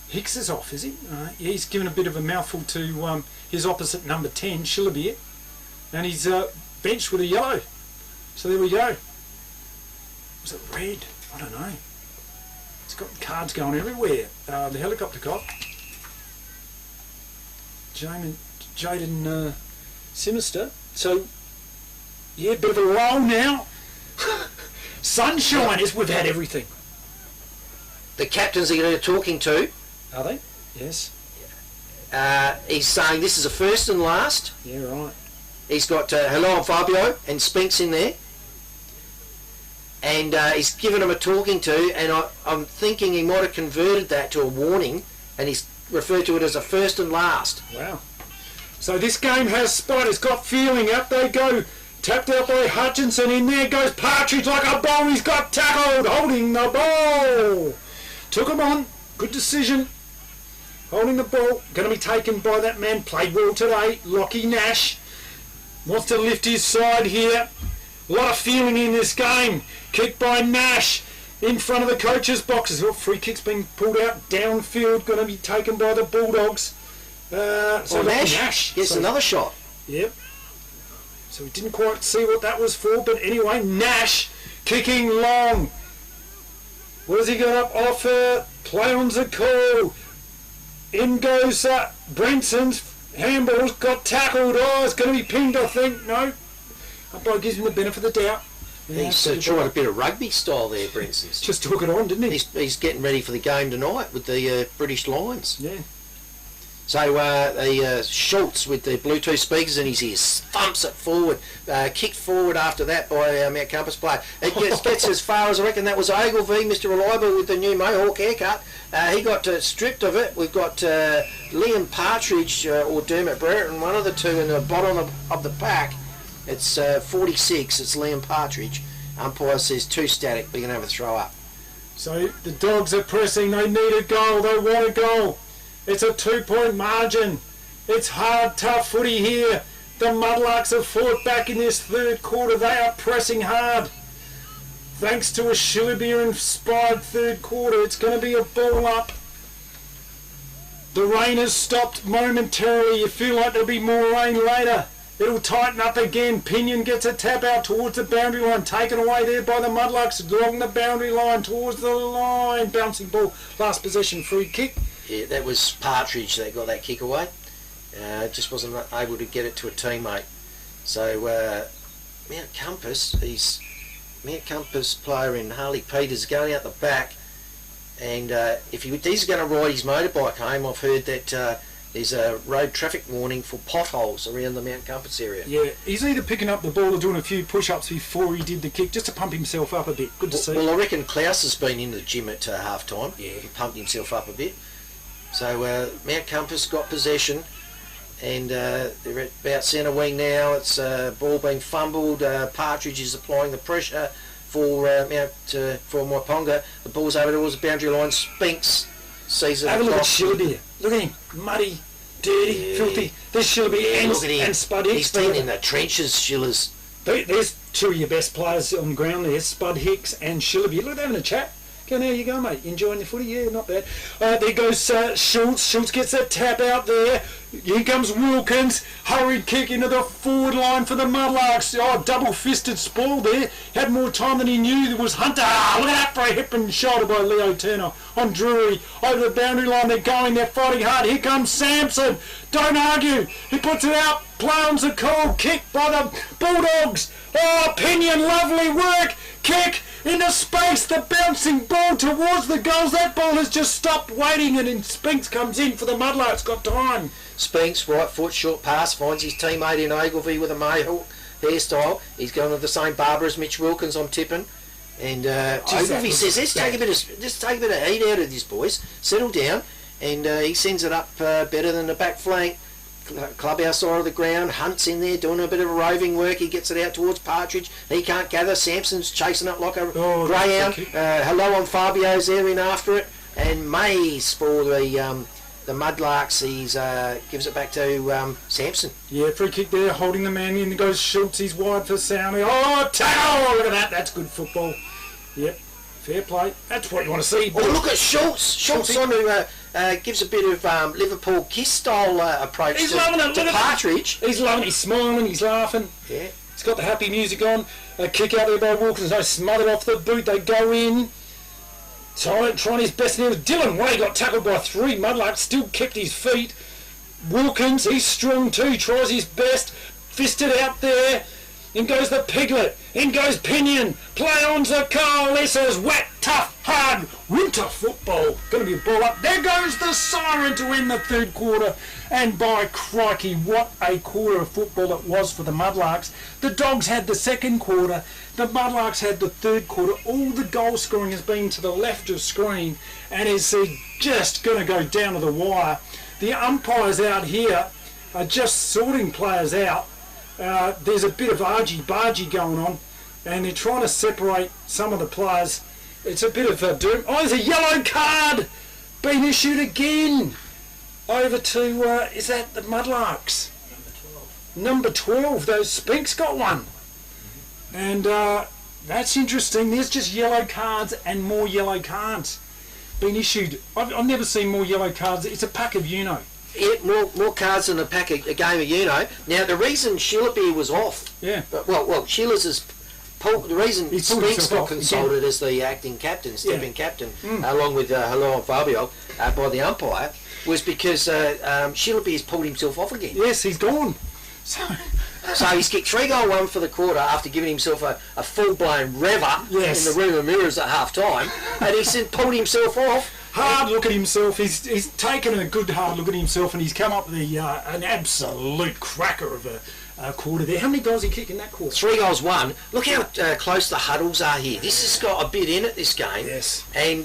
Hicks is off, is he? Yeah, he's given a bit of a mouthful to his opposite number 10, Shillabeer, and he's benched with a yellow. So there we go. Was it red? I don't know. It's got cards going everywhere. The helicopter cop, Jaden Sinister. So, yeah, bit of a roll now. Sunshine is, we've had everything. The captains are talking to. Are they? Yes. He's saying this is a first and last. Yeah, right. He's got Hello and Fabio and Spinks in there. And he's given him a talking to, and I'm thinking he might have converted that to a warning, and he's referred to it as a first and last. Wow. So this game has spot. It's got feeling. Up they go. Tapped out by Hutchinson. In there goes Partridge like a ball. He's got tackled. Holding the ball. Took him on. Good decision. Holding the ball. Going to be taken by that man. Played well today. Lockie Nash. Wants to lift his side here. A lot of feeling in this game. Kick by Nash in front of the coach's boxes. Free kick's being pulled out downfield. Going to be taken by the Bulldogs. So Nash gets another shot. Yep. So we didn't quite see what that was for, but anyway, Nash kicking long. What has he got up? Offer. Play on the call. In goes Brenson's. Handball's got tackled. Oh, it's going to be pinned, I think. No. Umpire gives him the benefit of the doubt. He's trying a bit of rugby style there, Brenson's. Just took it on, didn't he? He's getting ready for the game tonight with the British Lions. Yeah. So the Schultz with the Bluetooth speakers in his ears thumps it forward, kicked forward after that by Mount Compass player. It gets as far as I reckon that was Ogilvie, Mr. Reliable with the new Mohawk haircut. He got stripped of it. We've got Liam Partridge or Dermot Brereton, one of the two in the bottom of the pack. It's 46, it's Liam Partridge. Umpire says too static, we're going to have a throw up. So the Dogs are pressing, they need a goal, they want a goal. It's a 2-point margin. It's hard, tough footy here. The Mudlarks have fought back in this third quarter. They are pressing hard. Thanks to a Shillabeer-inspired third quarter, it's going to be a ball up. The rain has stopped momentarily. You feel like there'll be more rain later. It'll tighten up again. Pinion gets a tap out towards the boundary line. Taken away there by the Mudlarks along the boundary line towards the line. Bouncing ball. Last possession free kick. Yeah, that was Partridge that got that kick away. Just wasn't able to get it to a teammate. So Mount Compass player in Harley Peters going out the back, And if he's going to ride his motorbike home, I've heard that there's a road traffic warning for potholes around the Mount Compass area. Yeah, he's either picking up the ball or doing a few push-ups before he did the kick, just to pump himself up a bit. Good to see. Well, I reckon Klaus has been in the gym at half-time. Yeah. He pumped himself up a bit. So Mount Compass got possession, and they're at about centre wing now. It's ball being fumbled. Partridge is applying the pressure for Myponga. The ball's over towards the boundary line. Spinks sees it. Have a look at Shilby. Look at him, muddy, dirty, filthy. There's Shilby and Spud Hicks. He's been in the trenches, Shillers. There's two of your best players on the ground there, Spud Hicks and Shilby. Look at them having a chat. Go, there you go, mate. Enjoying the footy? Yeah, not bad. There goes Schultz. Schultz gets a tap out there. Here comes Wilkins. Hurried kick into the forward line for the Mudlarks. Oh, double-fisted spoil there. Had more time than he knew. There was Hunter. Look at that for a hip and shoulder by Leo Turner on Drury. Over the boundary line. They're going. They're fighting hard. Here comes Sampson. Don't argue. He puts it out. Plowns a cold kick by the Bulldogs. Oh, Pinion. Lovely work. Kick. Into space, the bouncing ball towards the goals. That ball has just stopped waiting, and then Spinks comes in for the Mudlarks. Got time. Spinks, right foot, short pass, finds his teammate in Ogilvie with a Mayhill hairstyle. He's going to the same barber as Mitch Wilkins, I'm tipping. And Ogilvie says, let's take a bit of heat out of this, boys. Settle down. And he sends it up better than the back flank. Clubhouse side of the ground. Hunt's in there doing a bit of roving work. He gets it out towards Partridge. He can't gather. Sampson's chasing it like a greyhound. Hello on Fabio's there in after it. And Mays for the Mudlarks. He's gives it back to Sampson. Yeah, free kick there, holding the man in. Goes Schultz. He's wide for Soundly. Oh, tackle! Look at that. That's good football. Yep. Fair play. That's what you want to see. Oh, look at Schultz. Schultz on who gives a bit of Liverpool kiss style approach to Partridge. He's loving it. He's smiling. He's laughing. Yeah. He's got the happy music on. A kick out there by Wilkins. They smothered off the boot. They go in. Trying his best. And Dylan Way got tackled by three Mudlarks. Still kept his feet. Wilkins, he's strong too. Tries his best. Fisted out there. In goes the Piglet. In goes Pinion. Play on to Carl. This is wet, tough, hard winter football. Going to be a ball up. There goes the siren to end the third quarter. And by crikey, what a quarter of football it was for the Mudlarks. The Dogs had the second quarter. The Mudlarks had the third quarter. All the goal scoring has been to the left of screen and is just going to go down to the wire. The umpires out here are just sorting players out. There's a bit of argy-bargy going on, and they're trying to separate some of the players. It's a bit of a doom. Oh, there's a yellow card being issued again. Over to, is that the Mudlarks? Number 12. Those Spinks got one. And that's interesting. There's just yellow cards and more yellow cards being issued. I've never seen more yellow cards. It's a pack of Uno. Yeah, more cards than a pack of a game of Uno. Now the reason Shillerby was off, well, Shiller's is the reason Spinks got consulted as the acting captain, stepping captain, along with Hello and Fabio by the umpire, was because Shillerby has pulled himself off again. Yes, he's gone. So he's kicked 3-goal-1 for the quarter after giving himself a full-blown rever in the room of mirrors at half-time, and he pulled himself off. Hard look at himself. He's taken a good hard look at himself, and he's come up with an absolute cracker of a quarter there. How many goals he kicked in that quarter? 3 goals, 1. Look how close the huddles are here. This has got a bit in it, this game. Yes. And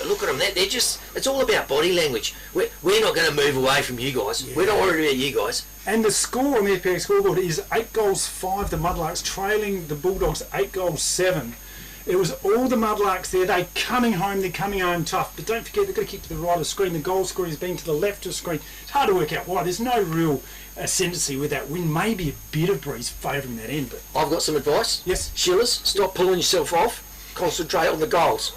look at them. They're just. It's all about body language. We're not going to move away from you guys. Yeah. We're not worried about you guys. And the score on the FPX scoreboard is 8 goals 5. The Mudlarks trailing the Bulldogs 8 goals 7. It was all the Mudlarks there. They're coming home tough. But don't forget, they've got to kick to the right of screen. The goal scorer is being to the left of screen. It's hard to work out why. There's no real ascendancy with that win. Maybe a bit of breeze favouring that end. But I've got some advice. Yes. Shillers, stop pulling yourself off. Concentrate on the goals.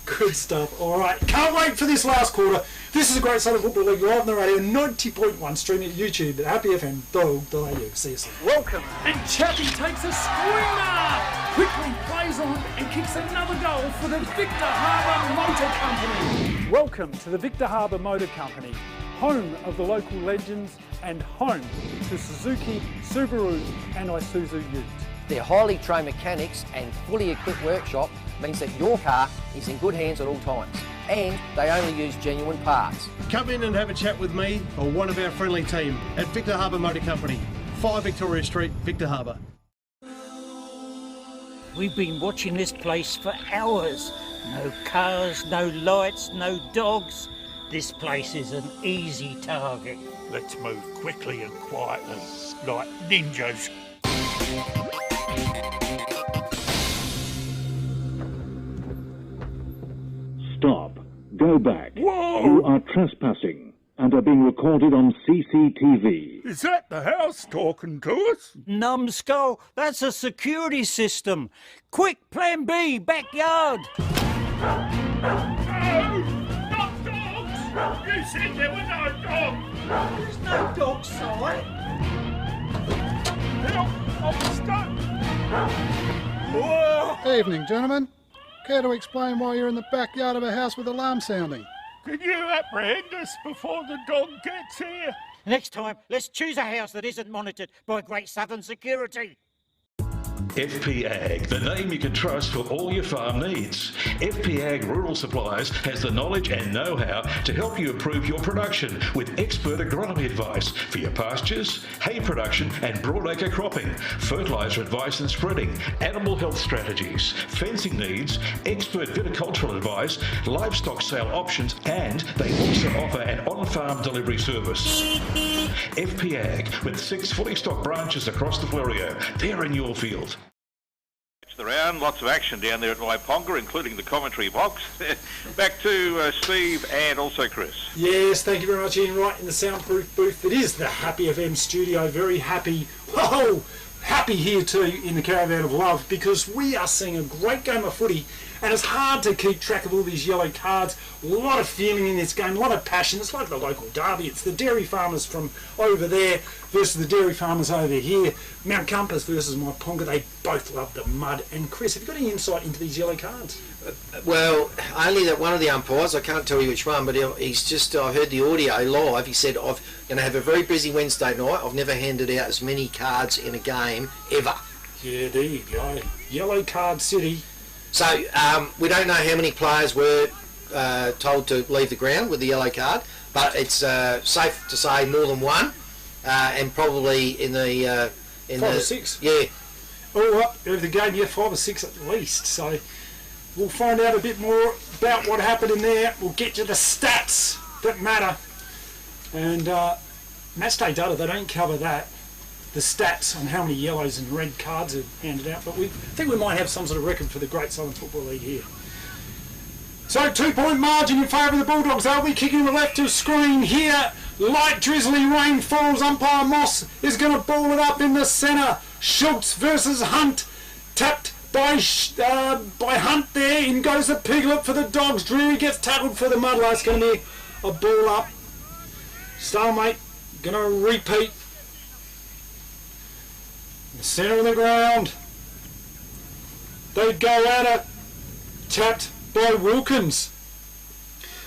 Good stuff. All right. Can't wait for this last quarter. This is a great Southern Football League live on the radio, 90.1, streaming at YouTube at happyfm.au. See you soon. Welcome. And Chappie takes a screamer. Quickly plays on and kicks another goal for the Victor Harbour Motor Company. Welcome to the Victor Harbour Motor Company, home of the local legends and home to Suzuki, Subaru and Isuzu Ute. Their highly trained mechanics and fully equipped workshop means that your car is in good hands at all times, and they only use genuine parts. Come in and have a chat with me or one of our friendly team at Victor Harbour Motor Company, 5 Victoria Street, Victor Harbour. We've been watching this place for hours. No cars, no lights, no dogs. This place is an easy target. Let's move quickly and quietly, like ninjas. Stop. Go back. Whoa! You are trespassing and are being recorded on CCTV. Is that the house talking to us? Numbskull, that's a security system. Quick, plan B, backyard. Not dogs! You said there were no dogs! There's no dog sign. Help! I'm stuck! Whoa! Evening, gentlemen. Care to explain why you're in the backyard of a house with alarm sounding? Can you apprehend us before the dog gets here? Next time, let's choose a house that isn't monitored by Great Southern Security. FP Ag, the name you can trust for all your farm needs. FP Ag Rural Supplies has the knowledge and know-how to help you improve your production with expert agronomy advice for your pastures, hay production and broadacre cropping, fertiliser advice and spreading, animal health strategies, fencing needs, expert viticultural advice, livestock sale options, and they also offer an on-farm delivery service. FP Ag, with 6 fully stocked branches across the Florio. They're in your field. The round, lots of action down there at Myponga, including the commentary box. Back to Steve and also Chris. Yes, thank you very much, Ian. Right in the soundproof booth. It is the Happy FM studio. Very happy. Whoa! Happy here too in the Caravan of Love, because we are seeing a great game of footy, and it's hard to keep track of all these yellow cards. A lot of feeling in this game, a lot of passion. It's like the local derby. It's the dairy farmers from over there versus the dairy farmers over here. Mount Compass versus Myponga. They both love the mud. And Chris, have you got any insight into these yellow cards? Well, only that one of the umpires, I can't tell you which one, but he's just, I heard the audio live, he said, I'm going to have a very busy Wednesday night. I've never handed out as many cards in a game ever. Yeah, there you go. Yellow card city. So, we don't know how many players were told to leave the ground with the yellow card, but it's safe to say more than one, and probably in the... 5 or 6. Yeah. All up over the game, yeah, 5 or 6 at least. So we'll find out a bit more about what happened in there. We'll get you the stats that matter. And match day data, they don't cover that. The stats on how many yellows and red cards are handed out, but we think we might have some sort of record for the Great Southern Football League here. So 2-point margin in favour of the Bulldogs. They'll be kicking the left of screen here. Light drizzly rain falls. Umpire Moss is going to ball it up in the centre. Schultz versus Hunt. Tapped by Hunt there. In goes the Piglet for the Dogs. Drury gets tackled for the Muddler. It's going to be a ball up. Stalemate going to repeat. In the centre of the ground. They go at it. Tapped by Wilkins.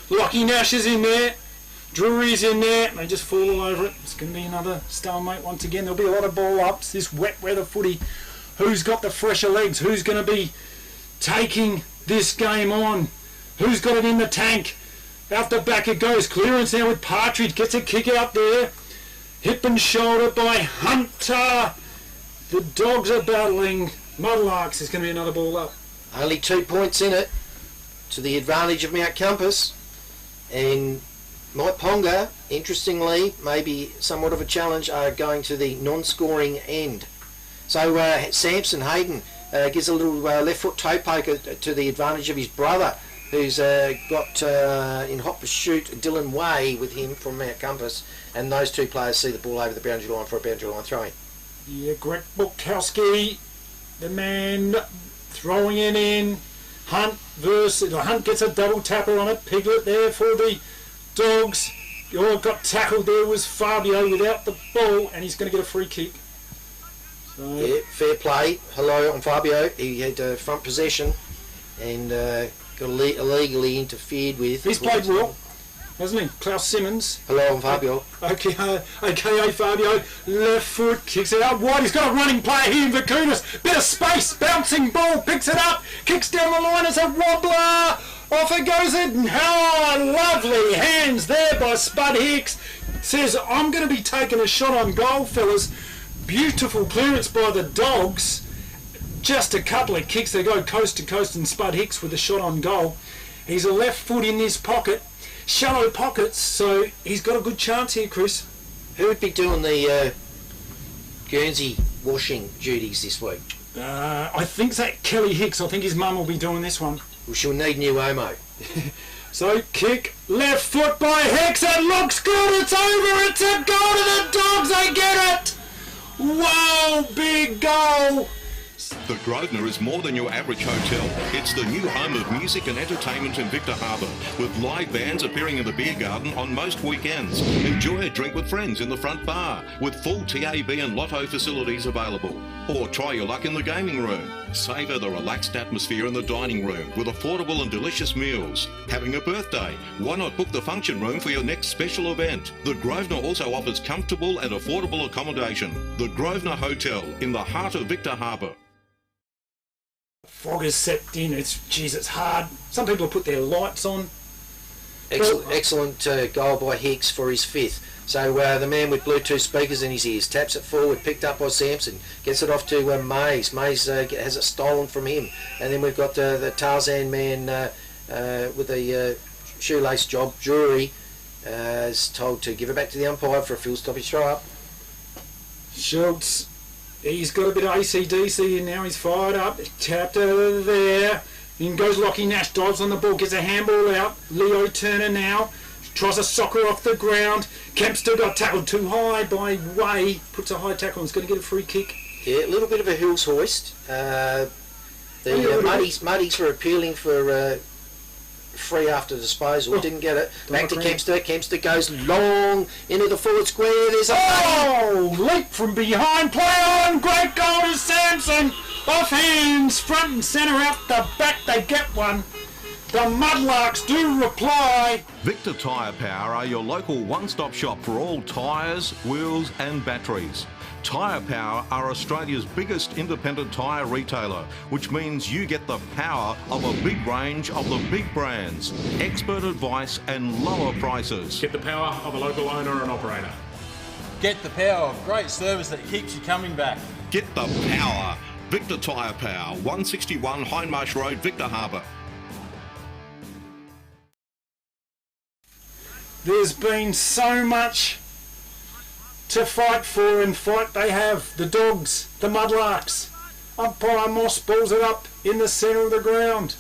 Lockie Nash is in there. Drury's in there. They just fall all over it. It's going to be another stalemate once again. There'll be a lot of ball ups. This wet weather footy. Who's got the fresher legs? Who's going to be taking this game on? Who's got it in the tank? Out the back it goes. Clearance now with Partridge. Gets a kick out there. Hip and shoulder by Hunter. The Dogs are battling. Mudlarks is going to be another ball up. Only 2 points in it, to the advantage of Mount Compass. And Myponga, interestingly, maybe somewhat of a challenge, are going to the non-scoring end. So Samson Hayden gives a little left foot toe poker to the advantage of his brother, who's got in hot pursuit Dylan Way with him from Mount Compass, and those two players see the ball over the boundary line for a boundary line throwing. Yeah, Greg Bukowski, the man throwing it in. Hunt gets a double tapper on it. Piglet there for the Dogs. All got tackled there was Fabio without the ball, and he's going to get a free kick. So yeah, fair play. Hello on Fabio. He had front possession and got illegally interfered with. He's played well. hasn't he? Klaus Simmons. Hello, I'm Fabio. AKA Fabio. Left foot, kicks it out wide. He's got a running player here in Vacunas. Bit of space, bouncing ball, picks it up, kicks down the line as a wobbler. Off it goes it. How lovely hands there by Spud Hicks. Says, I'm going to be taking a shot on goal, fellas. Beautiful clearance by the Dogs. Just a couple of kicks. They go coast to coast, and Spud Hicks with a shot on goal. He's a left foot in this pocket. Shallow pockets, so he's got a good chance here, Chris. Who would be doing the Guernsey washing duties this week? I think that Kelly Hicks. I think his mum will be doing this one. We shall need new Omo. So kick, left foot by Hicks. It looks good. It's over. It's a goal to the Dogs. They get it. Wow, big goal. The Grosvenor is more than your average hotel. It's the new home of music and entertainment in Victor Harbour, with live bands appearing in the beer garden on most weekends. Enjoy a drink with friends in the front bar, with full TAB and lotto facilities available. Or try your luck in the gaming room. Savour the relaxed atmosphere in the dining room with affordable and delicious meals. Having a birthday? Why not book the function room for your next special event? The Grosvenor also offers comfortable and affordable accommodation. The Grosvenor Hotel in the heart of Victor Harbour. Fog is set in. It's hard. Some people put their lights on. Excellent goal by Hicks for his fifth. So the man with Bluetooth speakers in his ears taps it forward, picked up by Sampson, gets it off to Mays. Mays has it stolen from him. And then we've got the Tarzan man with the shoelace job, Drury, is told to give it back to the umpire for a field stoppage throw up. Schultz. He's got a bit of ACDC and now he's fired up. Tapped over there. In goes Lockie Nash, dives on the ball, gets a handball out. Leo Turner now tries a soccer off the ground. Kempster got tackled too high by Way. Puts a high tackle and is going to get a free kick. Yeah, a little bit of a Hills hoist. The Muddies were appealing for free after disposal, didn't get it. Back to Kempster. Kempster goes long into the forward square. There's a leap from behind. Play on. Great goal to Sampson. Off hands, front and centre, out the back. They get one. The Mudlarks do reply. Victor Tyre Power are your local one-stop shop for all tyres, wheels and batteries. Tyre Power are Australia's biggest independent tyre retailer, which means you get the power of a big range of the big brands, expert advice and lower prices. Get the power of a local owner and operator. Get the power of great service that keeps you coming back. Get the power. Victor Tyre Power, 161 Hindmarsh Road, Victor Harbour. There's been so much to fight for, and fight they have. The Dogs, the Mudlarks. Umpire Moss balls it up in the centre of the ground.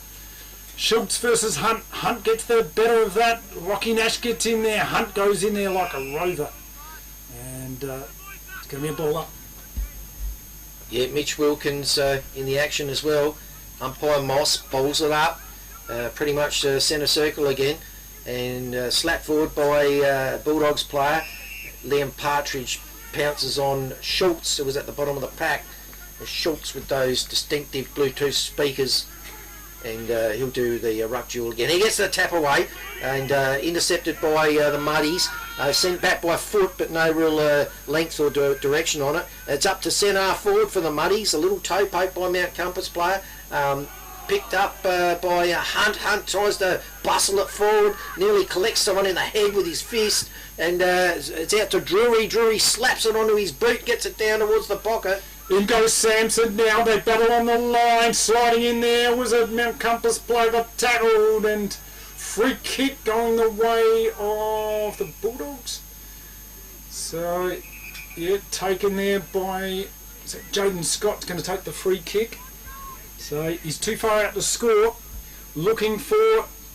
Schultz versus Hunt. Hunt gets the better of that. Rocky Nash gets in there. Hunt goes in there like a rover. And it's going to be a ball up. Yeah, Mitch Wilkins in the action as well. Umpire Moss bowls it up, pretty much centre circle again, and slapped forward by Bulldogs player. Liam Partridge pounces on Schultz, who was at the bottom of the pack. Schultz with those distinctive Bluetooth speakers, and he'll do the ruck duel again. He gets the tap away and intercepted by the Muddies. Sent back by foot, but no real length or direction on it. It's up to centre forward for the Muddies. A little toe poke by Mount Compass player. Picked up by Hunt. Hunt tries to bustle it forward, nearly collects someone in the head with his fist, and it's out to Drury. Drury slaps it onto his boot, gets it down towards the pocket. In goes Sampson now. They battle on the line. Sliding in there was a Mount Compass player, got tackled, and free kick going the way of the Bulldogs. So, yeah, taken there by Jaden Scott's going to take the free kick. So he's too far out to score. Looking for...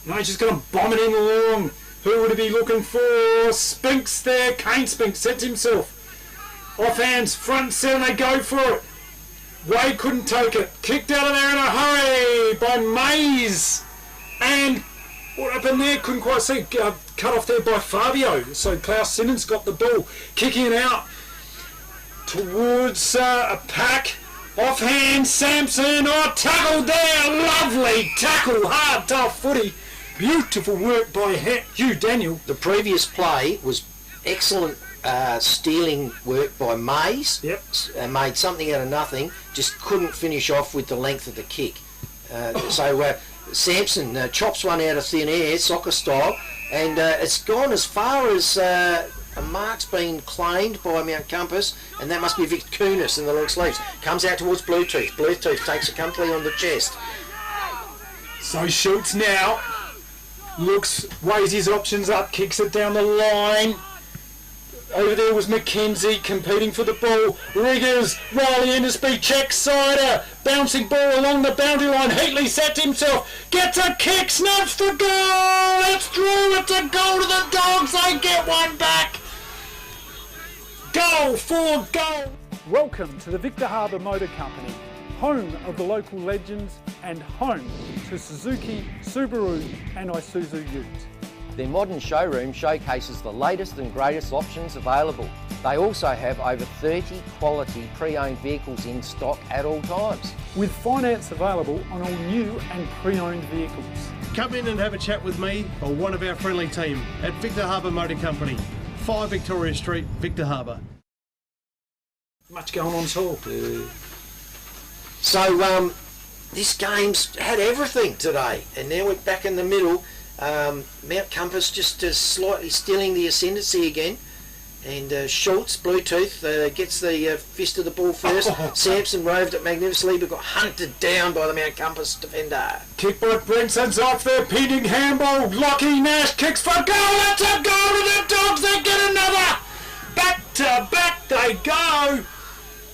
No, he's just going to bomb it in long. Who would he be looking for? Spinks there. Kane Spinks sets himself. Off hands, front centre, they go for it. Wade couldn't take it. Kicked out of there in a hurry by Mays. And what happened there? Couldn't quite see. Cut off there by Fabio. So Klaus Simmons got the ball. Kicking out towards a pack. Offhand, Sampson, tackled there, lovely tackle, hard, tough footy. Beautiful work by Hugh Daniel. The previous play was excellent stealing work by Mays. Yep. Made something out of nothing, just couldn't finish off with the length of the kick. So Sampson chops one out of thin air, soccer style, and it's gone as far as a mark's been claimed by Mount Compass, and that must be Vic Kunis in the long sleeves. Comes out towards Bluetooth. Bluetooth takes it comfortably on the chest. So Schultz now weighs his options up, kicks it down the line. Over there was McKenzie competing for the ball. Riggers, Riley Endersby, check-sider, bouncing ball along the boundary line. Heatley sets himself, gets a kick, snaps the goal. It's through. It's a goal to the Dogs. They get one back. Goal for goal. Welcome to the Victor Harbour Motor Company, home of the local legends and home to Suzuki, Subaru and Isuzu utes. Their modern showroom showcases the latest and greatest options available. They also have over 30 quality pre-owned vehicles in stock at all times. With finance available on all new and pre-owned vehicles. Come in and have a chat with me or one of our friendly team at Victor Harbour Motor Company, 5 Victoria Street, Victor Harbour. Much going on, Saul. So this game's had everything today, and now we're back in the middle. Mount Compass just slightly stealing the ascendancy again, and Schultz, Bluetooth, gets the fist of the ball first. Sampson roved it magnificently but got hunted down by the Mount Compass defender. Kick by Brenson's off there, pinning handball. Lockie Nash kicks for goal. It's a goal to the Dogs. They get another. Back to back they go.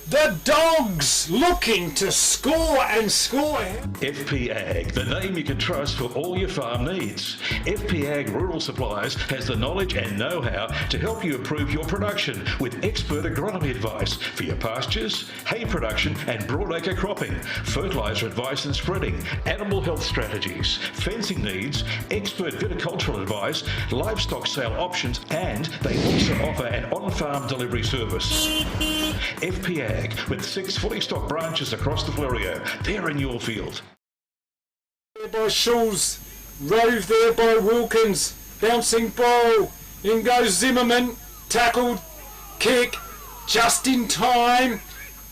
The Dogs looking to score and score. FP Ag, the name you can trust for all your farm needs. FP Ag Rural Supplies has the knowledge and know-how to help you improve your production with expert agronomy advice for your pastures, hay production and broadacre cropping, fertiliser advice and spreading, animal health strategies, fencing needs, expert viticultural advice, livestock sale options, and they also offer an on-farm delivery service. FP Ag, with 6 fully stocked branches across the Florio. They're in your field. There by Schulz, rove there by Wilkins, bouncing ball, in goes Zimmerman, tackled, kick, just in time.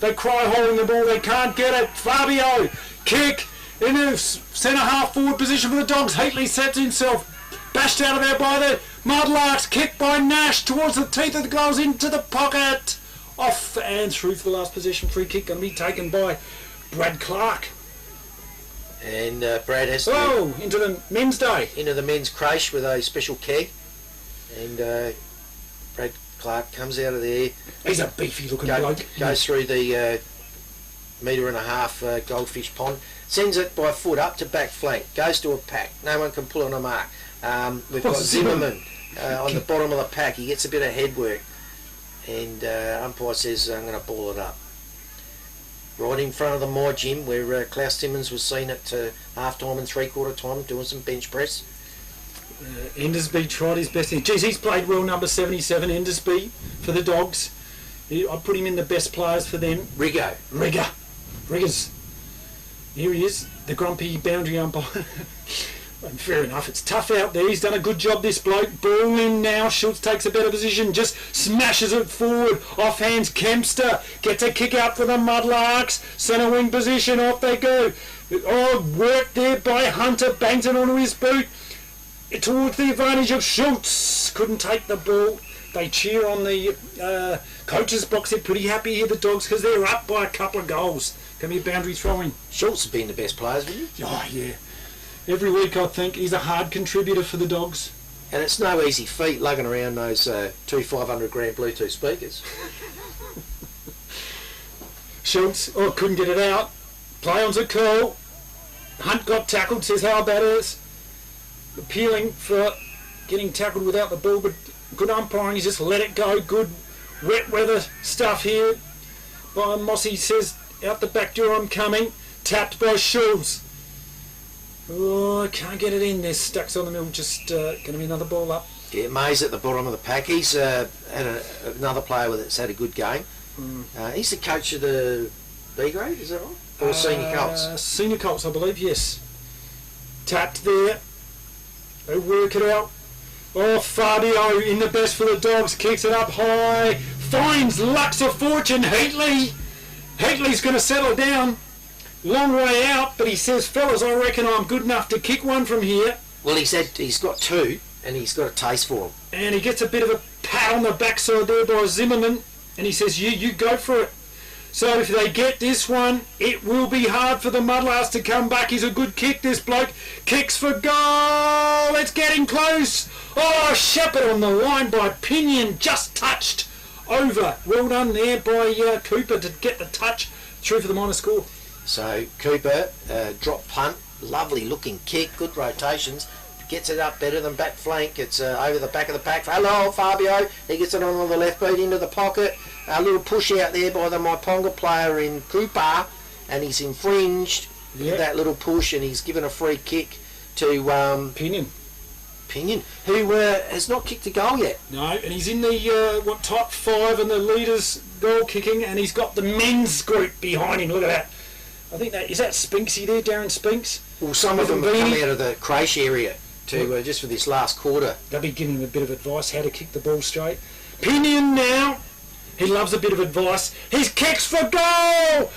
They cry holding the ball, they can't get it. Fabio, kick, in a centre half forward position for the Dogs. Heatley sets himself, bashed out of there by the Mudlarks, kick by Nash towards the teeth of the goals into the pocket. Off and through for the last possession. Free kick going to be taken by Brad Clark. And Brad has to into the men's day. Into the men's creche with a special keg. And Brad Clark comes out of there. He's a beefy looking bloke. Goes through the metre and a half goldfish pond. Sends it by foot up to back flank. Goes to a pack. No one can pull on a mark. We've got Zimmerman on the bottom of the pack. He gets a bit of head work. And umpire says, I'm going to ball it up. Right in front of the My Gym, where Klaus Simmons was seen at half-time and three-quarter time doing some bench press. Endersby tried his best. Geez, he's played well, number 77, Endersby, for the Dogs. I put him in the best players for them. Riggers. Here he is, the grumpy boundary umpire. And fair enough, it's tough out there. He's done a good job, this bloke. Ball in now. Schultz takes a better position, just smashes it forward. Off hands Kempster. Gets a kick out for the Mudlarks. Centre wing position, off they go. Work there by Hunter. Bangs it onto his boot. Towards the advantage of Schultz. Couldn't take the ball. They cheer on the coach's box. They're pretty happy here, the Dogs, because they're up by a couple of goals. Can be a boundary throwing. Schultz has been the best players, wouldn't he? Oh, yeah. Every week, I think. He's a hard contributor for the Dogs. And it's no easy feat lugging around those 2 500-gram Bluetooth speakers. Schultz, couldn't get it out. Play on's a curl. Hunt got tackled, says how bad it is. Appealing for getting tackled without the ball, but good umpiring, he's just let it go. Good wet weather stuff here. By Mossy says, out the back door I'm coming. Tapped by Schultz. I can't get it in. There's Stacks on the middle, just going to be another ball up. Yeah, May's at the bottom of the pack. He's had another player that's had a good game. He's the coach of the B grade, is that right? Or Senior Colts? Senior Colts, I believe, yes. Tapped there. They work it out. Oh, Fabio in the best for the dogs, kicks it up high, finds Lux of Fortune, Heatley. Heatley's going to settle down. Long way out, but he says, fellas, I reckon I'm good enough to kick one from here. Well, he said he's got two, and he's got a taste for them. And he gets a bit of a pat on the backside there by Zimmerman, and he says, you go for it. So if they get this one, it will be hard for the Mudlarks to come back. He's a good kick, this bloke. Kicks for goal. It's getting close. Oh, Shepherd on the line by Pinion, just touched over. Well done there by Cooper to get the touch through for the minor score. So Cooper, drop punt, lovely looking kick, good rotations, gets it up better than back flank. It's over the back of the pack. Hello, Fabio. He gets it on the left boot into the pocket. A little push out there by the Myponga player in Cooper, and he's infringed that little push, and he's given a free kick to Pinion, who has not kicked a goal yet. No, and he's in the top 5 in the leaders goal kicking, and he's got the men's group behind him. Look at that. I think is that Spinksy there, Darren Spinks? Well, some of them have come out of the creche area to just for this last quarter. They'll be giving him a bit of advice how to kick the ball straight. Pinion now. He loves a bit of advice. He kicks for goal.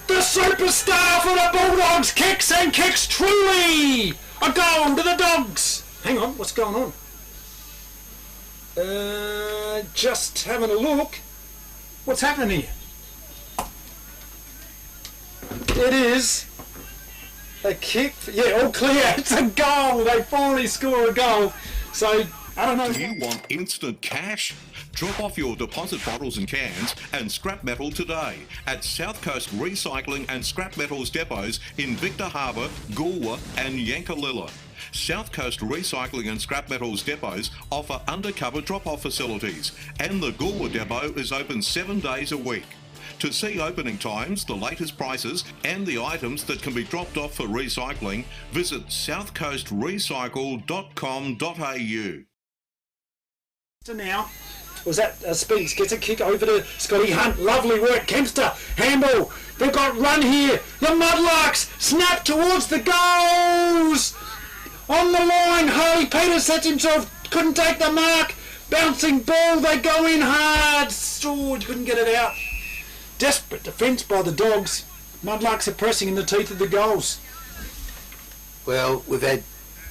The superstar for the Bulldogs kicks and kicks truly. A goal to the Dogs. Hang on, what's going on? Just having a look. What's happening here? It is a kick. Yeah, all clear. It's a goal. They finally score a goal. So, I don't know. Do you want instant cash? Drop off your deposit bottles and cans and scrap metal today at South Coast Recycling and Scrap Metals depots in Victor Harbour, Goolwa and Yankalilla. South Coast Recycling and Scrap Metals depots offer undercover drop-off facilities, and the Goolwa depot is open 7 days a week. To see opening times, the latest prices and the items that can be dropped off for recycling, visit southcoastrecycle.com.au. So now, was that Spinks gets a kick over to Scotty Hunt. Lovely work, Kempster, handball. They've got run here. The Mudlarks snap towards the goals. On the line, Harley Peters sets himself, couldn't take the mark. Bouncing ball, they go in hard. Oh, couldn't get it out. Desperate defence by the Dogs. Mudlarks are pressing in the teeth of the goals. Well, we've had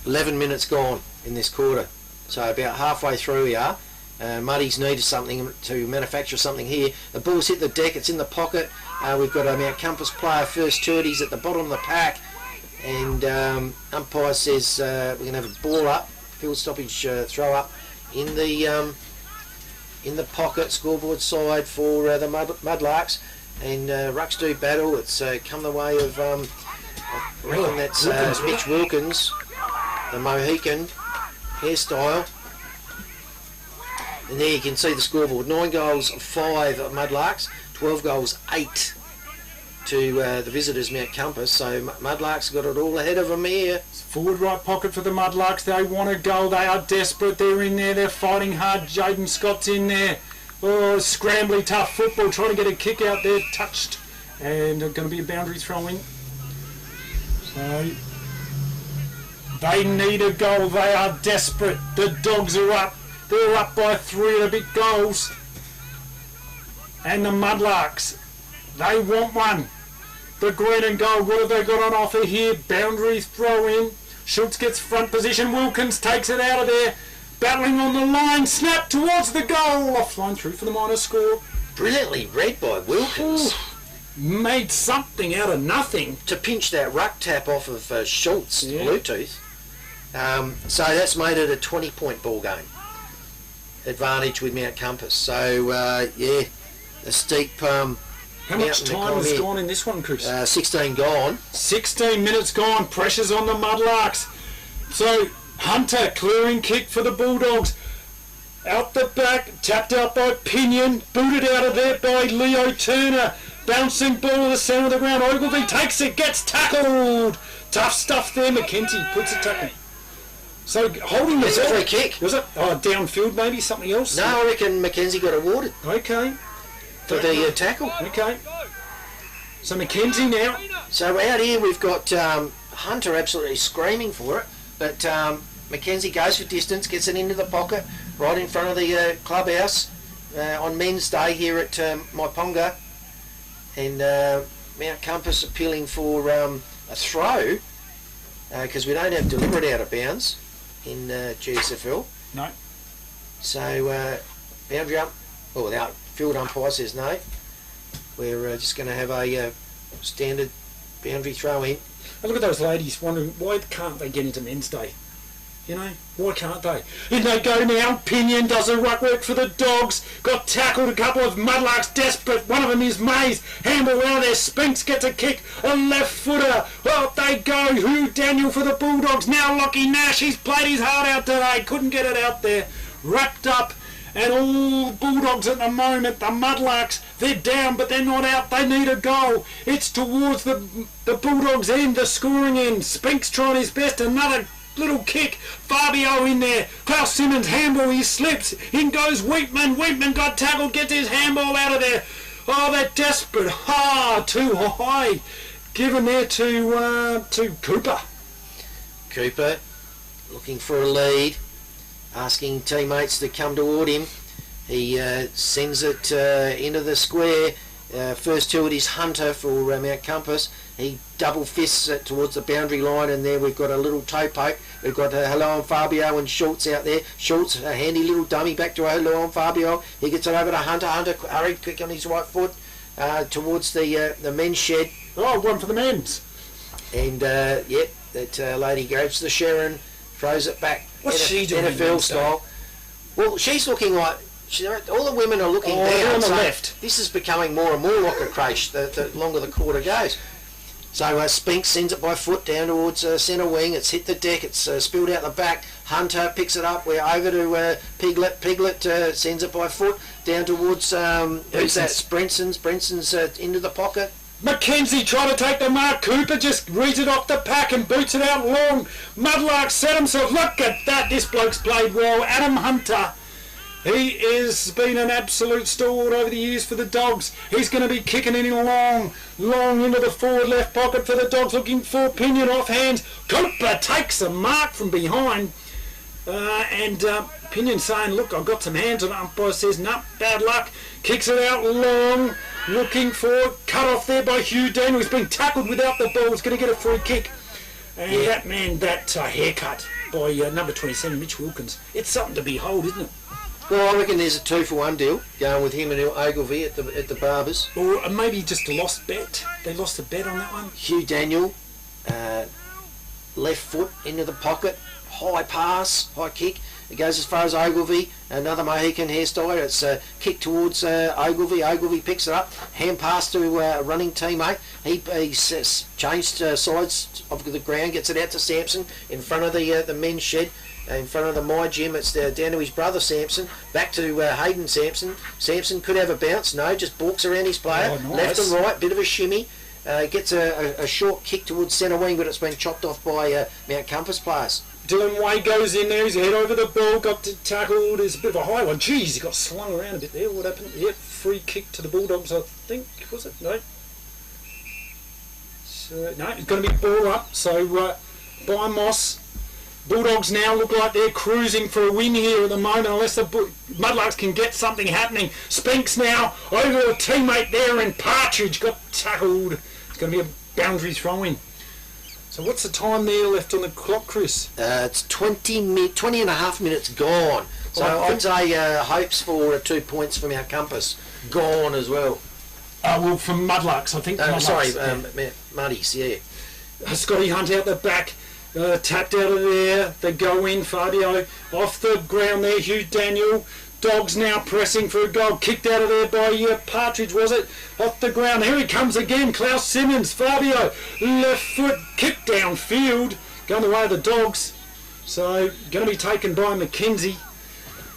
11 minutes gone in this quarter. So about halfway through we are. Muddy's needed something to manufacture something here. The ball's hit the deck, it's in the pocket. We've got a Mount Compass player, first 30s at the bottom of the pack. And umpire says we're going to have a ball up, field stoppage throw up in the pocket, scoreboard side for the Mudlarks. And Rucks do battle. It's come the way of, I reckon that's Mitch Wilkins, the Mohican hairstyle. And there you can see the scoreboard. 9 goals, 5 at Mudlarks, 12 goals, 8 to the visitors, Mount Compass. So Mudlarks got it all ahead of them here. Forward right pocket for the Mudlarks. They want a goal. They are desperate. They're in there. They're fighting hard. Jaden Scott's in there. Oh, scrambly, tough football. Trying to get a kick out there. Touched. And going to be a boundary throw in. So they need a goal. They are desperate. The Dogs are up. They're up by 3 of the big goals. And the Mudlarks, they want one. The green and gold, what have they got on offer here? Boundary throw in. Schultz gets front position. Wilkins takes it out of there. Battling on the line. Snap towards the goal. Offline through for the minor score. Brilliantly read by Wilkins. Ooh, made something out of nothing. To pinch that ruck tap off of Schultz, Bluetooth. So that's made it a 20-point ball game. Advantage with Mount Compass. So, yeah, a steep... How much time has gone in this one, Chris? 16 gone. 16 minutes gone. Pressure's on the Mudlarks. So, Hunter, clearing kick for the Bulldogs. Out the back, tapped out by Pinion. Booted out of there by Leo Turner. Bouncing ball to the centre of the ground. Ogilvie takes it, gets tackled. Tough stuff there. McKenzie puts a tackle. So holding it's a free kick. Was it? Oh, downfield maybe, something else? No, I reckon McKenzie got awarded. Okay. For the tackle. Okay. So McKenzie now. So out here we've got Hunter absolutely screaming for it, but Mackenzie goes for distance, gets it into the pocket, right in front of the clubhouse on Men's Day here at Myponga. And Mount Compass appealing for a throw because we don't have deliberate out of bounds in GSFL. No. So boundary up, or the field umpire says no. We're just going to have a standard boundary throw in. And look at those ladies wondering why can't they get into Men's Day? You know, why can't they? In they go now. Pinion does the ruck work for the Dogs. Got tackled, a couple of mudlarks desperate. One of them is Mays. Handball round there. Spinks gets a kick. A left footer. Well, they go. Who Daniel for the Bulldogs. Now Lockie Nash. He's played his heart out today. Couldn't get it out there. Wrapped up. And all Bulldogs at the moment, the Mudlarks, they're down, but they're not out. They need a goal. It's towards the Bulldogs' end, the scoring end. Spinks trying his best. Another little kick. Fabio in there. Klaus Simmons handball. He slips. In goes Wheatman. Wheatman got tackled. Gets his handball out of there. Oh, they're desperate. Too high. Given there to Cooper. Cooper looking for a lead. Asking teammates to come toward him. He sends it into the square. First to it is Hunter for Mount Compass. He double fists it towards the boundary line, and there we've got a little toe poke. We've got Hello and Fabio and Schultz out there. Schultz, a handy little dummy back to Hello and Fabio. He gets it over to Hunter. Hunter hurried quick on his right foot towards the men's shed. Oh, one for the men's. And that lady grabs the Sharon, throws it back. What's she doing? NFL style. Well, she's looking like all the women are looking down. On the so left. This is becoming more and more like a crash the longer the quarter goes. So Spinks sends it by foot down towards centre wing. It's hit the deck. It's spilled out the back. Hunter picks it up. We're over to Piglet. Piglet sends it by foot down towards who's that? Brenson's. Brenson's into the pocket. Mackenzie trying to take the mark. Cooper just reads it off the pack and boots it out long. Mudlark set himself. Look at that. This bloke's played well. Adam Hunter. He has been an absolute stalwart over the years for the Dogs. He's going to be kicking it in long into the forward left pocket for the Dogs, looking for Pinion off hands. Cooper takes a mark from behind. And Pinion saying, look, I've got some hands on it. Umpire says, no, bad luck. Kicks it out long. Looking for cut off there by Hugh Daniel. He's been tackled without the ball. He's going to get a free kick. And that haircut by number 27, Mitch Wilkins. It's something to behold, isn't it? Well, I reckon there's a 2-for-1 deal going with him and Ogilvy at the Barbers. Or maybe just a lost bet. They lost a bet on that one. Hugh Daniel, left foot into the pocket, high pass, high kick. It goes as far as Ogilvy, another Mohican hairstyle. It's a kick towards Ogilvy. Ogilvy picks it up, hand pass to a running teammate. He changed sides of the ground, gets it out to Sampson in front of the men's shed. In front of the My Gym, it's down to his brother Sampson, back to Hayden Sampson. Sampson could have a bounce, no, just balks around his player, left and right, bit of a shimmy. Gets a short kick towards centre wing, but it's been chopped off by Mount Compass players. Dylan Way goes in there, he's head over the ball, got tackled, there's a bit of a high one. Jeez, he got slung around a bit there, what happened? Yep, free kick to the Bulldogs, I think, was it? No. So, no, it's going to be ball up, so by Moss. Bulldogs now look like they're cruising for a win here at the moment, unless the Mudlarks can get something happening. Spinks now over a teammate there, and Partridge got tackled. It's going to be a boundary throw-in. So what's the time there left on the clock, Chris? It's 20 and a half minutes gone. So I'd say hopes for 2 points from our Compass gone as well. Well, from Mudlarks, I think. Muddies, yeah. Scotty Hunt out the back. Tapped out of there, they go in, Fabio off the ground there, Hugh Daniel. Dogs now pressing for a goal, kicked out of there by Partridge, was it? Off the ground, here he comes again, Klaus Simmons, Fabio, left foot, kick downfield, going the way of the Dogs. So, going to be taken by Mackenzie.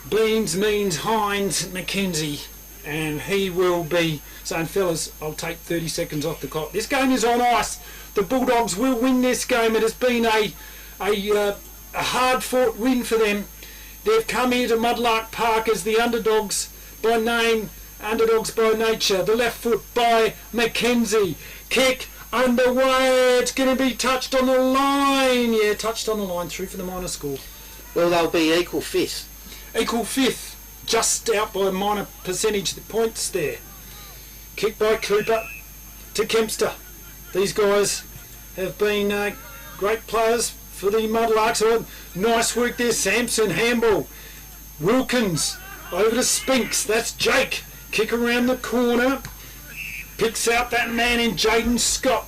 Beans means Hines Mackenzie, and he will be saying, fellas, I'll take 30 seconds off the clock. This game is on ice. The Bulldogs will win this game. It has been a hard-fought win for them. They've come here to Mudlark Park as the underdogs by name, underdogs by nature. The left foot by Mackenzie. Kick underway. It's going to be touched on the line. Yeah, touched on the line. Through for the minor score. Well, they'll be equal fifth. Equal fifth, just out by a minor percentage of points there. Kick by Cooper to Kempster. These guys have been great players for the Mudlarks. Oh, nice work there, Sampson, handball. Wilkins over to Spinks, that's Jake. Kick around the corner, picks out that man in Jaden Scott.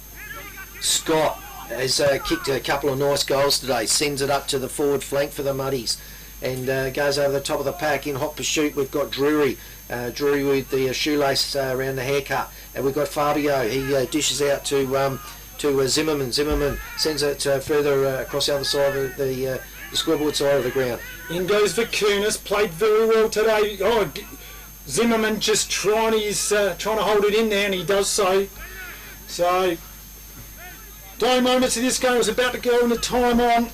Scott has kicked a couple of nice goals today, sends it up to the forward flank for the Muddies, and goes over the top of the pack. In hot pursuit we've got Drury with the shoelace around the haircut, and we've got Fabio. He dishes out to Zimmerman. Zimmerman sends it further across the other side of the scoreboard side of the ground. In goes Vacunas, played very well today. Oh, Zimmerman just trying to hold it in there, and he does so. So, dying moments of this game is about to go in the time on.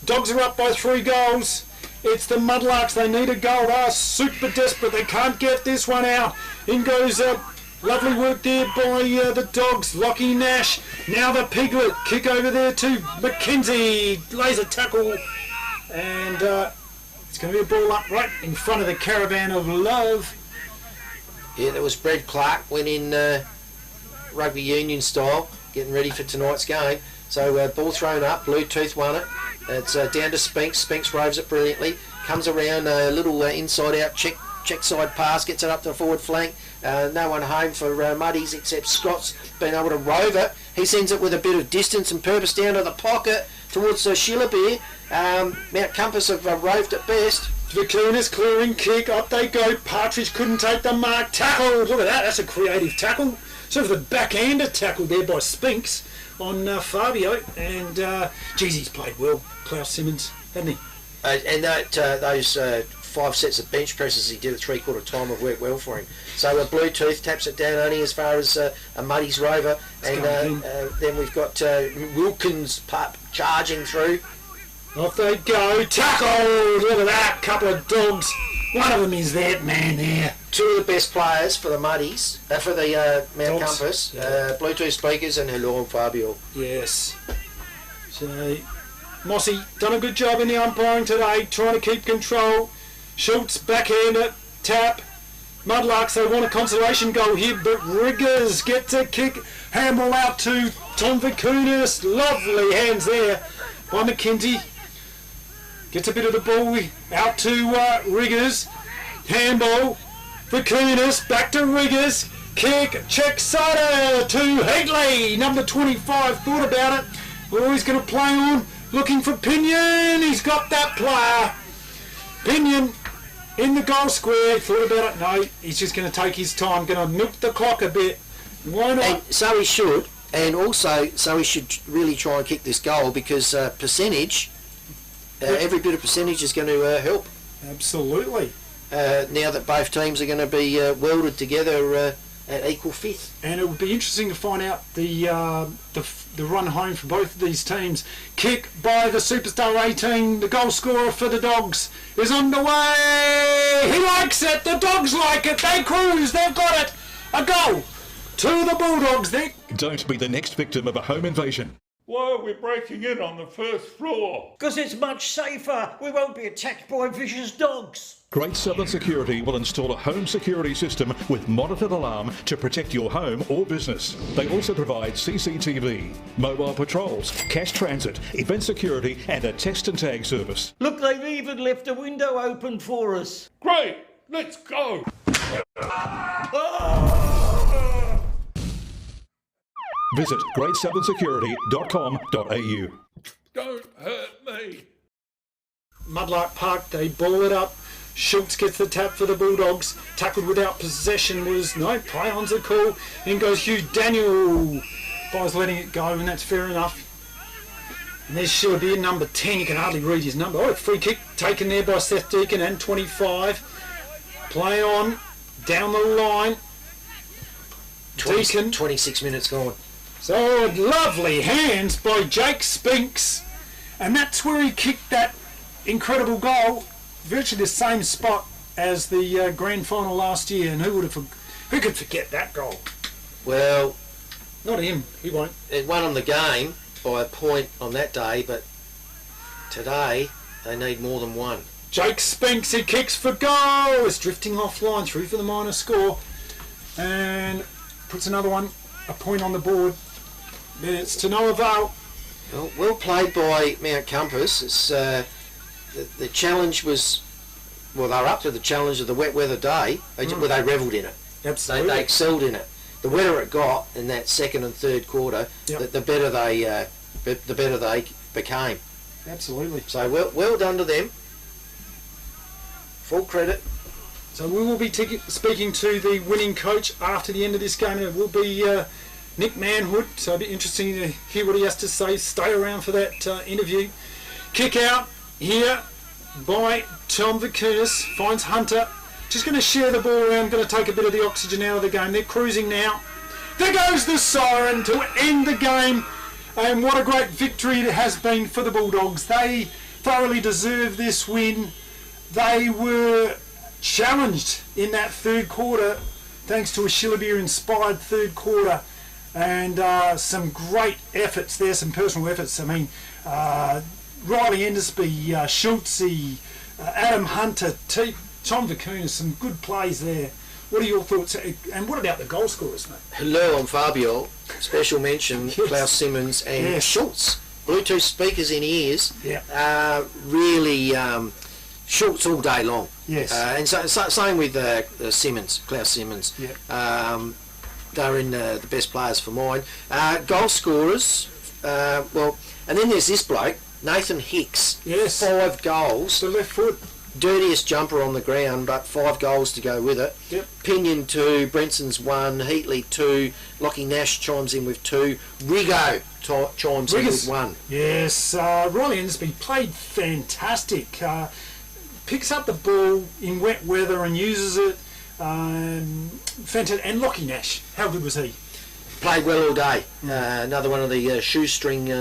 Dogs are up by 3 goals. It's the Mudlarks. They need a goal. They are super desperate. They can't get this one out. In goes lovely work there by the Dogs. Lockie Nash. Now the Piglet. Kick over there to McKenzie. Lays a tackle. And it's going to be a ball up right in front of the Caravan of Love. Yeah, that was Brad Clark. Went in rugby union style, getting ready for tonight's game. So ball thrown up. Bluetooth won it. It's down to Spinks. Spinks roves it brilliantly. Comes around a little inside out check side pass. Gets it up to the forward flank. No one home for Muddies except Scott's been able to rove it. He sends it with a bit of distance and purpose down to the pocket towards Shillabeer. Mount Compass have roved it best. Vacunas clearing kick. Up they go. Partridge couldn't take the mark. Tackle. Look at that. That's a creative tackle. Sort of a backhander tackle there by Spinks on Fabio. And geez, he's played well. Klaus Simmons, hasn't he? And those 5 sets of bench presses he did at 3/4 time have worked well for him. So Bluetooth taps it down only as far as a Muddy's rover, and then we've got Wilkins charging through. Off they go, tackled! Look at that, couple of Dogs. One of them is that man there. 2 of the best players for the Muddies, for the Mount Dogs. Compass, Yeah. Bluetooth speakers, and hello and Fabio. Yes. So Mossy done a good job in the umpiring today, trying to keep control. Schultz backhander, tap. Mudlarks, they want a consolation goal here, but Riggers gets a kick. Handball out to Tom Vacunas. Lovely hands there by McKenzie. Gets a bit of the ball out to Riggers. Handball. Vacunas back to Riggers. Kick. Check sider to Heatley. Number 25 thought about it. Oh, he's going to play on. Looking for Pinion. He's got that player. Pinion in the goal square. Thought about it. No, he's just going to take his time. Going to milk the clock a bit. Why not? And so he should. And also, so he should really try and kick this goal because percentage, every bit of percentage is going to help. Absolutely. Now that both teams are going to be welded together at equal fifth. And it would be interesting to find out the run home for both of these teams. Kick by the Superstar 18, the goal scorer for the Dogs is underway. He likes it. The Dogs like it. They cruise. They've got it. A goal to the Bulldogs there. Don't be the next victim of a home invasion. Why are we breaking in on the first floor? Because it's much safer. We won't be attacked by vicious dogs. Great Southern Security will install a home security system with monitored alarm to protect your home or business. They also provide CCTV, mobile patrols, cash transit, event security and a text and tag service. Look, they've even left a window open for us. Great, let's go. Visit greatsouthernsecurity.com.au. Don't hurt me. Mudlark Park, they ball it up. Schultz gets the tap for the Bulldogs. Tackled without possession was no play on's a call. In goes Hugh Daniel. Boys letting it go, and that's fair enough. And there's Shillabeer, number 10. You can hardly read his number. Oh, free kick taken there by Seth Deacon and 25. Play on down the line. 26 minutes gone. So lovely hands by Jake Spinks, and that's where he kicked that incredible goal, virtually the same spot as the grand final last year. And who could forget that goal? Well, not him. He won't. It won on the game by a point on that day, but today They need more than one. Jake Spinks, he kicks for goal. It's drifting offline, through for the minor score. And puts another one, a point on the board. Then it's to no avail. Well played by Mount Compass. It's, the challenge was, well, they were up to the challenge of the wet weather day. They revelled in it. Absolutely. They excelled in it. The wetter it got in that second and third quarter, the better they became. Absolutely. So well done to them. Full credit. So we will be speaking to the winning coach after the end of this game, and it will be Nick Manhood. So it'll be interesting to hear what he has to say. Stay around for that interview. Kick out here by Tom Vakunas. Finds Hunter. Just going to share the ball around. Going to take a bit of the oxygen out of the game. They're cruising now. There goes the siren to end the game. And what a great victory it has been for the Bulldogs. They thoroughly deserve this win. They were challenged in that third quarter thanks to a Shillabere-inspired third quarter, and some great efforts there, some personal efforts. I mean, Riley Endersby, Schultze, Adam Hunter, Tom Vakunas, some good plays there. What are your thoughts? And what about the goal scorers, mate? Hello, I'm Fabio. Special mention, Klaus Simmons and Schultz. Bluetooth speakers in ears. Yeah. Really Schultz all day long. Yes. And same with Simmons, Klaus Simmons. Yeah. They're in the best players for mine. Goal scorers, well, and then there's this bloke, Nathan Hicks. Yes. 5 goals. The left foot. Dirtiest jumper on the ground, but 5 goals to go with it. Yep. Pinion 2, Brenson's 1, Heatley 2, Lockie Nash chimes in with 2, Rigo chimes in with 1. Yes, Riley Endersby played fantastic. Picks up the ball in wet weather and uses it. Fantastic. And Lockie Nash, how good was he? Played well all day. Another one of the shoestring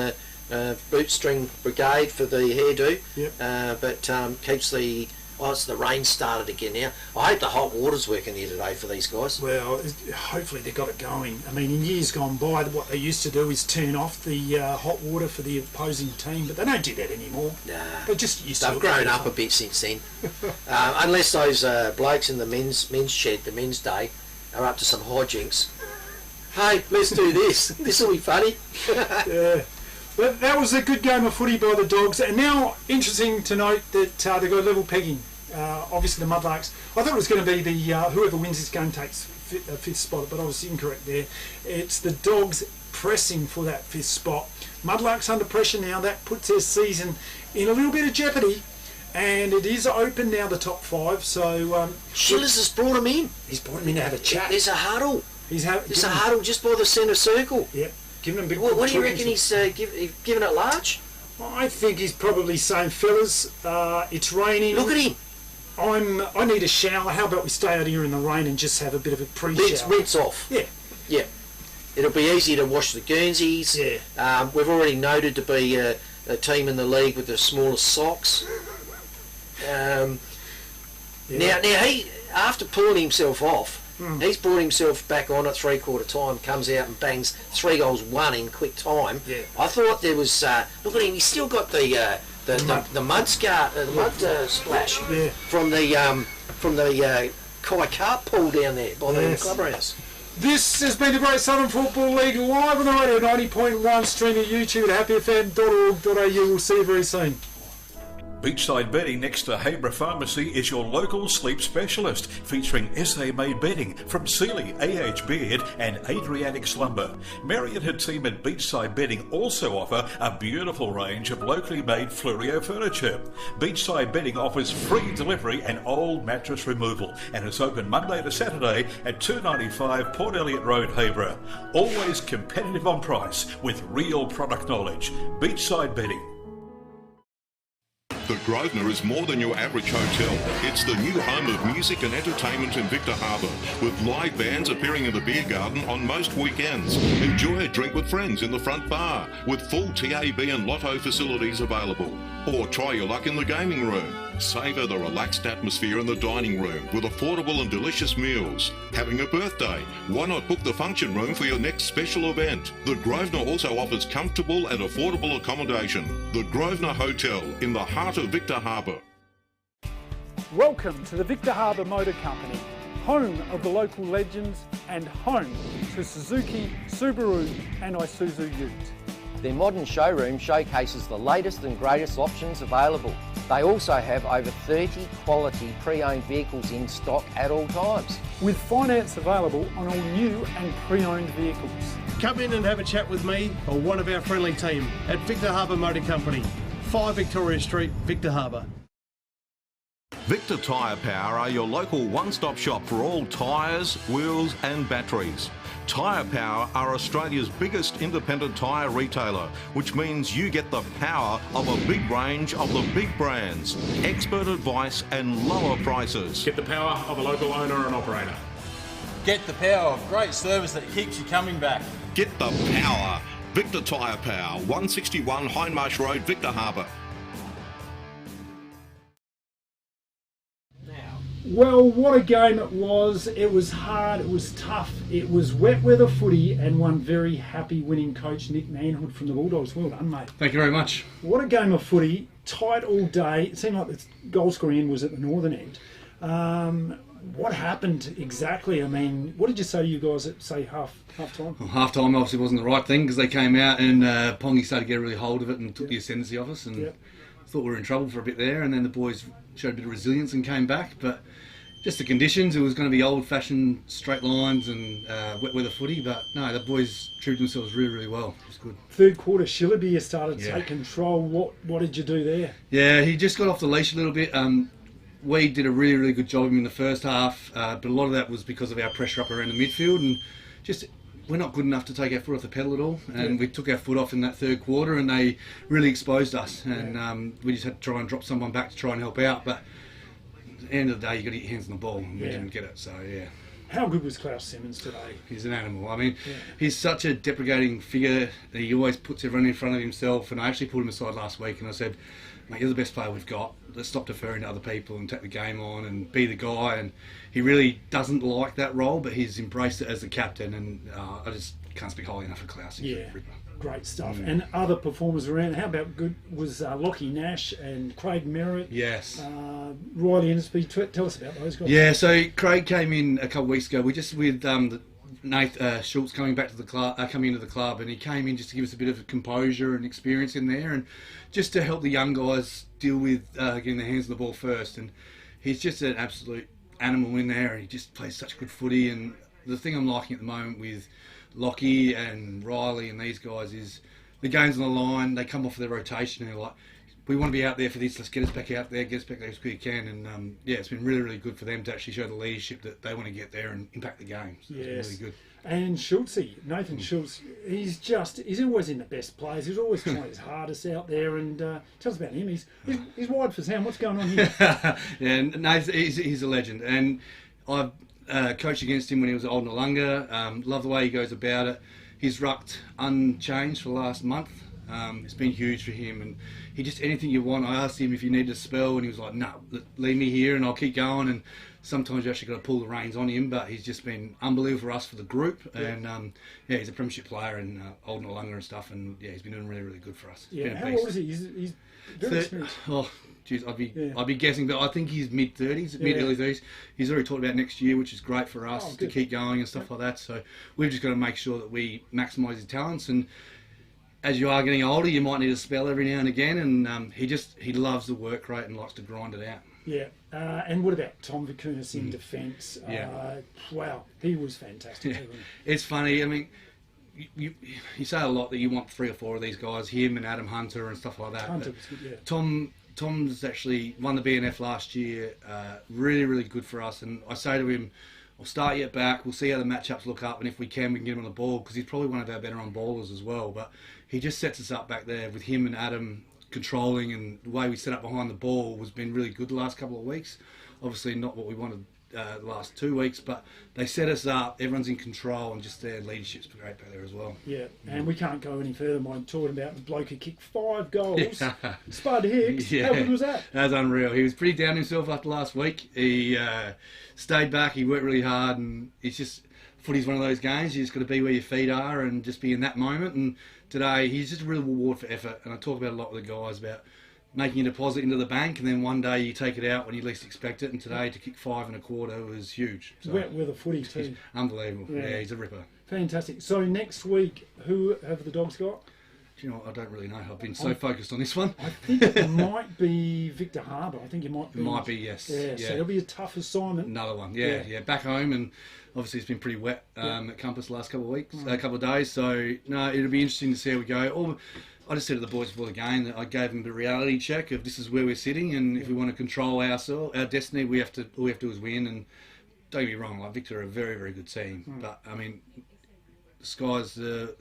bootstring brigade for the hairdo. Yep. But keeps the... Oh, it's the rain started again now. I hope the hot water's working here today for these guys. Well, hopefully they got it going. I mean, in years gone by, what they used to do is turn off the hot water for the opposing team, but they don't do that anymore. Nah. They just used to. They've grown up a bit since then. Unless those blokes in the men's shed, the men's day, are up to some hijinks. Hey, let's do this. This will be funny. Yeah. But that was a good game of footy by the Dogs. And now, interesting to note that they got level pegging. Obviously, the Mudlarks. I thought it was going to be the whoever wins this game takes fifth spot, but I was incorrect there. It's the Dogs pressing for that 5th spot. Mudlarks under pressure now. That puts their season in a little bit of jeopardy. And it is open now, the top 5. So Shillers has brought him in. He's brought him in to have a chat. There's a huddle. There's a huddle just by the centre circle. Yep. Giving him big. What do you reckon he's giving it large? I think he's probably saying, fellas, it's raining. Look at him. I need a shower. How about we stay out here in the rain and just have a bit of a pre-shower? Rinse off. Yeah. Yeah. It'll be easy to wash the Guernseys. Yeah. We've already noted to be a team in the league with the smallest socks. Now he, after pulling himself off, he's brought himself back on at 3/4 time, comes out and bangs 3 goals, 1 in quick time. Yeah. I thought there was, look at him, he's still got the mud scar, the mud splash from the Kai Carp pool down there by the clubhouse. This has been the Great Southern Football League live on the radio 90.1, stream at YouTube at happyfm.org.au. We'll see you very soon. Beachside Bedding next to Habra Pharmacy is your local sleep specialist, featuring SA-made bedding from Sealy, AH Beard and Adriatic Slumber. Mary and her team at Beachside Bedding also offer a beautiful range of locally made Fluorio furniture. Beachside Bedding offers free delivery and old mattress removal, and is open Monday to Saturday at 295 Port Elliot Road, Habra. Always competitive on price with real product knowledge. Beachside Bedding. The Grosvenor is more than your average hotel. It's the new home of music and entertainment in Victor Harbour, with live bands appearing in the beer garden on most weekends. Enjoy a drink with friends in the front bar, with full TAB and lotto facilities available. Or try your luck in the gaming room. Savour the relaxed atmosphere in the dining room with affordable and delicious meals. Having a birthday? Why not book the function room for your next special event? The Grosvenor also offers comfortable and affordable accommodation. The Grosvenor Hotel in the heart of Victor Harbour. Welcome to the Victor Harbour Motor Company, home of the local legends and home to Suzuki, Subaru and Isuzu utes. Their modern showroom showcases the latest and greatest options available. They also have over 30 quality pre-owned vehicles in stock at all times. With finance available on all new and pre-owned vehicles. Come in and have a chat with me or one of our friendly team at Victor Harbour Motor Company, 5 Victoria Street, Victor Harbour. Victor Tyre Power are your local one-stop shop for all tyres, wheels and batteries. Tyre Power are Australia's biggest independent tyre retailer, which means you get the power of a big range of the big brands, expert advice and lower prices. Get the power of a local owner and operator. Get the power of great service that keeps you coming back. Get the power. Victor Tyre Power, 161 Hindmarsh Road, Victor Harbour. Well, what a game it was. It was hard, it was tough, it was wet weather footy, and one very happy winning coach, Nick Manhood from the Bulldogs. Well done, mate. Thank you very much. What a game of footy, tight all day. It seemed like the goal scoring end was at the northern end. What happened exactly? I mean, what did you say to you guys at, say, half time? Well, half time obviously wasn't the right thing because they came out and Pongy started to get really hold of it and took the ascendancy off us, and thought we were in trouble for a bit there, and then the boys showed a bit of resilience and came back, but just the conditions, it was going to be old-fashioned straight lines and wet weather footy, but no, the boys treated themselves really, really well. It was good. Third quarter, Shillabeer started to take control. What did you do there? Yeah, he just got off the leash a little bit. We did a really, really good job of him in the first half, but a lot of that was because of our pressure up around the midfield, and just we're not good enough to take our foot off the pedal at all, and we took our foot off in that third quarter, and they really exposed us, and we just had to try and drop someone back to try and help out, but at the end of the day, you got to get your hands on the ball, and we didn't get it. So yeah. How good was Klaus Simmons today? He's an animal. I mean, he's such a deprecating figure. He always puts everyone in front of himself. And I actually pulled him aside last week, and I said, "Mate, you're the best player we've got. Let's stop deferring to other people and take the game on and be the guy." And he really doesn't like that role, but he's embraced it as the captain. And I just can't speak highly enough of Klaus. He's a ripper. Great stuff. And other performers around, how about good was Lockie Nash and Craig Merritt? Yes. Riley Innisby. Tell us about those guys. Yeah, so Craig came in a couple of weeks ago. We just with Nate Schultz coming back to the club, coming into the club, and he came in just to give us a bit of composure and experience in there, and just to help the young guys deal with getting their hands on the ball first. And he's just an absolute animal in there, and he just plays such good footy. And the thing I'm liking at the moment with Lockie and Riley and these guys is the game's on the line, they come off their rotation and they're like, we want to be out there for this, let's get us back out there, get us back there as quick as we can. And yeah, it's been really, really good for them to actually show the leadership that they want to get there and impact the game. So it's been really good. And Schultzy, Nathan Schultz, he's always in the best plays. He's always trying his hardest out there. And tell us about him. He's wide for sound. What's going on here? Yeah, Nathan, he's a legend. And I've coached against him when he was at Old Noarlunga. Love the way he goes about it. He's rucked unchanged for the last month. It's been huge for him, and he just, anything you want. I asked him if he needed a spell, and he was like, "No, leave me here and I'll keep going." And sometimes you actually got to pull the reins on him, but he's just been unbelievable for us, for the group. And yeah, he's a premiership player in Old Noarlunga and stuff, and yeah, he's been doing really, really good for us. Yeah, how old is he? He's very experienced. Oh, geez, I'd be guessing, but I think he's mid-30s, mid-early 30s. He's already talked about next year, which is great for us to keep going and stuff like that. So we've just got to make sure that we maximise his talents. And as you are getting older, you might need a spell every now and again. And he loves the work rate and likes to grind it out. Yeah, and what about Tom Vicunis in defence? Wow, he was fantastic. Yeah. It's funny, I mean, you say a lot that you want 3 or 4 of these guys, him and Adam Hunter and stuff like that. Hunter was good, yeah. Tom's actually won the BNF last year, really, really good for us. And I say to him, we'll start you at back, we'll see how the matchups look up, and if we can get him on the ball, because he's probably one of our better on ballers as well. But he just sets us up back there with him and Adam controlling, and the way we set up behind the ball has been really good the last couple of weeks. Obviously not what we wanted the last 2 weeks, but they set us up. Everyone's in control, and just their leadership's great back there as well. Yeah, and we can't go any further by talking about the bloke who kicked 5 goals. Spud Hicks, how good was that? That was unreal. He was pretty down himself after last week. He stayed back, he worked really hard, and it's just, footy's one of those games, you just got to be where your feet are and just be in that moment. And today, he's just a real reward for effort, and I talk about a lot with the guys about making a deposit into the bank, and then one day you take it out when you least expect it, and today to kick 5 1/4 was huge. So, Wet weather footy too. Unbelievable. Yeah, he's a ripper. Fantastic. So next week, who have the Dogs got? Do you know what? I don't really know. I've been so focused on this one. I think it might be Victor Harbour. I think it might be. It might be, yes. Yeah, so it'll be a tough assignment. Another one, yeah. Back home, and obviously it's been pretty wet at Compass the last couple of weeks, a couple of days. So no, it'll be interesting to see how we go. I just said to the boys before the game that I gave them the reality check of this is where we're sitting, and if we want to control our destiny, all we have to do is win. And don't get me wrong, like Victor are a very, very good team, but I mean, sky's the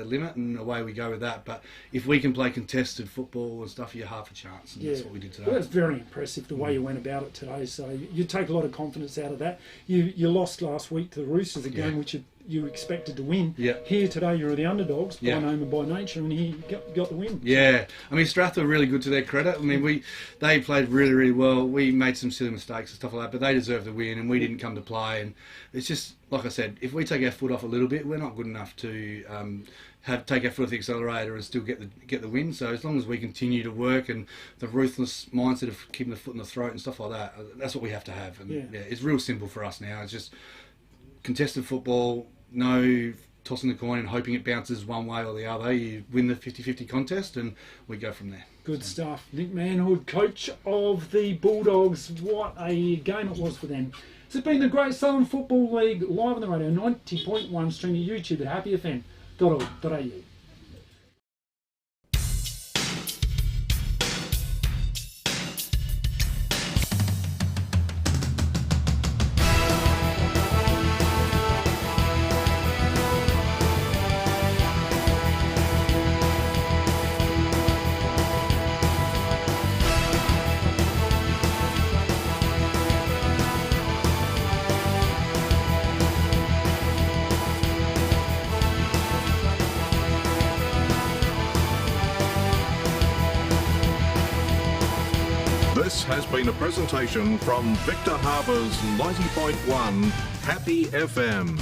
limit, and away we go with that. But if we can play contested football and stuff, you're half a chance, and that's what we did today. Well, that's very impressive the way you went about it today. So you take a lot of confidence out of that. You lost last week to the Roosters, a game which you expected to win. Here today, you're the underdogs by name and by nature, and here you got the win. Yeah, I mean, Strath were really good to their credit. I mean, they played really, really well. We made some silly mistakes and stuff like that, but they deserved the win, and we didn't come to play. And it's just, like I said, if we take our foot off a little bit, we're not good enough to take our foot off the accelerator and still get the win. So as long as we continue to work, and the ruthless mindset of keeping the foot in the throat and stuff like that, that's what we have to have. And it's real simple for us now. It's just contested football, no tossing the coin and hoping it bounces one way or the other. You win the 50-50 contest, and we go from there. Good stuff. Nick Manhood, coach of the Bulldogs. What a game it was for them. This has been the Great Southern Football League live on the radio, 90.1, streaming YouTube at happyfm.org.au. This has been a presentation from Victor Harbour's 90.1 Happy FM.